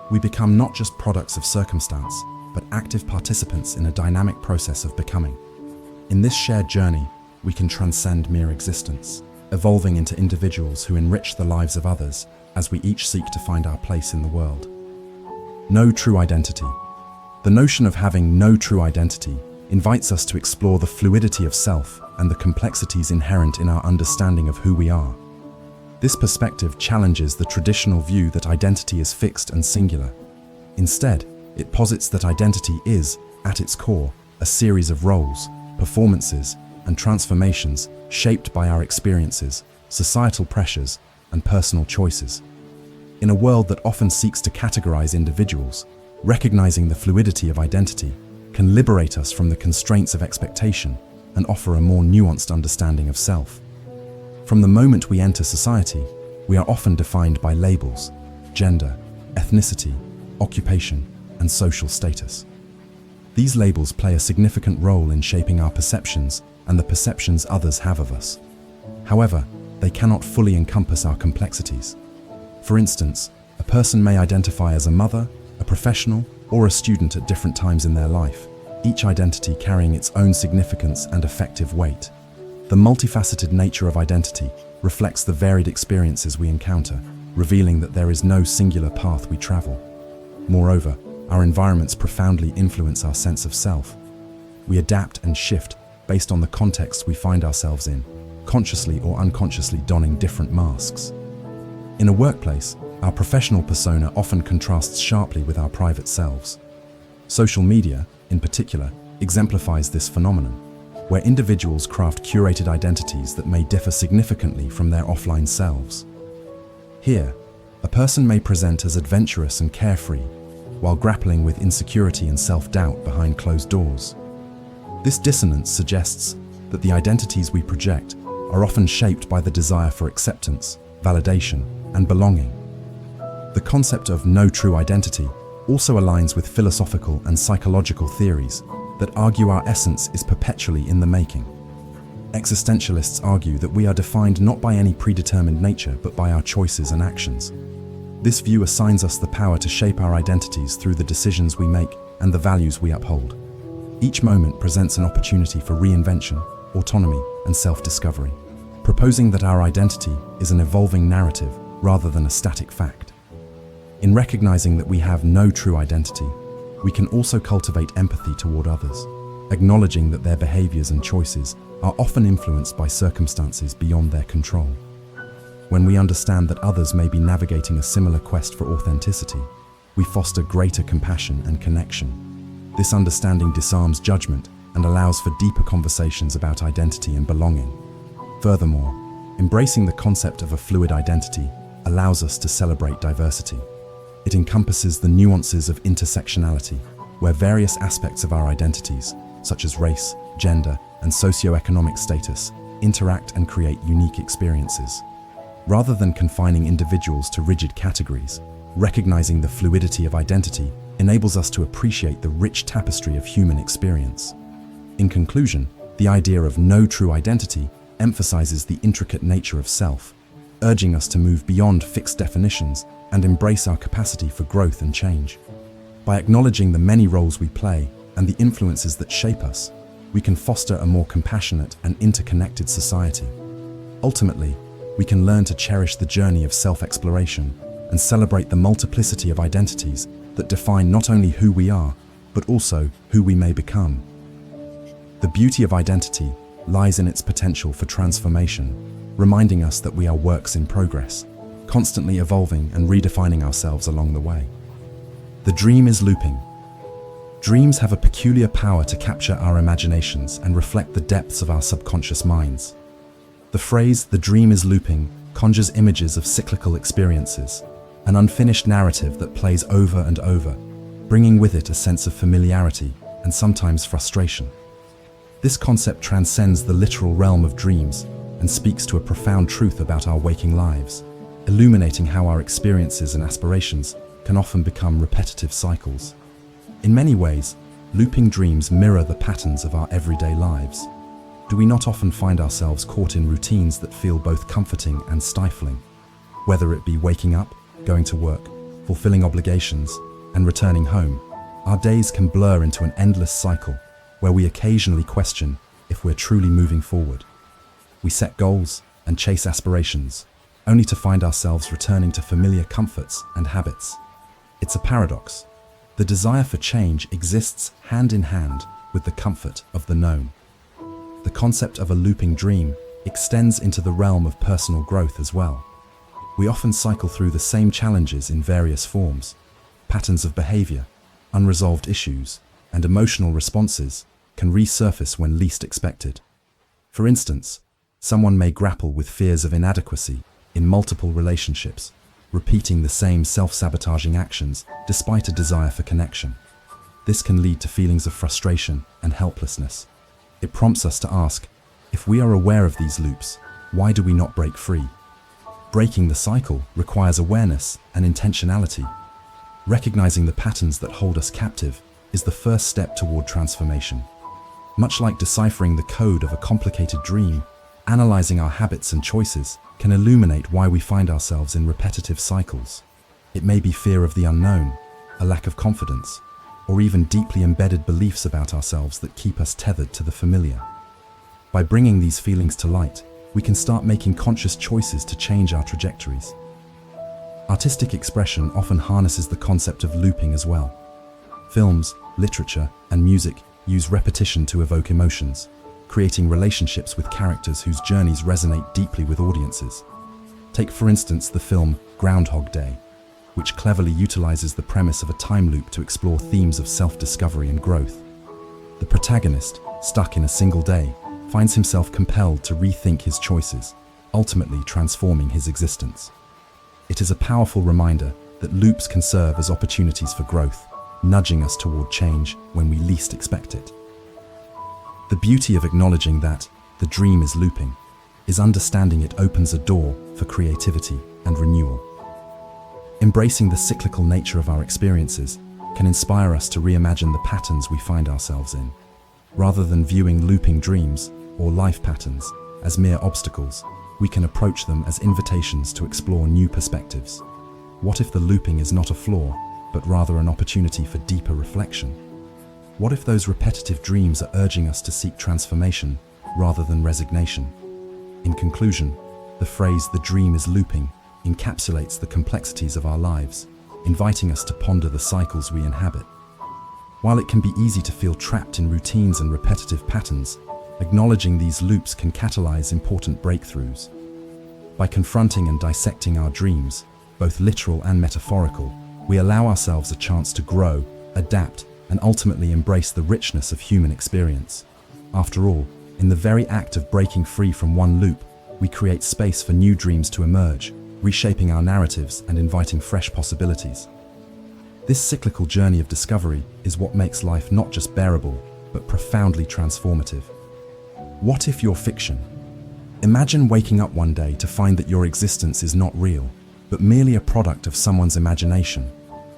We become not just products of circumstance, but active participants in a dynamic process of becoming. In this shared journey, we can transcend mere existence, evolving into individuals who enrich the lives of others as we each seek to find our place in the world. No true identity. The notion of having no true identity invites us to explore the fluidity of self and the complexities inherent in our understanding of who we are. This perspective challenges the traditional view that identity is fixed and singular. Instead, it posits that identity is, at its core, a series of roles, performances, and transformations shaped by our experiences, societal pressures, and personal choices. In a world that often seeks to categorize individuals, recognizing the fluidity of identity can liberate us from the constraints of expectation and offer a more nuanced understanding of self. From the moment we enter society, we are often defined by labels, gender, ethnicity, occupation, and social status. These labels play a significant role in shaping our perceptions and the perceptions others have of us. However, they cannot fully encompass our complexities. For instance, a person may identify as a mother, a professional, or a student at different times in their life, each identity carrying its own significance and effective weight. The multifaceted nature of identity reflects the varied experiences we encounter, revealing that there is no singular path we travel. Moreover, our environments profoundly influence our sense of self. We adapt and shift based on the context we find ourselves in, consciously or unconsciously donning different masks. In a workplace, our professional persona often contrasts sharply with our private selves. Social media, in particular, exemplifies this phenomenon, where individuals craft curated identities that may differ significantly from their offline selves. Here, a person may present as adventurous and carefree, while grappling with insecurity and self-doubt behind closed doors. This dissonance suggests that the identities we project are often shaped by the desire for acceptance, validation, and belonging. The concept of no true identity also aligns with philosophical and psychological theories that argue our essence is perpetually in the making. Existentialists argue that we are defined not by any predetermined nature but by our choices and actions. This view assigns us the power to shape our identities through the decisions we make and the values we uphold. Each moment presents an opportunity for reinvention, autonomy, and self-discovery, proposing that our identity is an evolving narrative rather than a static fact. In recognizing that we have no true identity, we can also cultivate empathy toward others, acknowledging that their behaviors and choices are often influenced by circumstances beyond their control. When we understand that others may be navigating a similar quest for authenticity, we foster greater compassion and connection. This understanding disarms judgment and allows for deeper conversations about identity and belonging. Furthermore, embracing the concept of a fluid identity allows us to celebrate diversity. It encompasses the nuances of intersectionality, where various aspects of our identities, such as race, gender, and socioeconomic status, interact and create unique experiences. Rather than confining individuals to rigid categories, recognizing the fluidity of identity enables us to appreciate the rich tapestry of human experience. In conclusion, the idea of no true identity emphasizes the intricate nature of self, urging us to move beyond fixed definitions and embrace our capacity for growth and change. By acknowledging the many roles we play and the influences that shape us, we can foster a more compassionate and interconnected society. Ultimately, we can learn to cherish the journey of self-exploration and celebrate the multiplicity of identities that define not only who we are, but also who we may become. The beauty of identity lies in its potential for transformation, reminding us that we are works in progress, constantly evolving and redefining ourselves along the way. The dream is looping. Dreams have a peculiar power to capture our imaginations and reflect the depths of our subconscious minds. The phrase, "the dream is looping," conjures images of cyclical experiences, an unfinished narrative that plays over and over, bringing with it a sense of familiarity and sometimes frustration. This concept transcends the literal realm of dreams and speaks to a profound truth about our waking lives. illuminating how our experiences and aspirations can often become repetitive cycles. In many ways, looping dreams mirror the patterns of our everyday lives. Do we not often find ourselves caught in routines that feel both comforting and stifling? Whether it be waking up, going to work, fulfilling obligations, and returning home, our days can blur into an endless cycle where we occasionally question if we're truly moving forward. We set goals and chase aspirations, only to find ourselves returning to familiar comforts and habits. It's a paradox. The desire for change exists hand in hand with the comfort of the known. The concept of a looping dream extends into the realm of personal growth as well. We often cycle through the same challenges in various forms. Patterns of behavior, unresolved issues, and emotional responses can resurface when least expected. For instance, someone may grapple with fears of inadequacy in multiple relationships, repeating the same self-sabotaging actions despite a desire for connection. This can lead to feelings of frustration and helplessness. It prompts us to ask, if we are aware of these loops, why do we not break free? Breaking the cycle requires awareness and intentionality. Recognizing the patterns that hold us captive is the first step toward transformation. Much like deciphering the code of a complicated dream, analyzing our habits and choices can illuminate why we find ourselves in repetitive cycles. It may be fear of the unknown, a lack of confidence, or even deeply embedded beliefs about ourselves that keep us tethered to the familiar. By bringing these feelings to light, we can start making conscious choices to change our trajectories. Artistic expression often harnesses the concept of looping as well. Films, literature, and music use repetition to evoke emotions, creating relationships with characters whose journeys resonate deeply with audiences. Take, for instance, the film Groundhog Day, which cleverly utilizes the premise of a time loop to explore themes of self-discovery and growth. The protagonist, stuck in a single day, finds himself compelled to rethink his choices, ultimately transforming his existence. It is a powerful reminder that loops can serve as opportunities for growth, nudging us toward change when we least expect it. The beauty of acknowledging that the dream is looping is understanding it opens a door for creativity and renewal. Embracing the cyclical nature of our experiences can inspire us to reimagine the patterns we find ourselves in. Rather than viewing looping dreams or life patterns as mere obstacles, we can approach them as invitations to explore new perspectives. What if the looping is not a flaw, but rather an opportunity for deeper reflection? What if those repetitive dreams are urging us to seek transformation rather than resignation? In conclusion, the phrase "the dream is looping" encapsulates the complexities of our lives, inviting us to ponder the cycles we inhabit. While it can be easy to feel trapped in routines and repetitive patterns, acknowledging these loops can catalyze important breakthroughs. By confronting and dissecting our dreams, both literal and metaphorical, we allow ourselves a chance to grow, adapt, and ultimately embrace the richness of human experience. After all, in the very act of breaking free from one loop, we create space for new dreams to emerge, reshaping our narratives and inviting fresh possibilities. This cyclical journey of discovery is what makes life not just bearable, but profoundly transformative. What if you're fiction? Imagine waking up one day to find that your existence is not real, but merely a product of someone's imagination,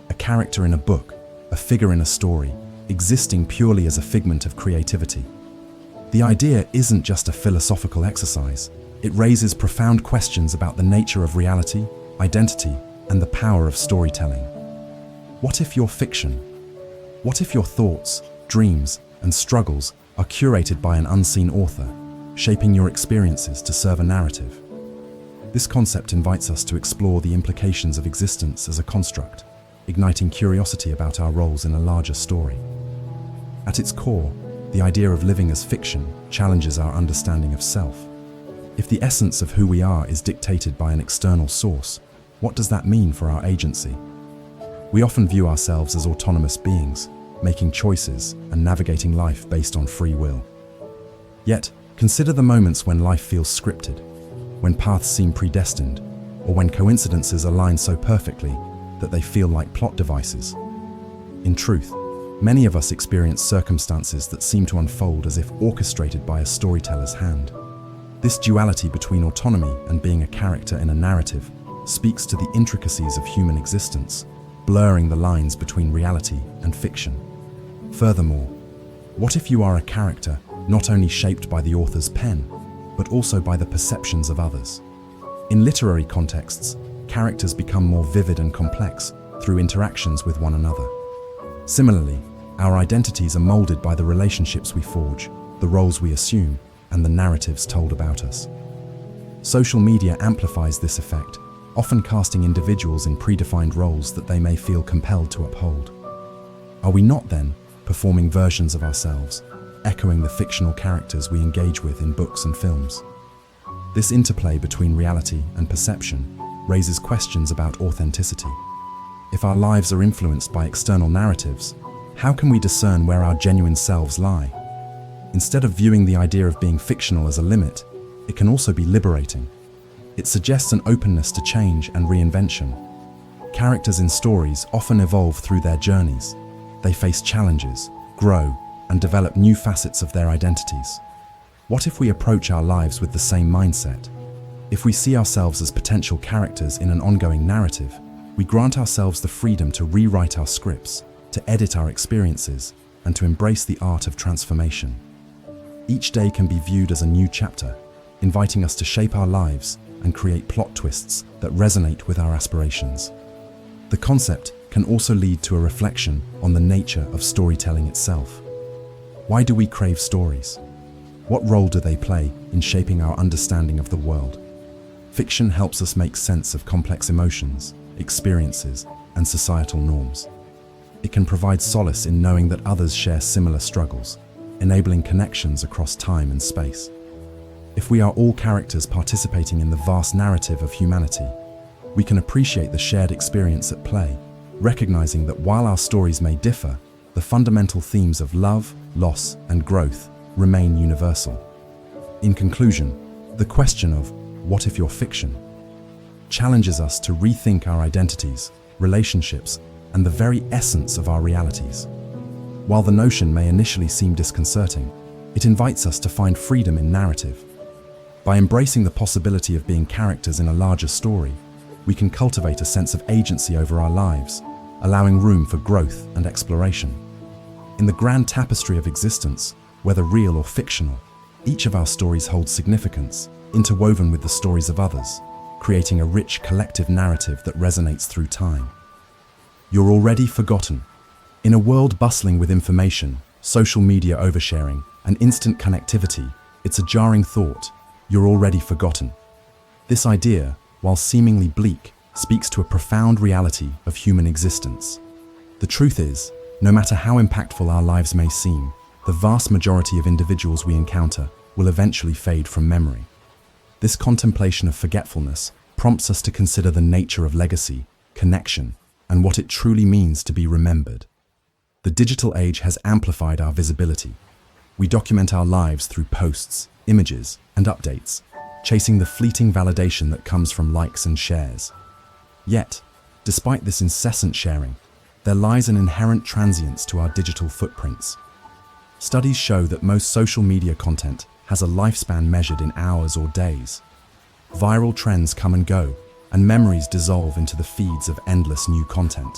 a character in a book, a figure in a story, existing purely as a figment of creativity. The idea isn't just a philosophical exercise. It raises profound questions about the nature of reality, identity, and the power of storytelling. What if you're fiction? What if your thoughts, dreams, and struggles are curated by an unseen author, shaping your experiences to serve a narrative? This concept invites us to explore the implications of existence as a construct, igniting curiosity about our roles in a larger story. At its core, the idea of living as fiction challenges our understanding of self. If the essence of who we are is dictated by an external source, what does that mean for our agency? We often view ourselves as autonomous beings, making choices and navigating life based on free will. Yet, consider the moments when life feels scripted, when paths seem predestined, or when coincidences align so perfectly that they feel like plot devices. In truth, many of us experience circumstances that seem to unfold as if orchestrated by a storyteller's hand. This duality between autonomy and being a character in a narrative speaks to the intricacies of human existence, blurring the lines between reality and fiction. Furthermore, what if you are a character not only shaped by the author's pen, but also by the perceptions of others? In literary contexts, characters become more vivid and complex through interactions with one another. Similarly, our identities are molded by the relationships we forge, the roles we assume, and the narratives told about us. Social media amplifies this effect, often casting individuals in predefined roles that they may feel compelled to uphold. Are we not, then, performing versions of ourselves, echoing the fictional characters we engage with in books and films? This interplay between reality and perception raises questions about authenticity. If our lives are influenced by external narratives, how can we discern where our genuine selves lie? Instead of viewing the idea of being fictional as a limit, it can also be liberating. It suggests an openness to change and reinvention. Characters in stories often evolve through their journeys. They face challenges, grow, and develop new facets of their identities. What if we approach our lives with the same mindset? If we see ourselves as potential characters in an ongoing narrative, we grant ourselves the freedom to rewrite our scripts, to edit our experiences, and to embrace the art of transformation. Each day can be viewed as a new chapter, inviting us to shape our lives and create plot twists that resonate with our aspirations. The concept can also lead to a reflection on the nature of storytelling itself. Why do we crave stories? What role do they play in shaping our understanding of the world? Fiction helps us make sense of complex emotions, experiences, and societal norms. It can provide solace in knowing that others share similar struggles, enabling connections across time and space. If we are all characters participating in the vast narrative of humanity, we can appreciate the shared experience at play, recognizing that while our stories may differ, the fundamental themes of love, loss, and growth remain universal. In conclusion, the question of "what if you're fiction?" challenges us to rethink our identities, relationships, and the very essence of our realities. While the notion may initially seem disconcerting, it invites us to find freedom in narrative. By embracing the possibility of being characters in a larger story, we can cultivate a sense of agency over our lives, allowing room for growth and exploration. In the grand tapestry of existence, whether real or fictional, each of our stories holds significance, interwoven with the stories of others, creating a rich collective narrative that resonates through time. You're already forgotten. In a world bustling with information, social media oversharing, and instant connectivity, it's a jarring thought: you're already forgotten. This idea, while seemingly bleak, speaks to a profound reality of human existence. The truth is, no matter how impactful our lives may seem, the vast majority of individuals we encounter will eventually fade from memory. This contemplation of forgetfulness prompts us to consider the nature of legacy, connection, and what it truly means to be remembered. The digital age has amplified our visibility. We document our lives through posts, images, and updates, chasing the fleeting validation that comes from likes and shares. Yet, despite this incessant sharing, there lies an inherent transience to our digital footprints. Studies show that most social media content has a lifespan measured in hours or days. Viral trends come and go, and memories dissolve into the feeds of endless new content.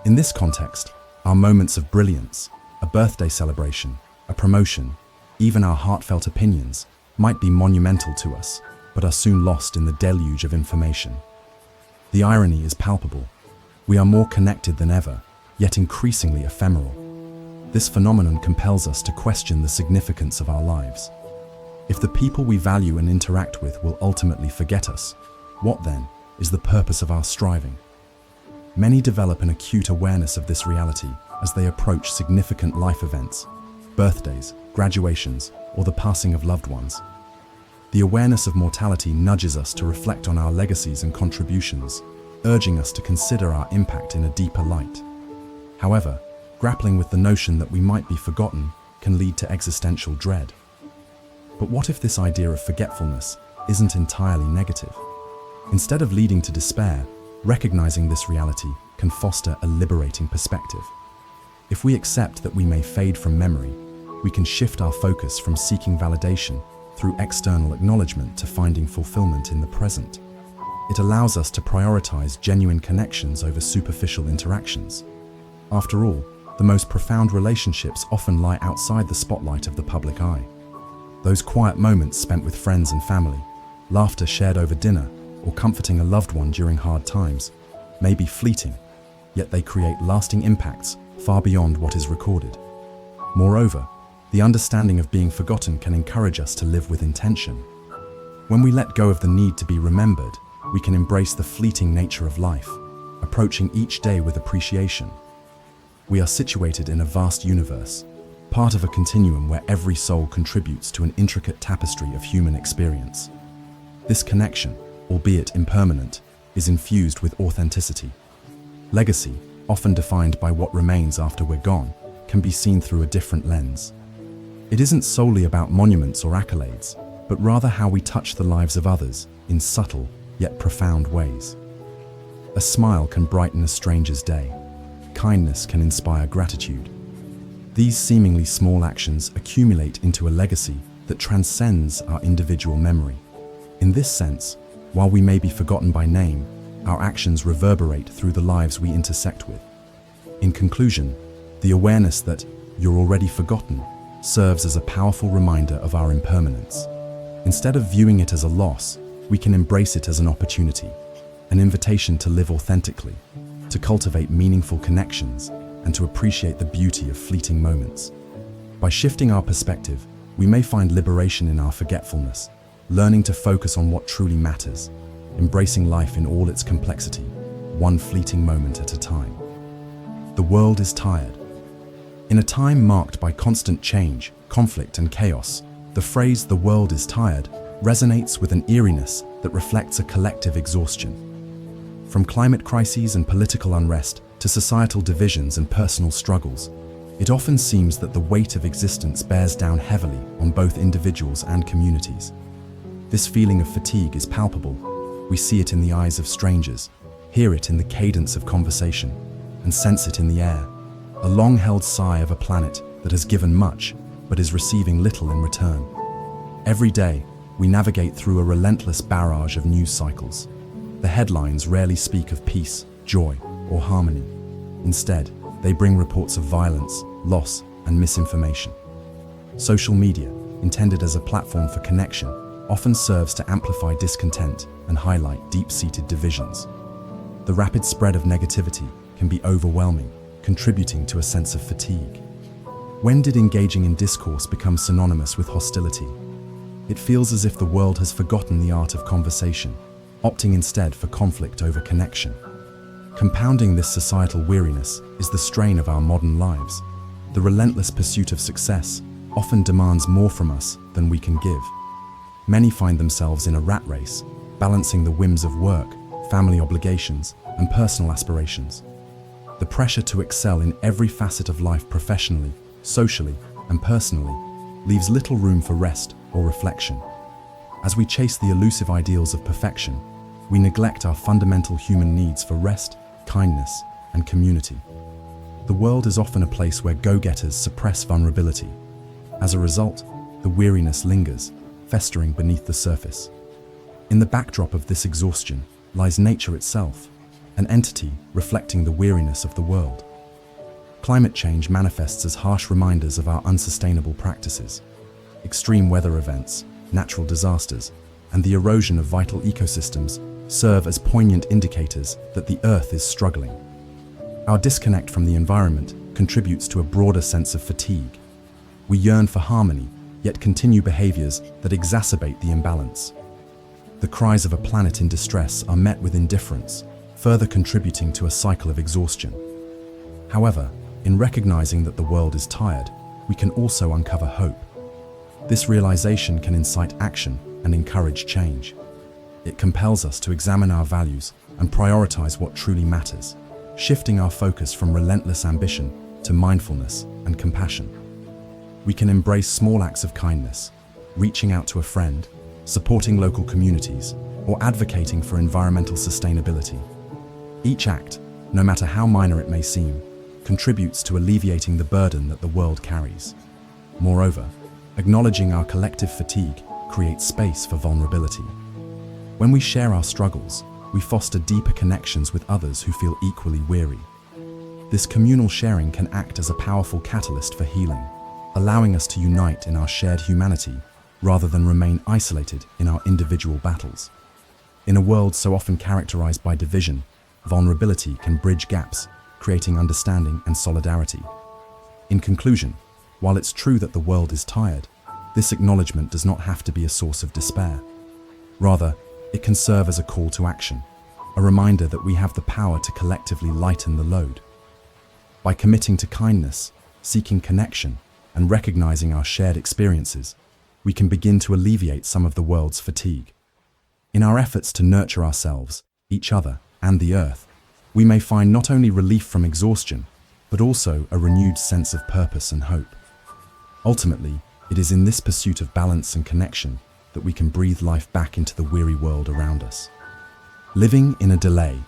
In this context, our moments of brilliance, a birthday celebration, a promotion, even our heartfelt opinions, might be monumental to us, but are soon lost in the deluge of information. The irony is palpable. We are more connected than ever, yet increasingly ephemeral. This phenomenon compels us to question the significance of our lives. If the people we value and interact with will ultimately forget us, what then is the purpose of our striving? Many develop an acute awareness of this reality as they approach significant life events, birthdays, graduations, or the passing of loved ones. The awareness of mortality nudges us to reflect on our legacies and contributions, urging us to consider our impact in a deeper light. However, grappling with the notion that we might be forgotten can lead to existential dread. But what if this idea of forgetfulness isn't entirely negative? Instead of leading to despair, recognizing this reality can foster a liberating perspective. If we accept that we may fade from memory, we can shift our focus from seeking validation through external acknowledgement to finding fulfillment in the present. It allows us to prioritize genuine connections over superficial interactions. After all, the most profound relationships often lie outside the spotlight of the public eye. Those quiet moments spent with friends and family, laughter shared over dinner, or comforting a loved one during hard times, may be fleeting, yet they create lasting impacts far beyond what is recorded. Moreover, the understanding of being forgotten can encourage us to live with intention. When we let go of the need to be remembered, we can embrace the fleeting nature of life, approaching each day with appreciation. We are situated in a vast universe, part of a continuum where every soul contributes to an intricate tapestry of human experience. This connection, albeit impermanent, is infused with authenticity. Legacy, often defined by what remains after we're gone, can be seen through a different lens. It isn't solely about monuments or accolades, but rather how we touch the lives of others in subtle yet profound ways. A smile can brighten a stranger's day. Kindness can inspire gratitude. These seemingly small actions accumulate into a legacy that transcends our individual memory. In this sense, while we may be forgotten by name, our actions reverberate through the lives we intersect with. In conclusion, the awareness that you're already forgotten serves as a powerful reminder of our impermanence. Instead of viewing it as a loss, we can embrace it as an opportunity, an invitation to live authentically, to cultivate meaningful connections, and to appreciate the beauty of fleeting moments. By shifting our perspective, we may find liberation in our forgetfulness, learning to focus on what truly matters, embracing life in all its complexity, one fleeting moment at a time. The world is tired. In a time marked by constant change, conflict, and chaos, the phrase "the world is tired" resonates with an eeriness that reflects a collective exhaustion. From climate crises and political unrest to societal divisions and personal struggles, it often seems that the weight of existence bears down heavily on both individuals and communities. This feeling of fatigue is palpable. We see it in the eyes of strangers, hear it in the cadence of conversation, and sense it in the air, a long-held sigh of a planet that has given much but is receiving little in return. Every day, we navigate through a relentless barrage of news cycles. The headlines rarely speak of peace, joy, or harmony. Instead, they bring reports of violence, loss, and misinformation. Social media, intended as a platform for connection, often serves to amplify discontent and highlight deep-seated divisions. The rapid spread of negativity can be overwhelming, contributing to a sense of fatigue. When did engaging in discourse become synonymous with hostility? It feels as if the world has forgotten the art of conversation, opting instead for conflict over connection. Compounding this societal weariness is the strain of our modern lives. The relentless pursuit of success often demands more from us than we can give. Many find themselves in a rat race, balancing the whims of work, family obligations, and personal aspirations. The pressure to excel in every facet of life professionally, socially, and personally leaves little room for rest or reflection. As we chase the elusive ideals of perfection, we neglect our fundamental human needs for rest, kindness, and community. The world is often a place where go-getters suppress vulnerability. As a result, the weariness lingers, festering beneath the surface. In the backdrop of this exhaustion lies nature itself, an entity reflecting the weariness of the world. Climate change manifests as harsh reminders of our unsustainable practices. Extreme weather events, natural disasters, and the erosion of vital ecosystems serve as poignant indicators that the Earth is struggling. Our disconnect from the environment contributes to a broader sense of fatigue. We yearn for harmony, yet continue behaviors that exacerbate the imbalance. The cries of a planet in distress are met with indifference, further contributing to a cycle of exhaustion. However, in recognizing that the world is tired, we can also uncover hope. This realization can incite action and encourage change. It compels us to examine our values and prioritize what truly matters, shifting our focus from relentless ambition to mindfulness and compassion. We can embrace small acts of kindness, reaching out to a friend, supporting local communities, or advocating for environmental sustainability. Each act, no matter how minor it may seem, contributes to alleviating the burden that the world carries. Moreover, acknowledging our collective fatigue creates space for vulnerability. When we share our struggles, we foster deeper connections with others who feel equally weary. This communal sharing can act as a powerful catalyst for healing, allowing us to unite in our shared humanity rather than remain isolated in our individual battles. In a world so often characterized by division, vulnerability can bridge gaps, creating understanding and solidarity. In conclusion, while it's true that the world is tired, this acknowledgement does not have to be a source of despair. Rather, it can serve as a call to action, a reminder that we have the power to collectively lighten the load. By committing to kindness, seeking connection, and recognizing our shared experiences, we can begin to alleviate some of the world's fatigue. In our efforts to nurture ourselves, each other, and the earth, we may find not only relief from exhaustion, but also a renewed sense of purpose and hope. Ultimately, it is in this pursuit of balance and connection that we can breathe life back into the weary world around us. Living in a delay.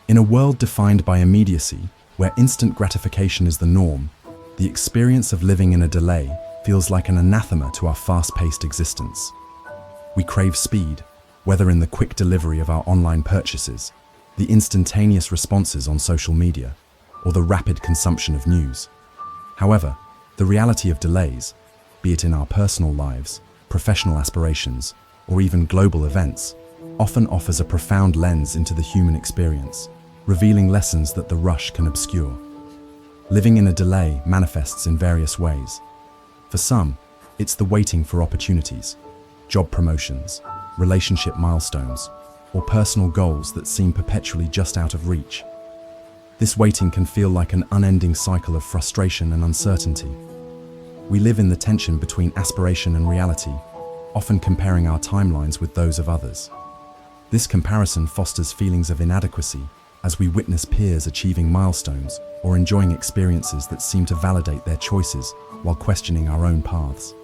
In a world defined by immediacy, where instant gratification is the norm, the experience of living in a delay feels like an anathema to our fast-paced existence. We crave speed, whether in the quick delivery of our online purchases, the instantaneous responses on social media, or the rapid consumption of news. However, the reality of delays, be it in our personal lives, professional aspirations, or even global events, often offers a profound lens into the human experience, revealing lessons that the rush can obscure. Living in a delay manifests in various ways. For some, it's the waiting for opportunities, job promotions, relationship milestones, or personal goals that seem perpetually just out of reach. This waiting can feel like an unending cycle of frustration and uncertainty. We live in the tension between aspiration and reality, often comparing our timelines with those of others. This comparison fosters feelings of inadequacy as we witness peers achieving milestones or enjoying experiences that seem to validate their choices while questioning our own paths.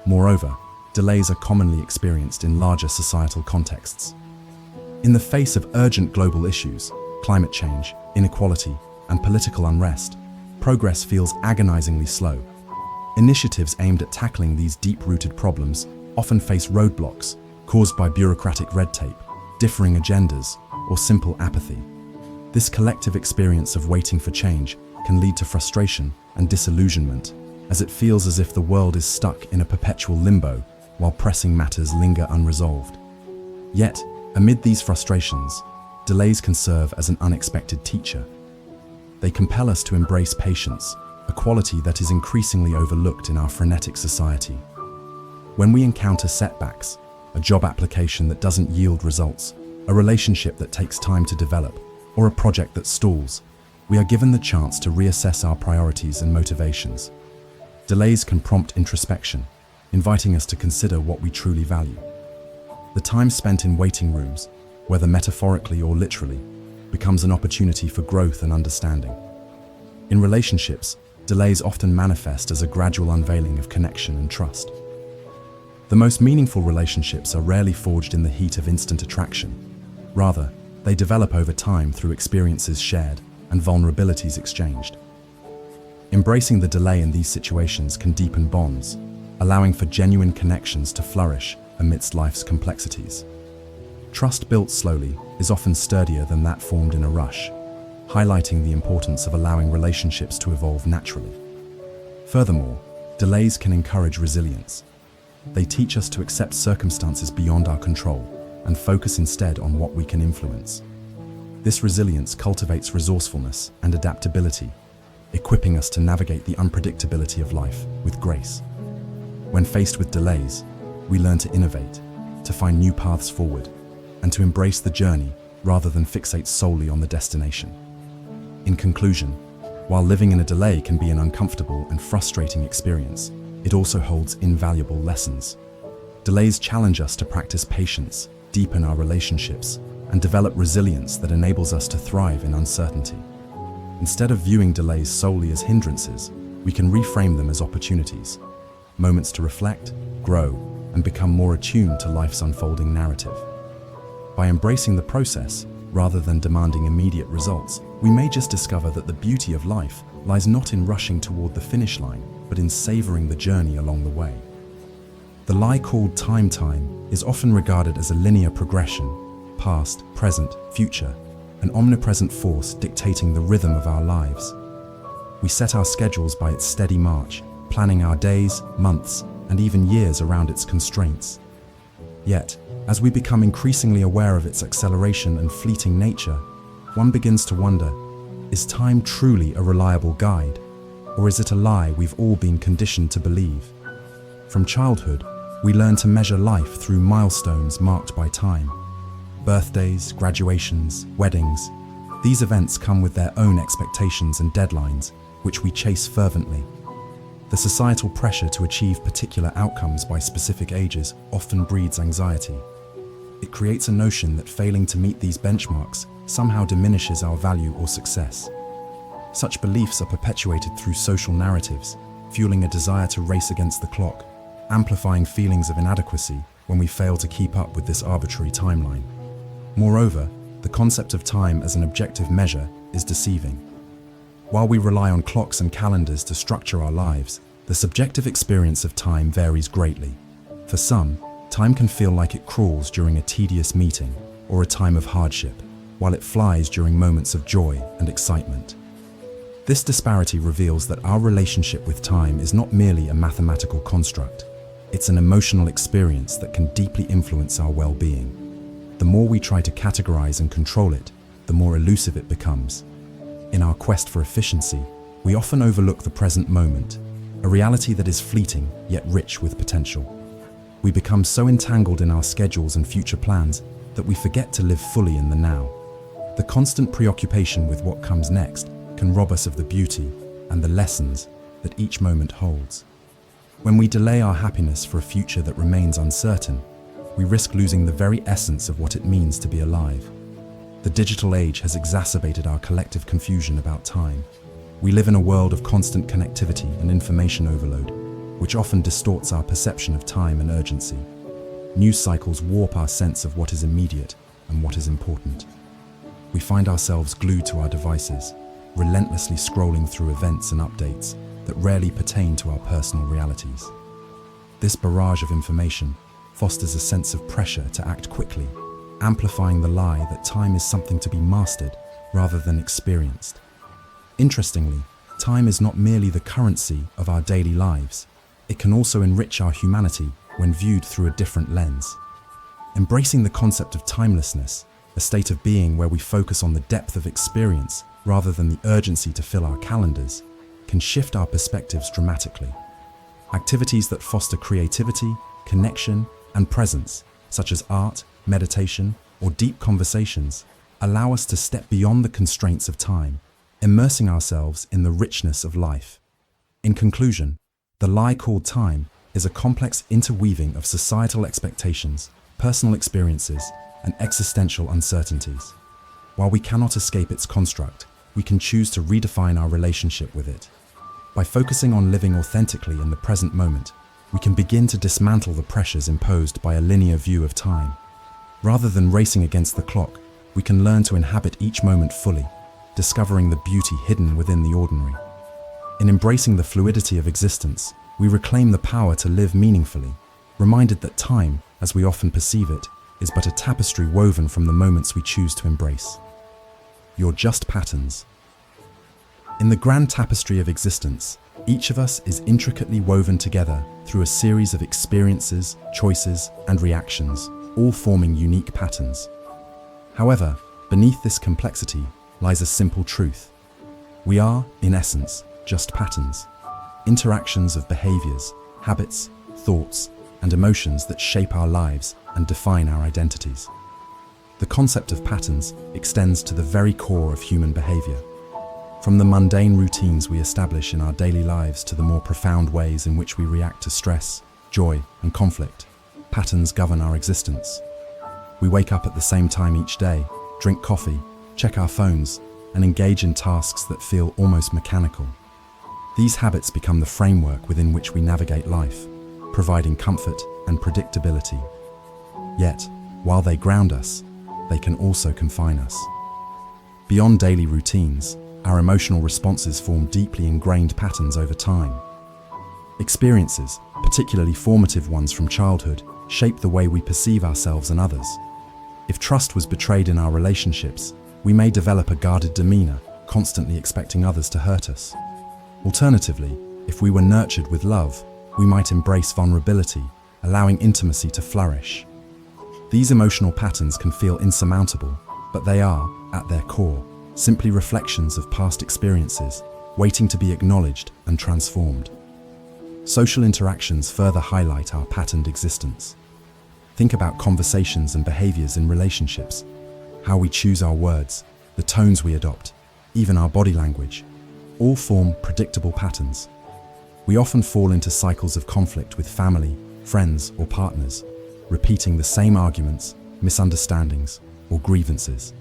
Moreover, delays are commonly experienced in larger societal contexts. In the face of urgent global issues, climate change, inequality, and political unrest, progress feels agonizingly slow. Initiatives aimed at tackling these deep-rooted problems often face roadblocks caused by bureaucratic red tape, differing agendas, or simple apathy. This collective experience of waiting for change can lead to frustration and disillusionment, as it feels as if the world is stuck in a perpetual limbo while pressing matters linger unresolved. Yet, amid these frustrations, delays can serve as an unexpected teacher. They compel us to embrace patience, a quality that is increasingly overlooked in our frenetic society. When we encounter setbacks, a job application that doesn't yield results, a relationship that takes time to develop, or a project that stalls, we are given the chance to reassess our priorities and motivations. Delays can prompt introspection, inviting us to consider what we truly value. The time spent in waiting rooms, whether metaphorically or literally, becomes an opportunity for growth and understanding. In relationships, delays often manifest as a gradual unveiling of connection and trust. The most meaningful relationships are rarely forged in the heat of instant attraction. Rather, they develop over time through experiences shared and vulnerabilities exchanged. Embracing the delay in these situations can deepen bonds, allowing for genuine connections to flourish amidst life's complexities. Trust built slowly is often sturdier than that formed in a rush, highlighting the importance of allowing relationships to evolve naturally. Furthermore, delays can encourage resilience. They teach us to accept circumstances beyond our control and focus instead on what we can influence. This resilience cultivates resourcefulness and adaptability, equipping us to navigate the unpredictability of life with grace. When faced with delays, we learn to innovate, to find new paths forward, and to embrace the journey rather than fixate solely on the destination. In conclusion, while living in a delay can be an uncomfortable and frustrating experience, it also holds invaluable lessons. Delays challenge us to practice patience, deepen our relationships, and develop resilience that enables us to thrive in uncertainty. Instead of viewing delays solely as hindrances, we can reframe them as opportunities, moments to reflect, grow, and become more attuned to life's unfolding narrative. By embracing the process, rather than demanding immediate results, we may just discover that the beauty of life lies not in rushing toward the finish line, but in savoring the journey along the way. The lie called time is often regarded as a linear progression, past, present, future, an omnipresent force dictating the rhythm of our lives. We set our schedules by its steady march, planning our days, months, and even years around its constraints. Yet, as we become increasingly aware of its acceleration and fleeting nature, one begins to wonder, is time truly a reliable guide? Or is it a lie we've all been conditioned to believe? From childhood, we learn to measure life through milestones marked by time. Birthdays, graduations, weddings. These events come with their own expectations and deadlines, which we chase fervently. The societal pressure to achieve particular outcomes by specific ages often breeds anxiety. It creates a notion that failing to meet these benchmarks somehow diminishes our value or success. Such beliefs are perpetuated through social narratives, fueling a desire to race against the clock, amplifying feelings of inadequacy when we fail to keep up with this arbitrary timeline. Moreover, the concept of time as an objective measure is deceiving. While we rely on clocks and calendars to structure our lives, the subjective experience of time varies greatly. For some, time can feel like it crawls during a tedious meeting or a time of hardship, while it flies during moments of joy and excitement. This disparity reveals that our relationship with time is not merely a mathematical construct. It's an emotional experience that can deeply influence our well-being. The more we try to categorize and control it, the more elusive it becomes. In our quest for efficiency, we often overlook the present moment, a reality that is fleeting yet rich with potential. We become so entangled in our schedules and future plans that we forget to live fully in the now. The constant preoccupation with what comes next can rob us of the beauty and the lessons that each moment holds. When we delay our happiness for a future that remains uncertain, we risk losing the very essence of what it means to be alive. The digital age has exacerbated our collective confusion about time. We live in a world of constant connectivity and information overload, which often distorts our perception of time and urgency. News cycles warp our sense of what is immediate and what is important. We find ourselves glued to our devices, relentlessly scrolling through events and updates that rarely pertain to our personal realities. This barrage of information fosters a sense of pressure to act quickly, amplifying the lie that time is something to be mastered rather than experienced. Interestingly, time is not merely the currency of our daily lives. It can also enrich our humanity when viewed through a different lens. Embracing the concept of timelessness, a state of being where we focus on the depth of experience rather than the urgency to fill our calendars, can shift our perspectives dramatically. Activities that foster creativity, connection, and presence, such as art, meditation, or deep conversations, allow us to step beyond the constraints of time, immersing ourselves in the richness of life. In conclusion, the lie called time is a complex interweaving of societal expectations, personal experiences, and existential uncertainties. While we cannot escape its construct, we can choose to redefine our relationship with it. By focusing on living authentically in the present moment, we can begin to dismantle the pressures imposed by a linear view of time. Rather than racing against the clock, we can learn to inhabit each moment fully, discovering the beauty hidden within the ordinary. In embracing the fluidity of existence, we reclaim the power to live meaningfully, reminded that time, as we often perceive it, is but a tapestry woven from the moments we choose to embrace. You're just patterns. In the grand tapestry of existence, each of us is intricately woven together through a series of experiences, choices, and reactions, all forming unique patterns. However, beneath this complexity lies a simple truth. We are, in essence, just patterns, interactions of behaviors, habits, thoughts, and emotions that shape our lives and define our identities. The concept of patterns extends to the very core of human behavior. From the mundane routines we establish in our daily lives to the more profound ways in which we react to stress, joy, and conflict, patterns govern our existence. We wake up at the same time each day, drink coffee, check our phones, and engage in tasks that feel almost mechanical. These habits become the framework within which we navigate life, providing comfort and predictability. Yet, while they ground us, they can also confine us. Beyond daily routines, our emotional responses form deeply ingrained patterns over time. Experiences, particularly formative ones from childhood, shape the way we perceive ourselves and others. If trust was betrayed in our relationships, we may develop a guarded demeanor, constantly expecting others to hurt us. Alternatively, if we were nurtured with love, we might embrace vulnerability, allowing intimacy to flourish. These emotional patterns can feel insurmountable, but they are, at their core, simply reflections of past experiences, waiting to be acknowledged and transformed. Social interactions further highlight our patterned existence. Think about conversations and behaviors in relationships, how we choose our words, the tones we adopt, even our body language, all form predictable patterns. We often fall into cycles of conflict with family, friends, or partners, repeating the same arguments, misunderstandings, or grievances.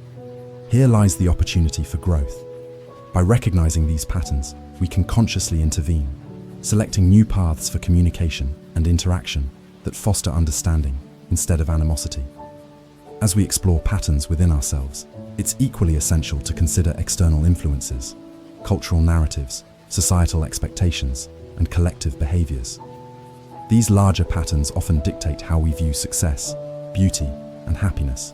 Here lies the opportunity for growth. By recognizing these patterns, we can consciously intervene, selecting new paths for communication and interaction that foster understanding instead of animosity. As we explore patterns within ourselves, it's equally essential to consider external influences, cultural narratives, societal expectations, and collective behaviors. These larger patterns often dictate how we view success, beauty, and happiness.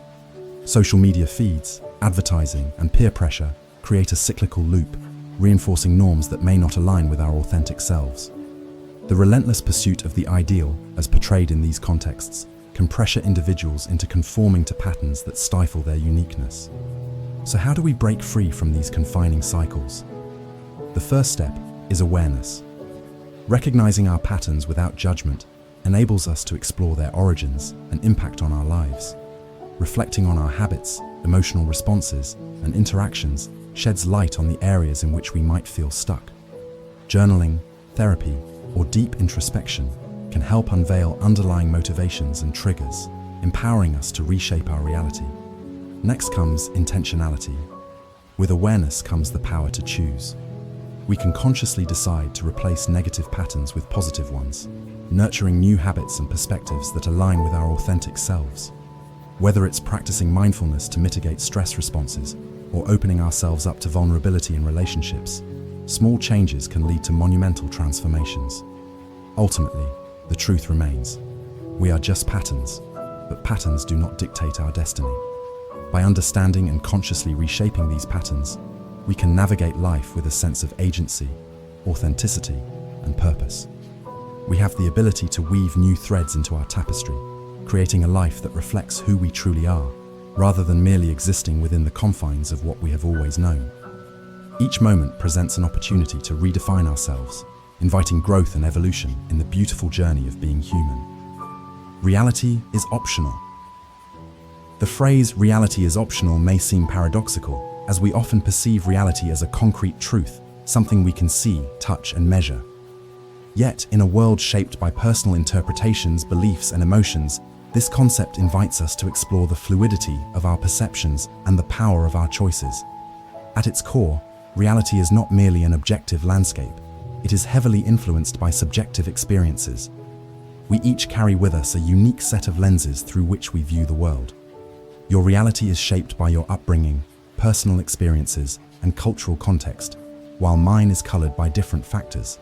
Social media feeds, advertising, and peer pressure create a cyclical loop, reinforcing norms that may not align with our authentic selves. The relentless pursuit of the ideal, as portrayed in these contexts, can pressure individuals into conforming to patterns that stifle their uniqueness. So how do we break free from these confining cycles? The first step is awareness. Recognizing our patterns without judgment enables us to explore their origins and impact on our lives. Reflecting on our habits, emotional responses, and interactions sheds light on the areas in which we might feel stuck. Journaling, therapy, or deep introspection can help unveil underlying motivations and triggers, empowering us to reshape our reality. Next comes intentionality. With awareness comes the power to choose. We can consciously decide to replace negative patterns with positive ones, nurturing new habits and perspectives that align with our authentic selves. Whether it's practicing mindfulness to mitigate stress responses or opening ourselves up to vulnerability in relationships, small changes can lead to monumental transformations. Ultimately, the truth remains. We are just patterns, but patterns do not dictate our destiny. By understanding and consciously reshaping these patterns, we can navigate life with a sense of agency, authenticity, and purpose. We have the ability to weave new threads into our tapestry, creating a life that reflects who we truly are, rather than merely existing within the confines of what we have always known. Each moment presents an opportunity to redefine ourselves, inviting growth and evolution in the beautiful journey of being human. Reality is optional. The phrase "reality is optional" may seem paradoxical, as we often perceive reality as a concrete truth, something we can see, touch, and measure. Yet, in a world shaped by personal interpretations, beliefs, and emotions, this concept invites us to explore the fluidity of our perceptions and the power of our choices. At its core, reality is not merely an objective landscape. It is heavily influenced by subjective experiences. We each carry with us a unique set of lenses through which we view the world. Your reality is shaped by your upbringing, personal experiences, and cultural context, while mine is colored by different factors.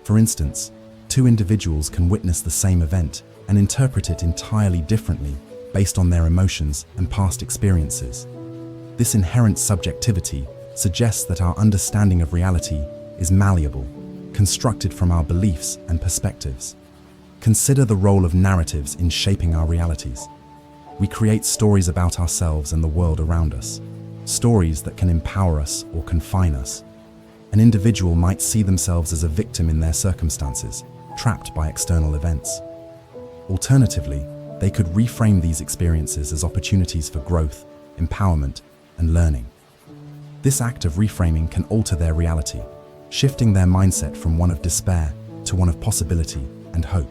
For instance, two individuals can witness the same event and interpret it entirely differently based on their emotions and past experiences. This inherent subjectivity suggests that our understanding of reality is malleable, constructed from our beliefs and perspectives. Consider the role of narratives in shaping our realities. We create stories about ourselves and the world around us, stories that can empower us or confine us. An individual might see themselves as a victim in their circumstances, trapped by external events. Alternatively, they could reframe these experiences as opportunities for growth, empowerment, and learning. This act of reframing can alter their reality, shifting their mindset from one of despair to one of possibility and hope.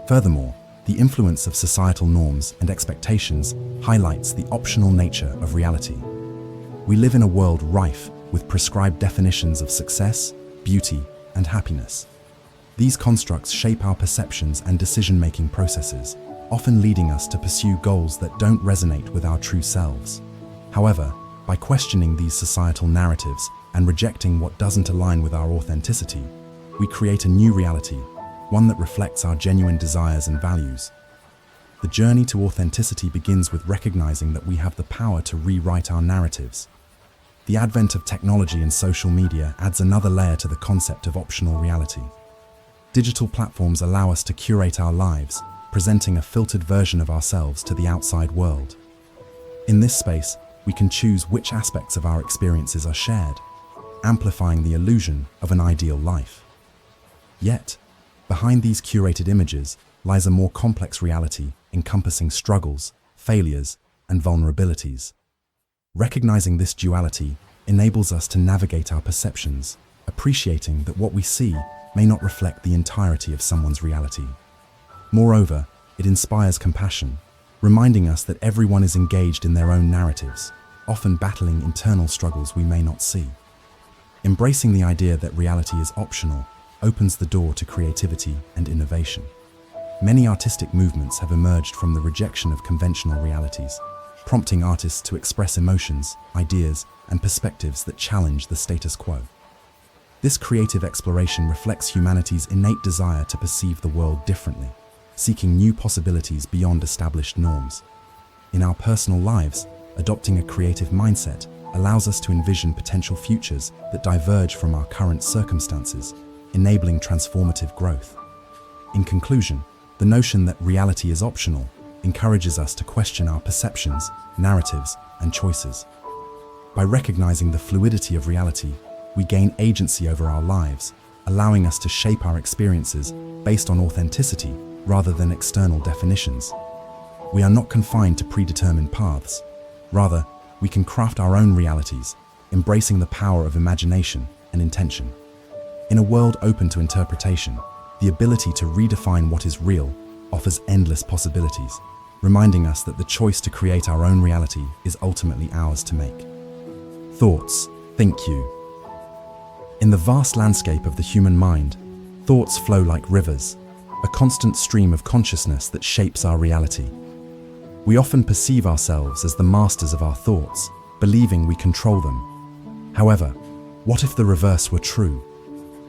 Furthermore, the influence of societal norms and expectations highlights the optional nature of reality. We live in a world rife with prescribed definitions of success, beauty, and happiness. These constructs shape our perceptions and decision-making processes, often leading us to pursue goals that don't resonate with our true selves. However, by questioning these societal narratives and rejecting what doesn't align with our authenticity, we create a new reality, one that reflects our genuine desires and values. The journey to authenticity begins with recognizing that we have the power to rewrite our narratives. The advent of technology and social media adds another layer to the concept of optional reality. Digital platforms allow us to curate our lives, presenting a filtered version of ourselves to the outside world. In this space, we can choose which aspects of our experiences are shared, amplifying the illusion of an ideal life. Yet, behind these curated images lies a more complex reality encompassing struggles, failures, and vulnerabilities. Recognizing this duality enables us to navigate our perceptions, appreciating that what we see may not reflect the entirety of someone's reality. Moreover, it inspires compassion, reminding us that everyone is engaged in their own narratives, often battling internal struggles we may not see. Embracing the idea that reality is optional opens the door to creativity and innovation. Many artistic movements have emerged from the rejection of conventional realities, prompting artists to express emotions, ideas, and perspectives that challenge the status quo. This creative exploration reflects humanity's innate desire to perceive the world differently, seeking new possibilities beyond established norms. In our personal lives, adopting a creative mindset allows us to envision potential futures that diverge from our current circumstances, enabling transformative growth. In conclusion, the notion that reality is optional encourages us to question our perceptions, narratives, and choices. By recognizing the fluidity of reality, we gain agency over our lives, allowing us to shape our experiences based on authenticity rather than external definitions. We are not confined to predetermined paths. Rather, we can craft our own realities, embracing the power of imagination and intention. In a world open to interpretation, the ability to redefine what is real offers endless possibilities, reminding us that the choice to create our own reality is ultimately ours to make. Thoughts, think you. In the vast landscape of the human mind, thoughts flow like rivers, a constant stream of consciousness that shapes our reality. We often perceive ourselves as the masters of our thoughts, believing we control them. However, what if the reverse were true?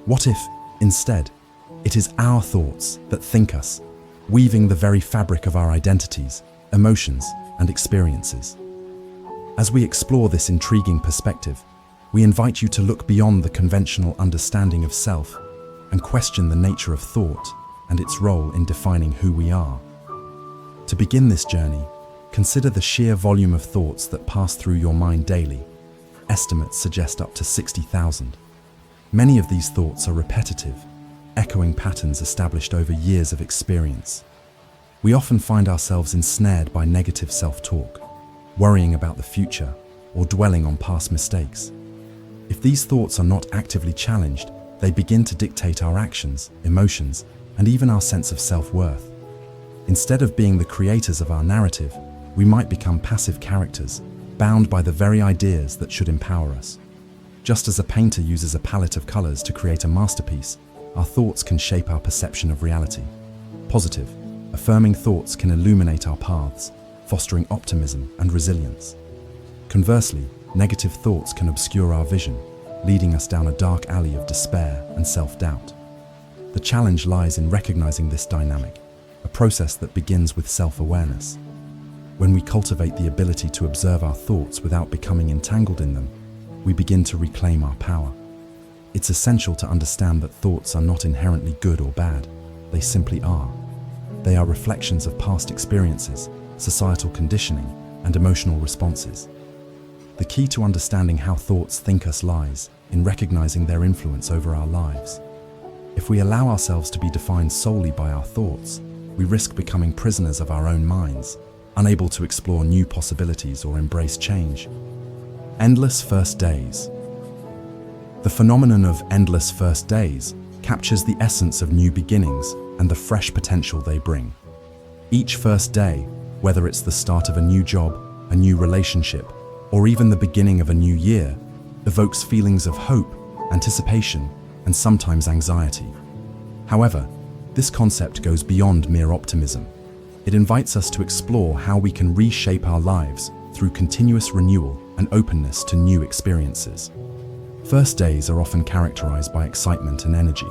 What if, instead, it is our thoughts that think us, weaving the very fabric of our identities, emotions, and experiences? As we explore this intriguing perspective, we invite you to look beyond the conventional understanding of self and question the nature of thought and its role in defining who we are. To begin this journey, consider the sheer volume of thoughts that pass through your mind daily. Estimates suggest up to 60,000. Many of these thoughts are repetitive, echoing patterns established over years of experience. We often find ourselves ensnared by negative self-talk, worrying about the future, or dwelling on past mistakes. If these thoughts are not actively challenged, they begin to dictate our actions, emotions, and even our sense of self-worth. Instead of being the creators of our narrative, we might become passive characters, bound by the very ideas that should empower us. Just as a painter uses a palette of colors to create a masterpiece, our thoughts can shape our perception of reality. Positive, affirming thoughts can illuminate our paths, fostering optimism and resilience. Conversely, negative thoughts can obscure our vision, leading us down a dark alley of despair and self-doubt. The challenge lies in recognizing this dynamic, a process that begins with self-awareness. When we cultivate the ability to observe our thoughts without becoming entangled in them, we begin to reclaim our power. It's essential to understand that thoughts are not inherently good or bad. They simply are. They are reflections of past experiences, societal conditioning, and emotional responses. The key to understanding how thoughts think us lies in recognizing their influence over our lives. If we allow ourselves to be defined solely by our thoughts, we risk becoming prisoners of our own minds, unable to explore new possibilities or embrace change. Endless first days. The phenomenon of endless first days captures the essence of new beginnings and the fresh potential they bring. Each first day, whether it's the start of a new job, a new relationship, or even the beginning of a new year, evokes feelings of hope, anticipation, and sometimes anxiety. However, this concept goes beyond mere optimism. It invites us to explore how we can reshape our lives through continuous renewal and openness to new experiences. First days are often characterized by excitement and energy.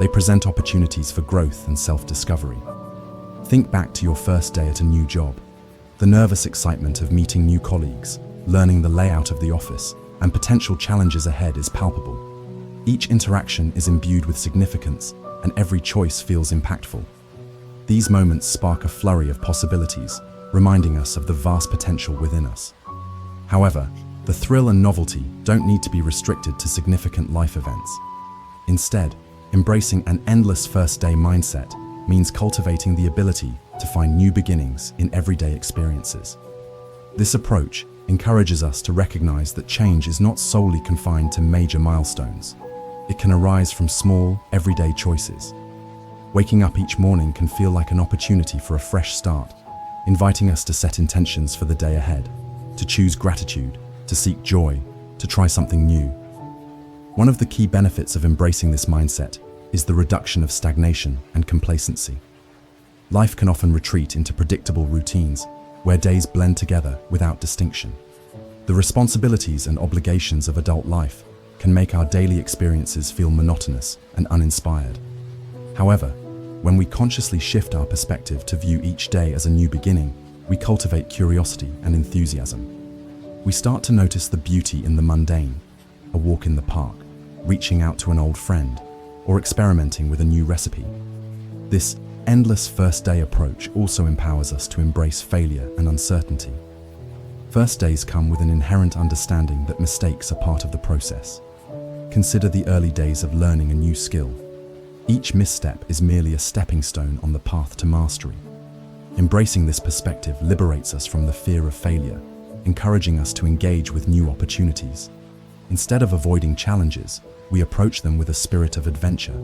They present opportunities for growth and self-discovery. Think back to your first day at a new job. The nervous excitement of meeting new colleagues, learning the layout of the office, and potential challenges ahead is palpable. Each interaction is imbued with significance, and every choice feels impactful. These moments spark a flurry of possibilities, reminding us of the vast potential within us. However, the thrill and novelty don't need to be restricted to significant life events. Instead, embracing an endless first-day mindset means cultivating the ability to find new beginnings in everyday experiences. This approach encourages us to recognize that change is not solely confined to major milestones. It can arise from small, everyday choices. Waking up each morning can feel like an opportunity for a fresh start, inviting us to set intentions for the day ahead, to choose gratitude, to seek joy, to try something new. One of the key benefits of embracing this mindset is the reduction of stagnation and complacency. Life can often retreat into predictable routines where days blend together without distinction. The responsibilities and obligations of adult life can make our daily experiences feel monotonous and uninspired. However, when we consciously shift our perspective to view each day as a new beginning, we cultivate curiosity and enthusiasm. We start to notice the beauty in the mundane, a walk in the park, reaching out to an old friend, or experimenting with a new recipe. This endless first-day approach also empowers us to embrace failure and uncertainty. First days come with an inherent understanding that mistakes are part of the process. Consider the early days of learning a new skill. Each misstep is merely a stepping stone on the path to mastery. Embracing this perspective liberates us from the fear of failure, encouraging us to engage with new opportunities. Instead of avoiding challenges, we approach them with a spirit of adventure,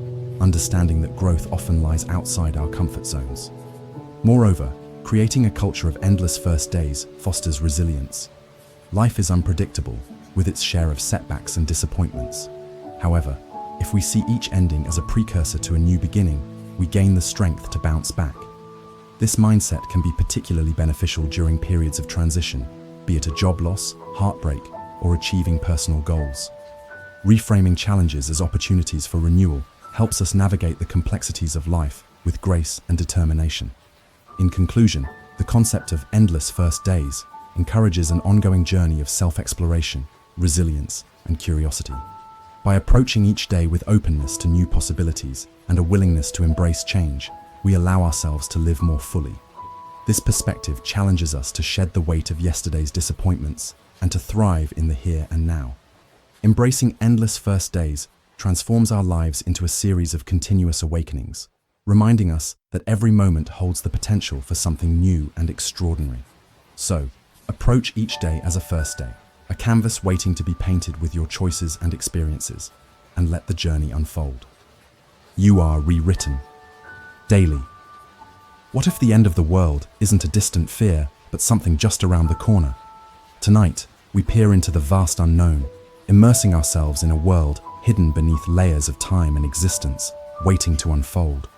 understanding that growth often lies outside our comfort zones. Moreover, creating a culture of endless first days fosters resilience. Life is unpredictable, with its share of setbacks and disappointments. However, if we see each ending as a precursor to a new beginning, we gain the strength to bounce back. This mindset can be particularly beneficial during periods of transition, be it a job loss, heartbreak, or achieving personal goals. Reframing challenges as opportunities for renewal helps us navigate the complexities of life with grace and determination. In conclusion, the concept of endless first days encourages an ongoing journey of self-exploration, resilience, and curiosity. By approaching each day with openness to new possibilities and a willingness to embrace change, we allow ourselves to live more fully. This perspective challenges us to shed the weight of yesterday's disappointments and to thrive in the here and now. Embracing endless first days transforms our lives into a series of continuous awakenings, reminding us that every moment holds the potential for something new and extraordinary. So, approach each day as a first day, a canvas waiting to be painted with your choices and experiences, and let the journey unfold. You are rewritten. Daily. What if the end of the world isn't a distant fear, but something just around the corner? Tonight, we peer into the vast unknown, immersing ourselves in a world hidden beneath layers of time and existence, waiting to unfold.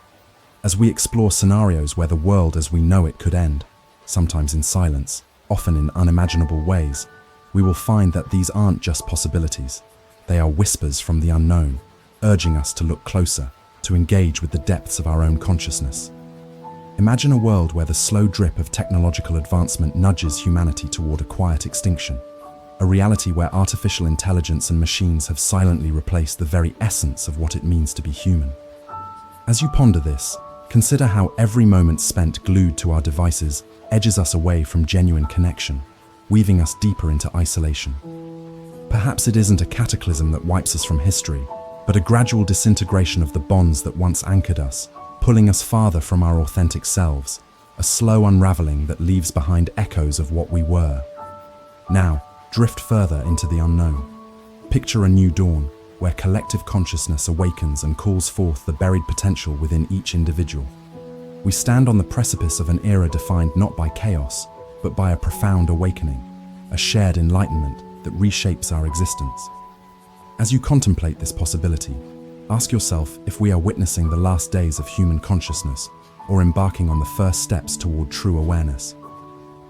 As we explore scenarios where the world as we know it could end, sometimes in silence, often in unimaginable ways, we will find that these aren't just possibilities. They are whispers from the unknown, urging us to look closer, to engage with the depths of our own consciousness. Imagine a world where the slow drip of technological advancement nudges humanity toward a quiet extinction. A reality where artificial intelligence and machines have silently replaced the very essence of what it means to be human. As you ponder this, consider how every moment spent glued to our devices edges us away from genuine connection, weaving us deeper into isolation. Perhaps it isn't a cataclysm that wipes us from history, but a gradual disintegration of the bonds that once anchored us, pulling us farther from our authentic selves, a slow unraveling that leaves behind echoes of what we were. Now, drift further into the unknown. Picture a new dawn, where collective consciousness awakens and calls forth the buried potential within each individual. We stand on the precipice of an era defined not by chaos, but by a profound awakening, a shared enlightenment that reshapes our existence. As you contemplate this possibility, ask yourself if we are witnessing the last days of human consciousness or embarking on the first steps toward true awareness.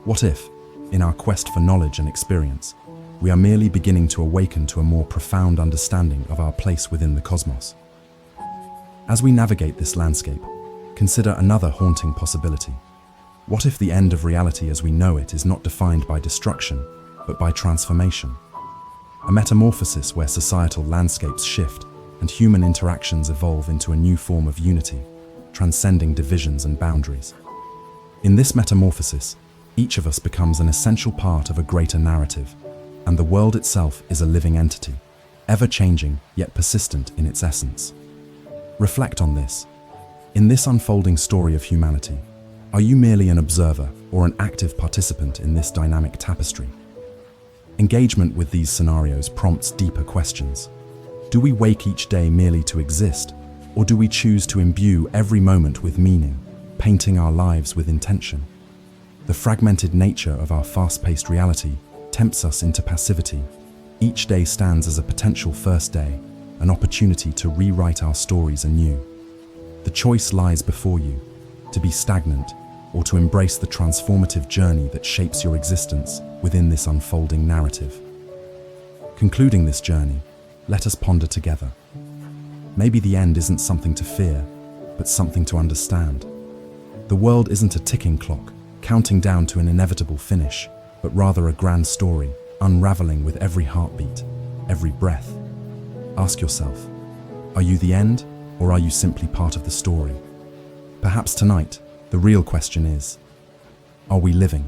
What if, in our quest for knowledge and experience, we are merely beginning to awaken to a more profound understanding of our place within the cosmos? As we navigate this landscape, consider another haunting possibility. What if the end of reality as we know it is not defined by destruction, but by transformation? A metamorphosis where societal landscapes shift and human interactions evolve into a new form of unity, transcending divisions and boundaries. In this metamorphosis, each of us becomes an essential part of a greater narrative, and the world itself is a living entity, ever-changing yet persistent in its essence. Reflect on this. In this unfolding story of humanity, are you merely an observer or an active participant in this dynamic tapestry? Engagement with these scenarios prompts deeper questions. Do we wake each day merely to exist, or do we choose to imbue every moment with meaning, painting our lives with intention? The fragmented nature of our fast-paced reality tempts us into passivity. Each day stands as a potential first day, an opportunity to rewrite our stories anew. The choice lies before you, to be stagnant or to embrace the transformative journey that shapes your existence within this unfolding narrative. Concluding this journey, let us ponder together. Maybe the end isn't something to fear, but something to understand. The world isn't a ticking clock, counting down to an inevitable finish, but rather a grand story, unraveling with every heartbeat, every breath. Ask yourself, are you the end, or are you simply part of the story? Perhaps tonight, the real question is, are we living,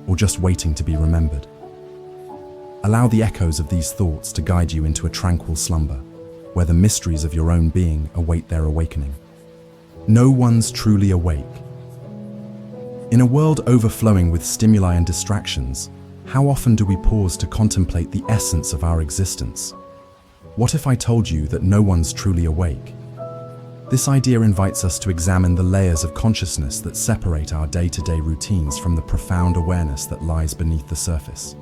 or just waiting to be remembered? Allow the echoes of these thoughts to guide you into a tranquil slumber, where the mysteries of your own being await their awakening. No one's truly awake. In a world overflowing with stimuli and distractions, how often do we pause to contemplate the essence of our existence? What if I told you that no one's truly awake? This idea invites us to examine the layers of consciousness that separate our day-to-day routines from the profound awareness that lies beneath the surface.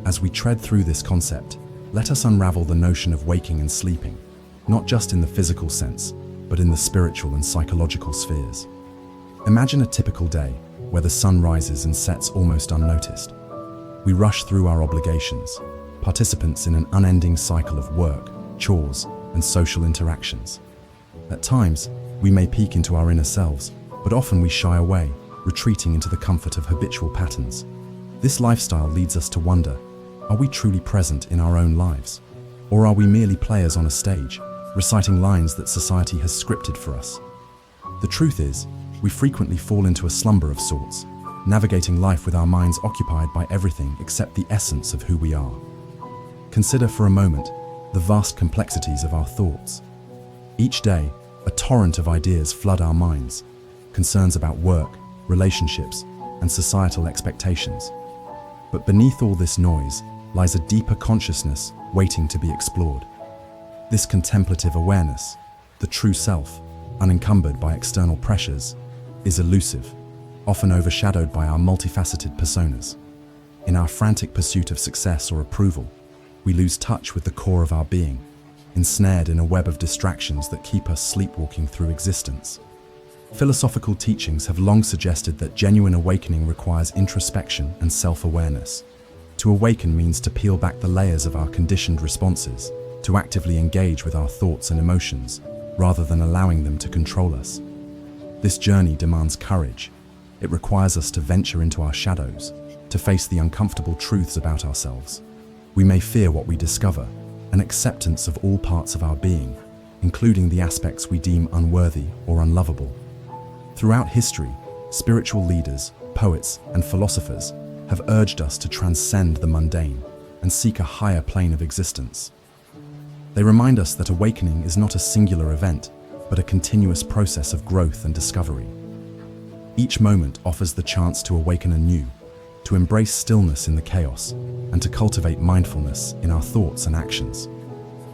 As we tread through this concept, let us unravel the notion of waking and sleeping, not just in the physical sense, but in the spiritual and psychological spheres. Imagine a typical day where the sun rises and sets almost unnoticed. We rush through our obligations, participants in an unending cycle of work, chores, and social interactions. At times, we may peek into our inner selves, but often we shy away, retreating into the comfort of habitual patterns. This lifestyle leads us to wonder, are we truly present in our own lives? Or are we merely players on a stage, reciting lines that society has scripted for us? The truth is, we frequently fall into a slumber of sorts, navigating life with our minds occupied by everything except the essence of who we are. Consider for a moment the vast complexities of our thoughts. Each day, a torrent of ideas flood our minds, concerns about work, relationships, and societal expectations. But beneath all this noise lies a deeper consciousness waiting to be explored. This contemplative awareness, the true self, unencumbered by external pressures, is elusive, often overshadowed by our multifaceted personas. In our frantic pursuit of success or approval, we lose touch with the core of our being, ensnared in a web of distractions that keep us sleepwalking through existence. Philosophical teachings have long suggested that genuine awakening requires introspection and self-awareness. To awaken means to peel back the layers of our conditioned responses, to actively engage with our thoughts and emotions, rather than allowing them to control us. This journey demands courage. It requires us to venture into our shadows, to face the uncomfortable truths about ourselves. We may fear what we discover, an acceptance of all parts of our being, including the aspects we deem unworthy or unlovable. Throughout history, spiritual leaders, poets, and philosophers have urged us to transcend the mundane and seek a higher plane of existence. They remind us that awakening is not a singular event, but a continuous process of growth and discovery. Each moment offers the chance to awaken anew, to embrace stillness in the chaos, and to cultivate mindfulness in our thoughts and actions.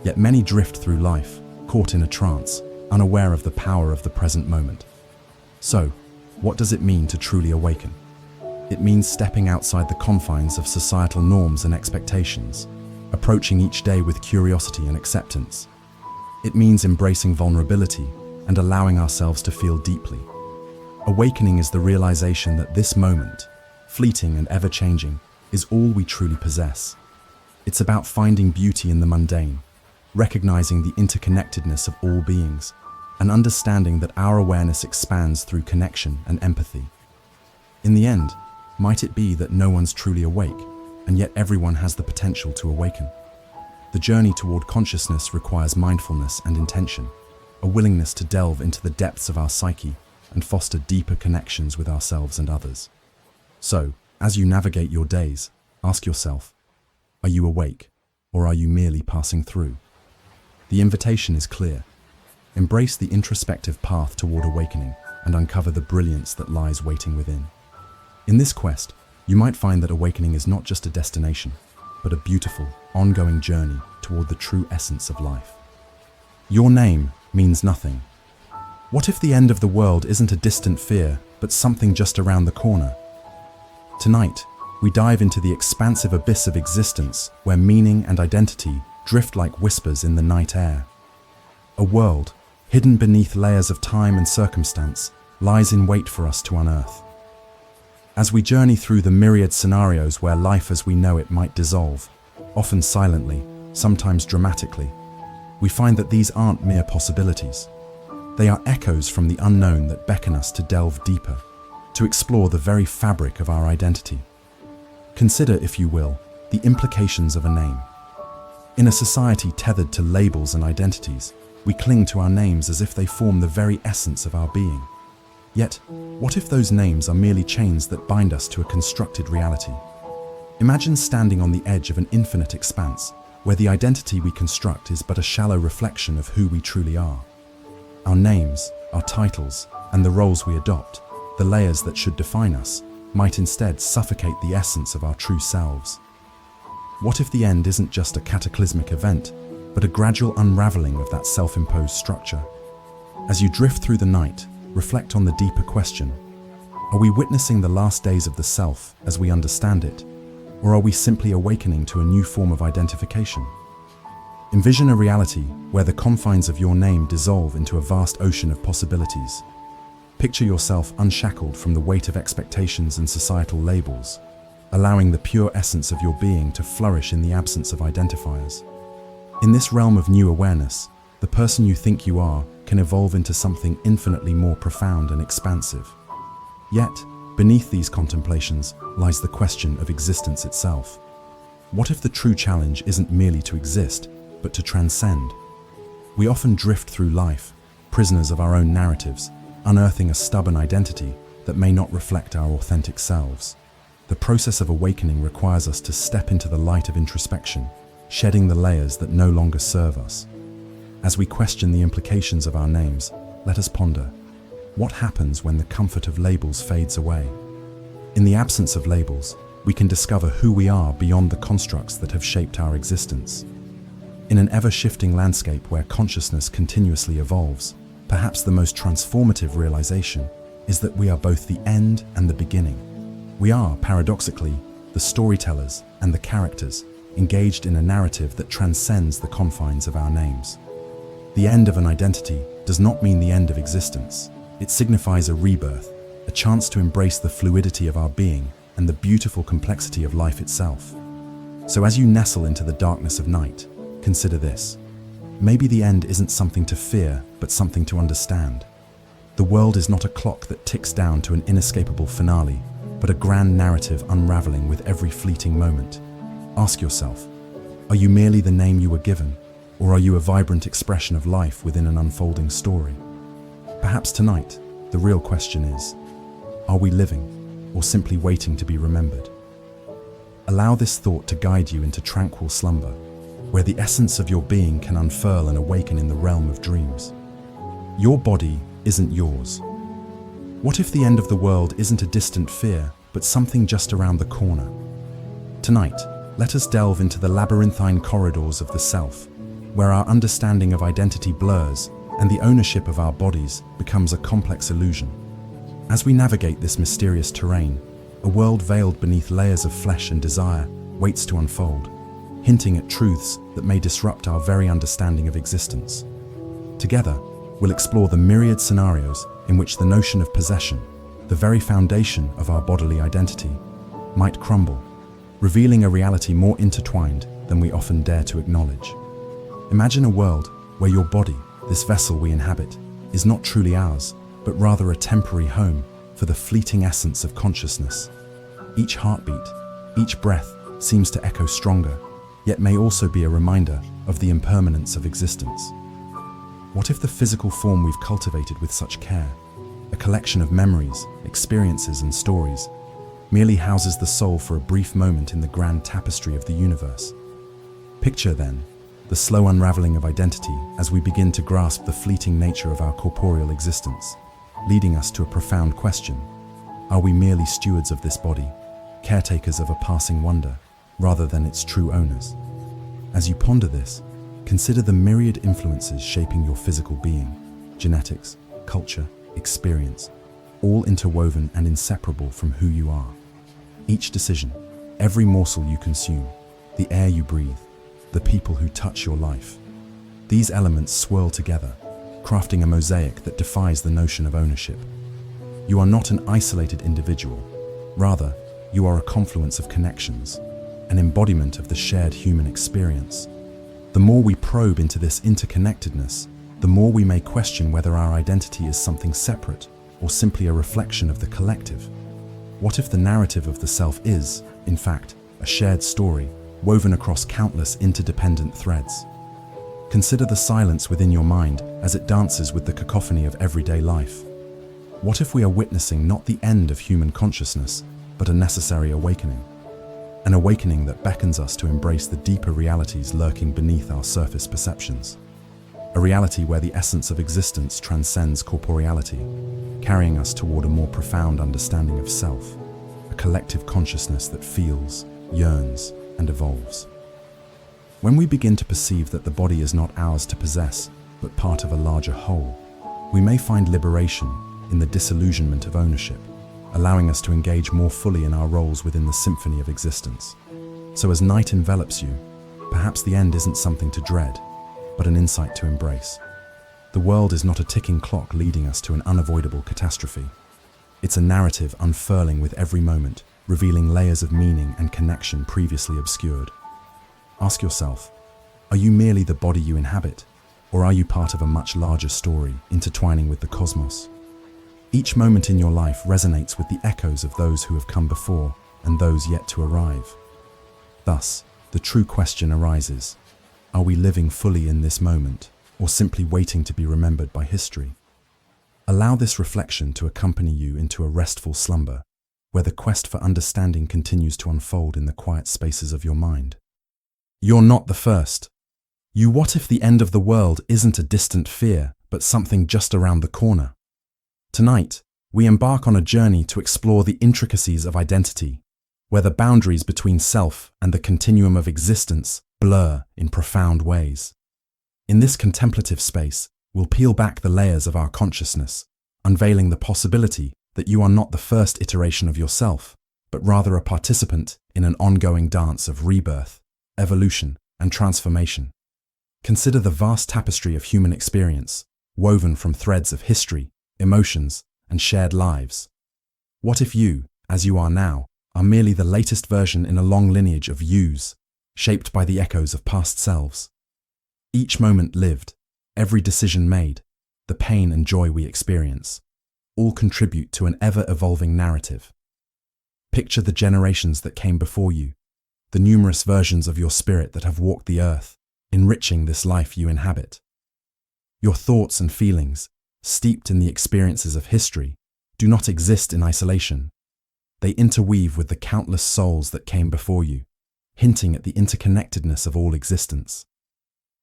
Yet many drift through life, caught in a trance, unaware of the power of the present moment. So, what does it mean to truly awaken? It means stepping outside the confines of societal norms and expectations, approaching each day with curiosity and acceptance. It means embracing vulnerability and allowing ourselves to feel deeply. Awakening is the realization that this moment, fleeting and ever-changing, is all we truly possess. It's about finding beauty in the mundane, recognizing the interconnectedness of all beings, an understanding that our awareness expands through connection and empathy. In the end, might it be that no one's truly awake, and yet everyone has the potential to awaken? The journey toward consciousness requires mindfulness and intention, a willingness to delve into the depths of our psyche and foster deeper connections with ourselves and others. So, as you navigate your days, ask yourself, are you awake, or are you merely passing through? The invitation is clear. Embrace the introspective path toward awakening and uncover the brilliance that lies waiting within. In this quest, you might find that awakening is not just a destination, but a beautiful, ongoing journey toward the true essence of life. Your name means nothing. What if the end of the world isn't a distant fear, but something just around the corner? Tonight, we dive into the expansive abyss of existence where meaning and identity drift like whispers in the night air. A world, hidden beneath layers of time and circumstance, lies in wait for us to unearth. As we journey through the myriad scenarios where life as we know it might dissolve, often silently, sometimes dramatically, we find that these aren't mere possibilities. They are echoes from the unknown that beckon us to delve deeper, to explore the very fabric of our identity. Consider, if you will, the implications of a name. In a society tethered to labels and identities, we cling to our names as if they form the very essence of our being. Yet, what if those names are merely chains that bind us to a constructed reality? Imagine standing on the edge of an infinite expanse, where the identity we construct is but a shallow reflection of who we truly are. Our names, our titles, and the roles we adopt, the layers that should define us, might instead suffocate the essence of our true selves. What if the end isn't just a cataclysmic event, but a gradual unraveling of that self-imposed structure? As you drift through the night, reflect on the deeper question: are we witnessing the last days of the self as we understand it, or are we simply awakening to a new form of identification? Envision a reality where the confines of your name dissolve into a vast ocean of possibilities. Picture yourself unshackled from the weight of expectations and societal labels, allowing the pure essence of your being to flourish in the absence of identifiers. In this realm of new awareness, the person you think you are can evolve into something infinitely more profound and expansive. Yet, beneath these contemplations lies the question of existence itself. What if the true challenge isn't merely to exist, but to transcend? We often drift through life, prisoners of our own narratives, unearthing a stubborn identity that may not reflect our authentic selves. The process of awakening requires us to step into the light of introspection, shedding the layers that no longer serve us. As we question the implications of our names, let us ponder: what happens when the comfort of labels fades away? In the absence of labels, we can discover who we are beyond the constructs that have shaped our existence. In an ever-shifting landscape where consciousness continuously evolves, perhaps the most transformative realization is that we are both the end and the beginning. We are, paradoxically, the storytellers and the characters engaged in a narrative that transcends the confines of our names. The end of an identity does not mean the end of existence. It signifies a rebirth, a chance to embrace the fluidity of our being and the beautiful complexity of life itself. So as you nestle into the darkness of night, consider this: maybe the end isn't something to fear, but something to understand. The world is not a clock that ticks down to an inescapable finale, but a grand narrative unraveling with every fleeting moment. Ask yourself, are you merely the name you were given, or are you a vibrant expression of life within an unfolding story? Perhaps tonight, the real question is, are we living, or simply waiting to be remembered? Allow this thought to guide you into tranquil slumber, where the essence of your being can unfurl and awaken in the realm of dreams. Your body isn't yours. What if the end of the world isn't a distant fear, but something just around the corner? Tonight, let us delve into the labyrinthine corridors of the self, where our understanding of identity blurs and the ownership of our bodies becomes a complex illusion. As we navigate this mysterious terrain, a world veiled beneath layers of flesh and desire waits to unfold, hinting at truths that may disrupt our very understanding of existence. Together, we'll explore the myriad scenarios in which the notion of possession, the very foundation of our bodily identity, might crumble, revealing a reality more intertwined than we often dare to acknowledge. Imagine a world where your body, this vessel we inhabit, is not truly ours, but rather a temporary home for the fleeting essence of consciousness. Each heartbeat, each breath seems to echo stronger, yet may also be a reminder of the impermanence of existence. What if the physical form we've cultivated with such care, a collection of memories, experiences, and stories, merely houses the soul for a brief moment in the grand tapestry of the universe? Picture, then, the slow unraveling of identity as we begin to grasp the fleeting nature of our corporeal existence, leading us to a profound question. Are we merely stewards of this body, caretakers of a passing wonder, rather than its true owners? As you ponder this, consider the myriad influences shaping your physical being: genetics, culture, experience, all interwoven and inseparable from who you are. Each decision, every morsel you consume, the air you breathe, the people who touch your life, these elements swirl together, crafting a mosaic that defies the notion of ownership. You are not an isolated individual. Rather, you are a confluence of connections, an embodiment of the shared human experience. The more we probe into this interconnectedness, the more we may question whether our identity is something separate or simply a reflection of the collective. What if the narrative of the self is, in fact, a shared story woven across countless interdependent threads? Consider the silence within your mind as it dances with the cacophony of everyday life. What if we are witnessing not the end of human consciousness, but a necessary awakening? An awakening that beckons us to embrace the deeper realities lurking beneath our surface perceptions. A reality where the essence of existence transcends corporeality, carrying us toward a more profound understanding of self, a collective consciousness that feels, yearns, and evolves. When we begin to perceive that the body is not ours to possess, but part of a larger whole, we may find liberation in the disillusionment of ownership, allowing us to engage more fully in our roles within the symphony of existence. So as night envelops you, perhaps the end isn't something to dread, but an insight to embrace. The world is not a ticking clock leading us to an unavoidable catastrophe. It's a narrative unfurling with every moment, revealing layers of meaning and connection previously obscured. Ask yourself, are you merely the body you inhabit, or are you part of a much larger story intertwining with the cosmos? Each moment in your life resonates with the echoes of those who have come before and those yet to arrive. Thus, the true question arises: are we living fully in this moment, or simply waiting to be remembered by history? Allow this reflection to accompany you into a restful slumber, where the quest for understanding continues to unfold in the quiet spaces of your mind. You're not the first. What if the end of the world isn't a distant fear, but something just around the corner? Tonight, we embark on a journey to explore the intricacies of identity, where the boundaries between self and the continuum of existence blur in profound ways. In this contemplative space, we'll peel back the layers of our consciousness, unveiling the possibility that you are not the first iteration of yourself, but rather a participant in an ongoing dance of rebirth, evolution, and transformation. Consider the vast tapestry of human experience, woven from threads of history, emotions, and shared lives. What if you, as you are now, are merely the latest version in a long lineage of yous, shaped by the echoes of past selves? Each moment lived, every decision made, the pain and joy we experience, all contribute to an ever-evolving narrative. Picture the generations that came before you, the numerous versions of your spirit that have walked the earth, enriching this life you inhabit. Your thoughts and feelings, steeped in the experiences of history, do not exist in isolation. They interweave with the countless souls that came before you, hinting at the interconnectedness of all existence.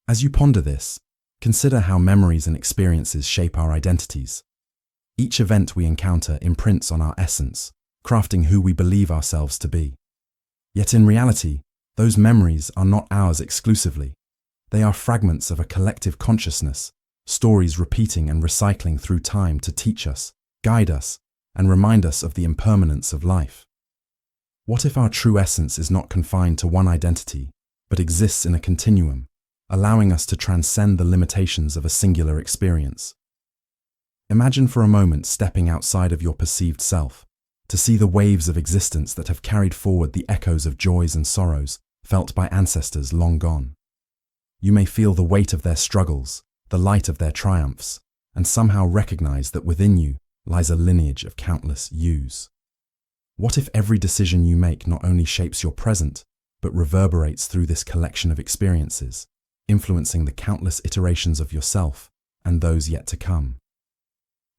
As you ponder this, consider how memories and experiences shape our identities. Each event we encounter imprints on our essence, crafting who we believe ourselves to be. Yet in reality, those memories are not ours exclusively. They are fragments of a collective consciousness, stories repeating and recycling through time to teach us, guide us, and remind us of the impermanence of life. What if our true essence is not confined to one identity, but exists in a continuum, allowing us to transcend the limitations of a singular experience? Imagine for a moment stepping outside of your perceived self, to see the waves of existence that have carried forward the echoes of joys and sorrows felt by ancestors long gone. You may feel the weight of their struggles, the light of their triumphs, and somehow recognize that within you lies a lineage of countless yous. What if every decision you make not only shapes your present, but reverberates through this collection of experiences, influencing the countless iterations of yourself and those yet to come?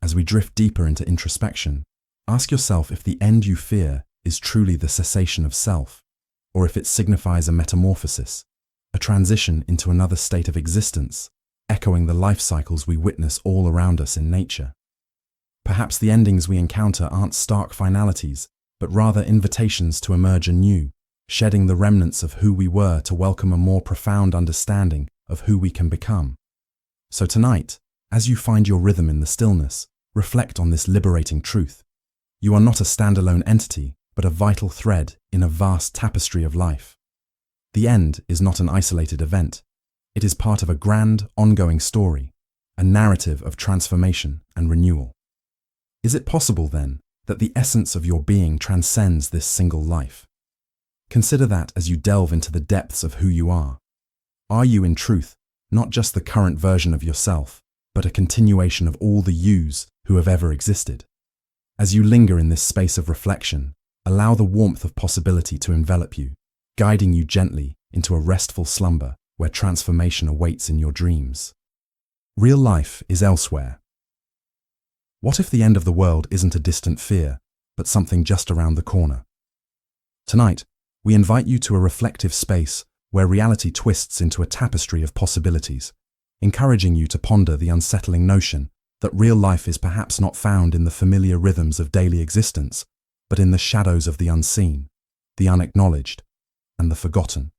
As we drift deeper into introspection, ask yourself if the end you fear is truly the cessation of self, or if it signifies a metamorphosis, a transition into another state of existence, echoing the life cycles we witness all around us in nature. Perhaps the endings we encounter aren't stark finalities, but rather invitations to emerge anew, shedding the remnants of who we were to welcome a more profound understanding of who we can become. So tonight, as you find your rhythm in the stillness, reflect on this liberating truth. You are not a standalone entity, but a vital thread in a vast tapestry of life. The end is not an isolated event. It is part of a grand, ongoing story, a narrative of transformation and renewal. Is it possible, then, that the essence of your being transcends this single life? Consider that as you delve into the depths of who you are. Are you, in truth, not just the current version of yourself, but a continuation of all the yous who have ever existed? As you linger in this space of reflection, allow the warmth of possibility to envelop you, guiding you gently into a restful slumber where transformation awaits in your dreams. Real life is elsewhere. What if the end of the world isn't a distant fear, but something just around the corner? Tonight, we invite you to a reflective space where reality twists into a tapestry of possibilities, encouraging you to ponder the unsettling notion that real life is perhaps not found in the familiar rhythms of daily existence, but in the shadows of the unseen, the unacknowledged, and the forgotten.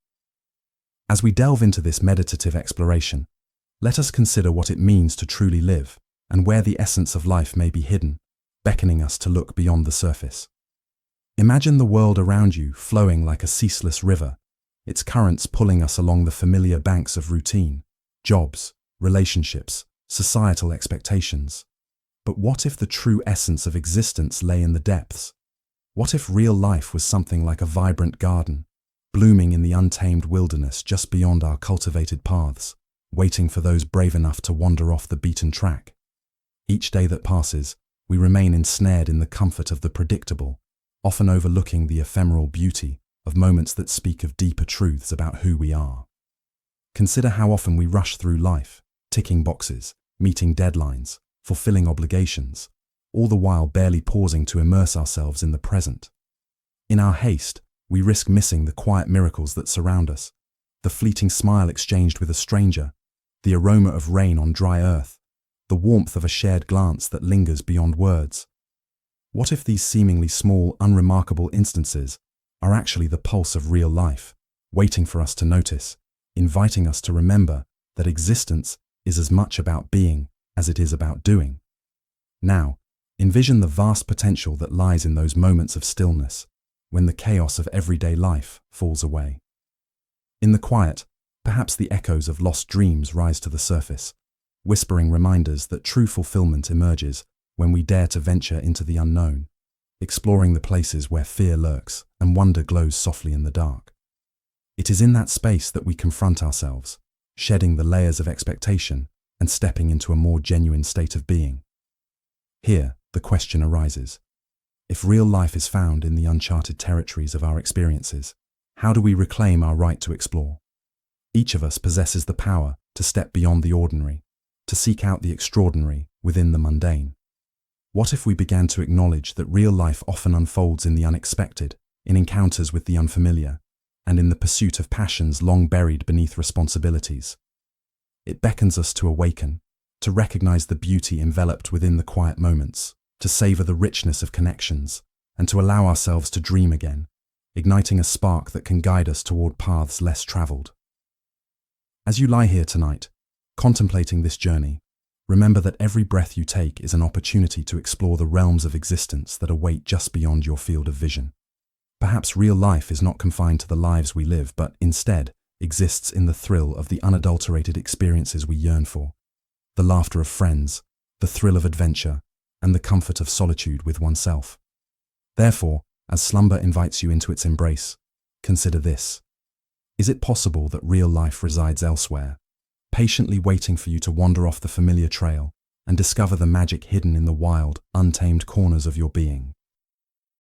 As we delve into this meditative exploration, let us consider what it means to truly live and where the essence of life may be hidden, beckoning us to look beyond the surface. Imagine the world around you flowing like a ceaseless river, its currents pulling us along the familiar banks of routine, jobs, relationships, societal expectations. But what if the true essence of existence lay in the depths? What if real life was something like a vibrant garden, blooming in the untamed wilderness just beyond our cultivated paths, waiting for those brave enough to wander off the beaten track? Each day that passes, we remain ensnared in the comfort of the predictable, often overlooking the ephemeral beauty of moments that speak of deeper truths about who we are. Consider how often we rush through life, ticking boxes, meeting deadlines, fulfilling obligations, all the while barely pausing to immerse ourselves in the present. In our haste, we risk missing the quiet miracles that surround us, the fleeting smile exchanged with a stranger, the aroma of rain on dry earth, the warmth of a shared glance that lingers beyond words. What if these seemingly small, unremarkable instances are actually the pulse of real life, waiting for us to notice, inviting us to remember that existence is as much about being as it is about doing? Now, envision the vast potential that lies in those moments of stillness, when the chaos of everyday life falls away. In the quiet, perhaps the echoes of lost dreams rise to the surface, whispering reminders that true fulfillment emerges when we dare to venture into the unknown, exploring the places where fear lurks and wonder glows softly in the dark. It is in that space that we confront ourselves, shedding the layers of expectation and stepping into a more genuine state of being. Here, the question arises: if real life is found in the uncharted territories of our experiences, how do we reclaim our right to explore? Each of us possesses the power to step beyond the ordinary, to seek out the extraordinary within the mundane. What if we began to acknowledge that real life often unfolds in the unexpected, in encounters with the unfamiliar, and in the pursuit of passions long buried beneath responsibilities? It beckons us to awaken, to recognize the beauty enveloped within the quiet moments, to savor the richness of connections, and to allow ourselves to dream again, igniting a spark that can guide us toward paths less traveled. As you lie here tonight, contemplating this journey, remember that every breath you take is an opportunity to explore the realms of existence that await just beyond your field of vision. Perhaps real life is not confined to the lives we live, but instead exists in the thrill of the unadulterated experiences we yearn for, the laughter of friends, the thrill of adventure, and the comfort of solitude with oneself. Therefore, as slumber invites you into its embrace, consider this: is it possible that real life resides elsewhere, patiently waiting for you to wander off the familiar trail, and discover the magic hidden in the wild, untamed corners of your being.